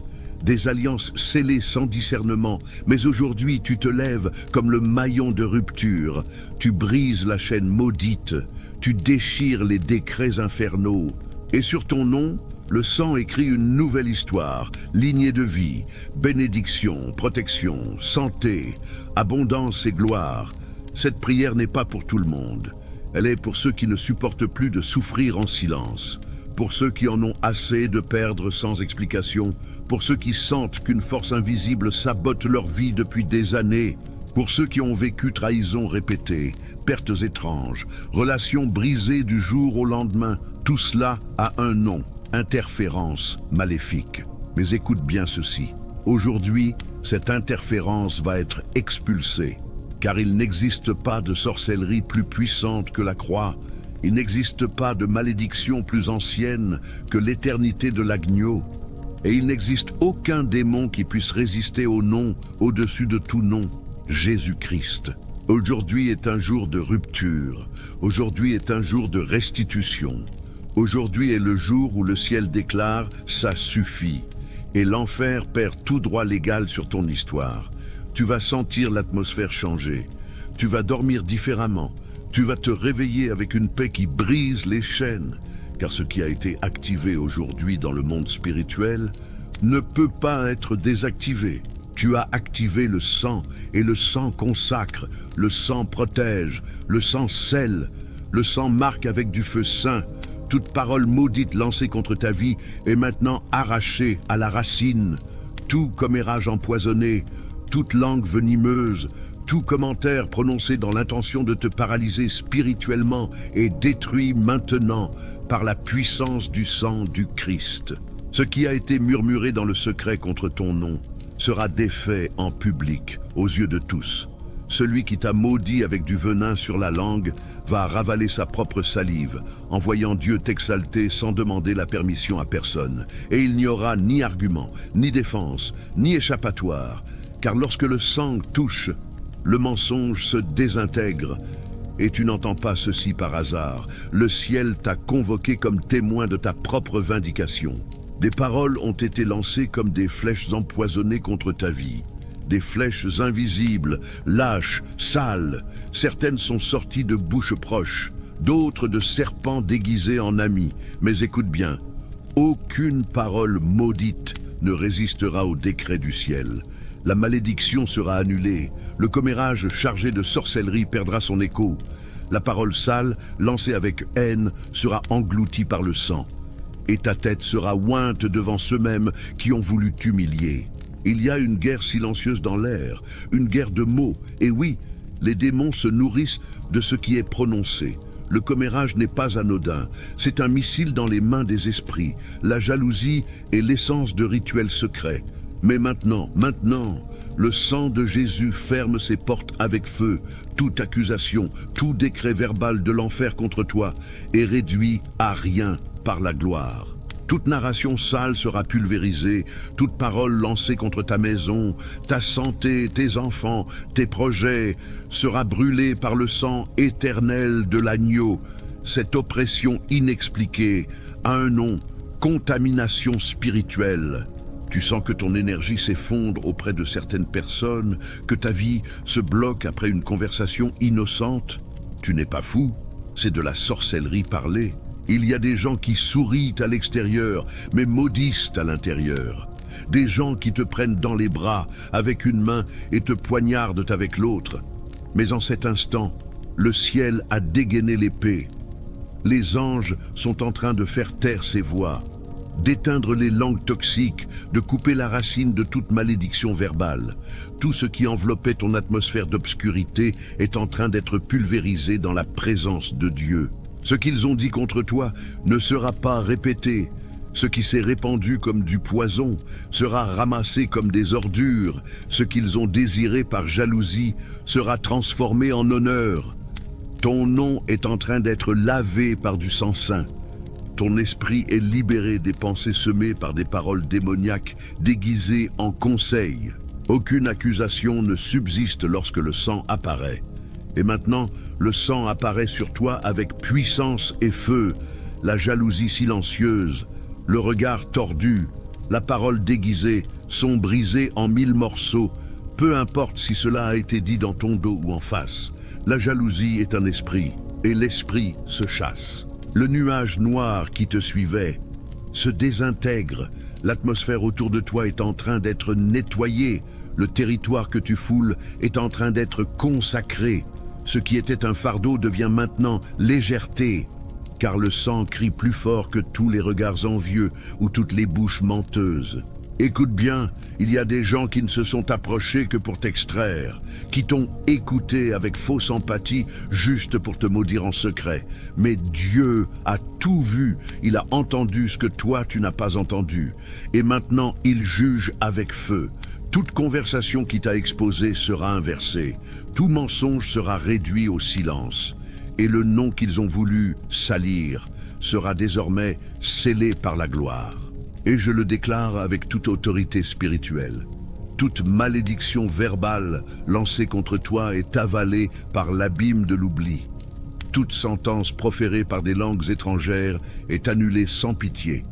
des alliances scellées sans discernement, mais aujourd'hui tu te lèves comme le maillon de rupture, tu brises la chaîne maudite, tu déchires les décrets infernaux, et sur ton nom, le sang écrit une nouvelle histoire, lignée de vie, bénédiction, protection, santé, abondance et gloire. Cette prière n'est pas pour tout le monde. Elle est pour ceux qui ne supportent plus de souffrir en silence, pour ceux qui en ont assez de perdre sans explication, pour ceux qui sentent qu'une force invisible sabote leur vie depuis des années, pour ceux qui ont vécu trahisons répétées, pertes étranges, relations brisées du jour au lendemain. Tout cela a un nom. Interférence maléfique. Mais écoute bien ceci. Aujourd'hui, cette interférence va être expulsée, car il n'existe pas de sorcellerie plus puissante que la croix. Il n'existe pas de malédiction plus ancienne que l'éternité de l'agneau. Et il n'existe aucun démon qui puisse résister au nom au-dessus de tout nom, Jésus-Christ. Aujourd'hui est un jour de rupture. Aujourd'hui est un jour de restitution. Aujourd'hui est le jour où le ciel déclare « ça suffit » et l'enfer perd tout droit légal sur ton histoire. Tu vas sentir l'atmosphère changer. Tu vas dormir différemment. Tu vas te réveiller avec une paix qui brise les chaînes. Car ce qui a été activé aujourd'hui dans le monde spirituel ne peut pas être désactivé. Tu as activé le sang et le sang consacre, le sang protège, le sang scelle, le sang marque avec du feu saint. Toute parole maudite lancée contre ta vie est maintenant arrachée à la racine. Tout commérage empoisonné, toute langue venimeuse, tout commentaire prononcé dans l'intention de te paralyser spirituellement est détruit maintenant par la puissance du sang du Christ. Ce qui a été murmuré dans le secret contre ton nom sera défait en public aux yeux de tous. Celui qui t'a maudit avec du venin sur la langue va ravaler sa propre salive, en voyant Dieu t'exalter sans demander la permission à personne. Et il n'y aura ni argument, ni défense, ni échappatoire, car lorsque le sang touche, le mensonge se désintègre. Et tu n'entends pas ceci par hasard. Le ciel t'a convoqué comme témoin de ta propre vindication. Des paroles ont été lancées comme des flèches empoisonnées contre ta vie. Des flèches invisibles, lâches, sales. Certaines sont sorties de bouches proches, d'autres de serpents déguisés en amis. Mais écoute bien, aucune parole maudite ne résistera au décret du ciel. La malédiction sera annulée, le commérage chargé de sorcellerie perdra son écho. La parole sale, lancée avec haine, sera engloutie par le sang. Et ta tête sera ointe devant ceux-mêmes qui ont voulu t'humilier. Il y a une guerre silencieuse dans l'air, une guerre de mots. Et oui, les démons se nourrissent de ce qui est prononcé. Le commérage n'est pas anodin, c'est un missile dans les mains des esprits. La jalousie est l'essence de rituels secrets. Mais maintenant, le sang de Jésus ferme ses portes avec feu. Toute accusation, tout décret verbal de l'enfer contre toi est réduit à rien par la gloire. Toute narration sale sera pulvérisée, toute parole lancée contre ta maison, ta santé, tes enfants, tes projets sera brûlée par le sang éternel de l'agneau. Cette oppression inexpliquée a un nom, contamination spirituelle. Tu sens que ton énergie s'effondre auprès de certaines personnes, que ta vie se bloque après une conversation innocente. Tu n'es pas fou, c'est de la sorcellerie parlée. Il y a des gens qui sourient à l'extérieur, mais maudissent à l'intérieur. Des gens qui te prennent dans les bras avec une main et te poignardent avec l'autre. Mais en cet instant, le ciel a dégainé l'épée. Les anges sont en train de faire taire ces voix, d'éteindre les langues toxiques, de couper la racine de toute malédiction verbale. Tout ce qui enveloppait ton atmosphère d'obscurité est en train d'être pulvérisé dans la présence de Dieu. Ce qu'ils ont dit contre toi ne sera pas répété. Ce qui s'est répandu comme du poison sera ramassé comme des ordures. Ce qu'ils ont désiré par jalousie sera transformé en honneur. Ton nom est en train d'être lavé par du sang saint. Ton esprit est libéré des pensées semées par des paroles démoniaques déguisées en conseils. Aucune accusation ne subsiste lorsque le sang apparaît. Et maintenant, le sang apparaît sur toi avec puissance et feu, la jalousie silencieuse, le regard tordu, la parole déguisée sont brisées en 1000 morceaux, peu importe si cela a été dit dans ton dos ou en face. La jalousie est un esprit, et l'esprit se chasse. Le nuage noir qui te suivait se désintègre, l'atmosphère autour de toi est en train d'être nettoyée, le territoire que tu foules est en train d'être consacré. Ce qui était un fardeau devient maintenant légèreté, car le sang crie plus fort que tous les regards envieux ou toutes les bouches menteuses. Écoute bien, il y a des gens qui ne se sont approchés que pour t'extraire, qui t'ont écouté avec fausse empathie juste pour te maudire en secret. Mais Dieu a tout vu, il a entendu ce que toi tu n'as pas entendu. Et maintenant il juge avec feu. Toute conversation qui t'a exposé sera inversée. Tout mensonge sera réduit au silence. Et le nom qu'ils ont voulu salir sera désormais scellé par la gloire. Et je le déclare avec toute autorité spirituelle. Toute malédiction verbale lancée contre toi est avalée par l'abîme de l'oubli. Toute sentence proférée par des langues étrangères est annulée sans pitié.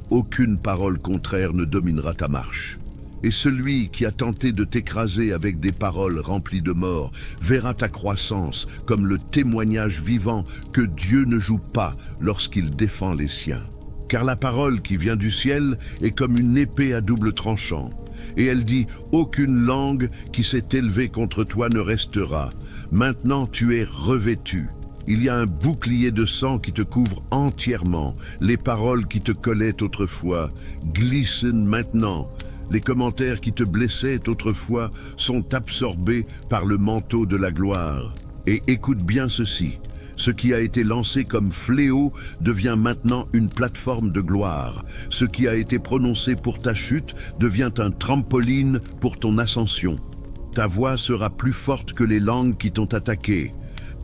Aucune parole contraire ne dominera ta marche. Et celui qui a tenté de t'écraser avec des paroles remplies de mort verra ta croissance comme le témoignage vivant que Dieu ne joue pas lorsqu'il défend les siens. Car la parole qui vient du ciel est comme une épée à double tranchant. Et elle dit, aucune langue qui s'est élevée contre toi ne restera. Maintenant tu es revêtu. Il y a un bouclier de sang qui te couvre entièrement. Les paroles qui te collaient autrefois glissent maintenant. Les commentaires qui te blessaient autrefois sont absorbés par le manteau de la gloire. Et écoute bien ceci, ce qui a été lancé comme fléau devient maintenant une plateforme de gloire. Ce qui a été prononcé pour ta chute devient un trampoline pour ton ascension. Ta voix sera plus forte que les langues qui t'ont attaqué.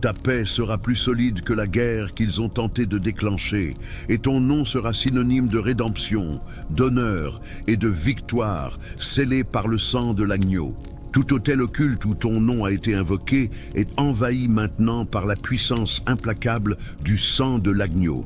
Ta paix sera plus solide que la guerre qu'ils ont tenté de déclencher, et ton nom sera synonyme de rédemption, d'honneur et de victoire, scellé par le sang de l'agneau. Tout autel occulte où ton nom a été invoqué est envahi maintenant par la puissance implacable du sang de l'agneau.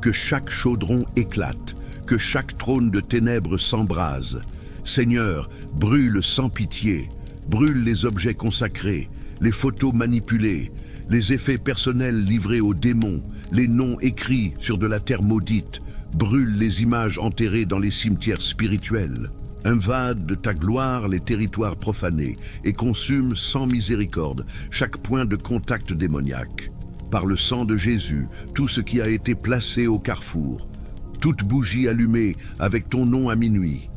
Que chaque chaudron éclate, que chaque trône de ténèbres s'embrase. Seigneur, brûle sans pitié, brûle les objets consacrés, les photos manipulées, les effets personnels livrés aux démons, les noms écrits sur de la terre maudite, brûle les images enterrées dans les cimetières spirituels. Invade de ta gloire les territoires profanés et consume sans miséricorde chaque point de contact démoniaque. Par le sang de Jésus, tout ce qui a été placé au carrefour, toute bougie allumée avec ton nom à minuit,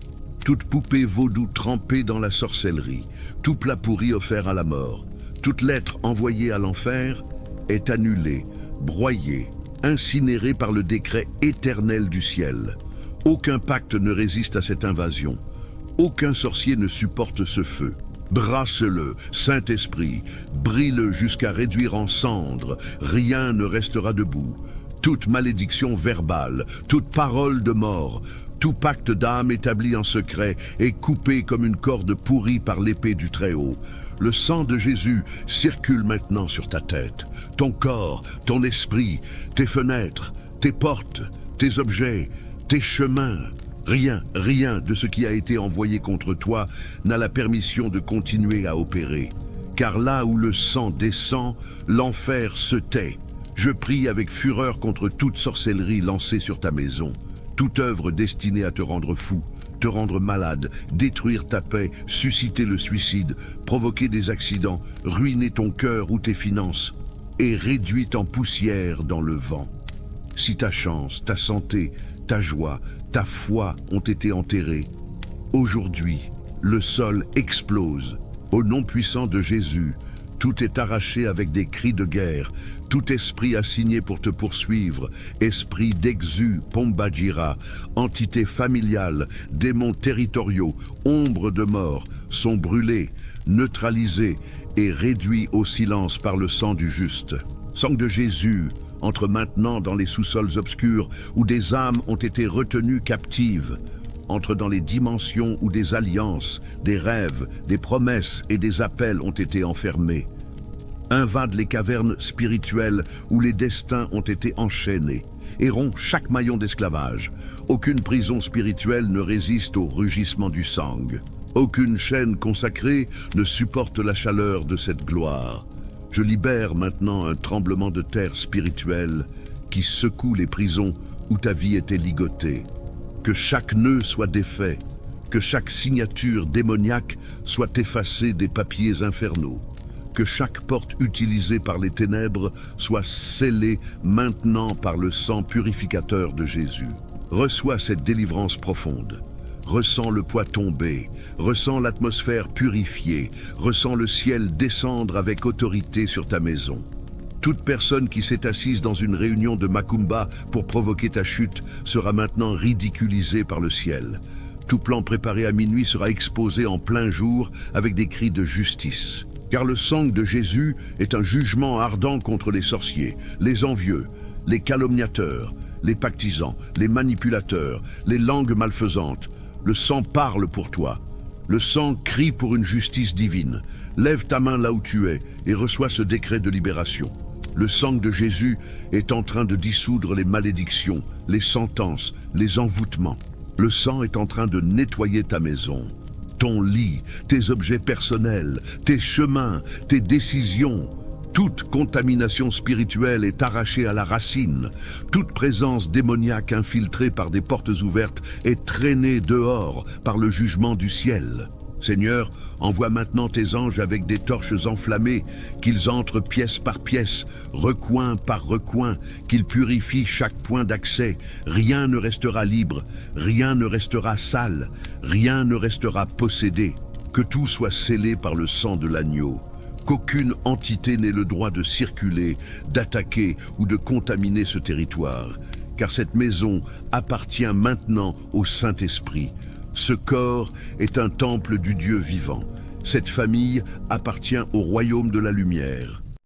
toute poupée vaudou trempée dans la sorcellerie, tout plat pourri offert à la mort, toute lettre envoyée à l'enfer est annulée, broyée, incinérée par le décret éternel du ciel. Aucun pacte ne résiste à cette invasion. Aucun sorcier ne supporte ce feu. Brasse-le, Saint-Esprit, brille-le jusqu'à réduire en cendres. Rien ne restera debout. toute malédiction verbale, toute parole de mort, tout pacte d'âme établi en secret est coupé comme une corde pourrie par l'épée du Très-Haut. Le sang de Jésus circule maintenant sur ta tête, ton corps, ton esprit, tes fenêtres, tes portes, tes objets, tes chemins. Rien de ce qui a été envoyé contre toi n'a la permission de continuer à opérer. Car là où le sang descend, l'enfer se tait. Je prie avec fureur contre toute sorcellerie lancée sur ta maison, toute œuvre destinée à te rendre fou, te rendre malade, détruire ta paix, susciter le suicide, provoquer des accidents, ruiner ton cœur ou tes finances, et réduite en poussière dans le vent. Si ta chance, ta santé, ta joie, ta foi ont été enterrées, aujourd'hui, le sol explose. Au nom puissant de Jésus, tout est arraché avec des cris de guerre, tout esprit assigné pour te poursuivre, esprit d'Exu, Pombadjira, entité familiale, démons territoriaux, ombres de mort, sont brûlés, neutralisés et réduits au silence par le sang du juste. Sang de Jésus, entre maintenant dans les sous-sols obscurs où des âmes ont été retenues captives. Entre dans les dimensions où des alliances, des rêves, des promesses et des appels ont été enfermés. Invade les cavernes spirituelles où les destins ont été enchaînés et rompt chaque maillon d'esclavage. Aucune prison spirituelle ne résiste au rugissement du sang. Aucune chaîne consacrée ne supporte la chaleur de cette gloire. Je libère maintenant un tremblement de terre spirituel qui secoue les prisons où ta vie était ligotée. Que chaque nœud soit défait, que chaque signature démoniaque soit effacée des papiers infernaux, que chaque porte utilisée par les ténèbres soit scellée maintenant par le sang purificateur de Jésus. Reçois cette délivrance profonde. Ressens le poids tomber, ressens l'atmosphère purifiée, ressens le ciel descendre avec autorité sur ta maison. Toute personne qui s'est assise dans une réunion de Macumba pour provoquer ta chute sera maintenant ridiculisée par le ciel. Tout plan préparé à minuit sera exposé en plein jour avec des cris de justice. Car le sang de Jésus est un jugement ardent contre les sorciers, les envieux, les calomniateurs, les pactisans, les manipulateurs, les langues malfaisantes. Le sang parle pour toi. Le sang crie pour une justice divine. Lève ta main là où tu es et reçois ce décret de libération. Le sang de Jésus est en train de dissoudre les malédictions, les sentences, les envoûtements. Le sang est en train de nettoyer ta maison, ton lit, tes objets personnels, tes chemins, tes décisions. Toute contamination spirituelle est arrachée à la racine. Toute présence démoniaque infiltrée par des portes ouvertes est traînée dehors par le jugement du ciel. Seigneur, envoie maintenant tes anges avec des torches enflammées, qu'ils entrent pièce par pièce, recoin par recoin, qu'ils purifient chaque point d'accès. Rien ne restera libre, rien ne restera sale, rien ne restera possédé. Que tout soit scellé par le sang de l'agneau. Qu'aucune entité n'ait le droit de circuler, d'attaquer ou de contaminer ce territoire, car cette maison appartient maintenant au Saint-Esprit. Ce corps est un temple du Dieu vivant. Cette famille appartient au royaume de la lumière.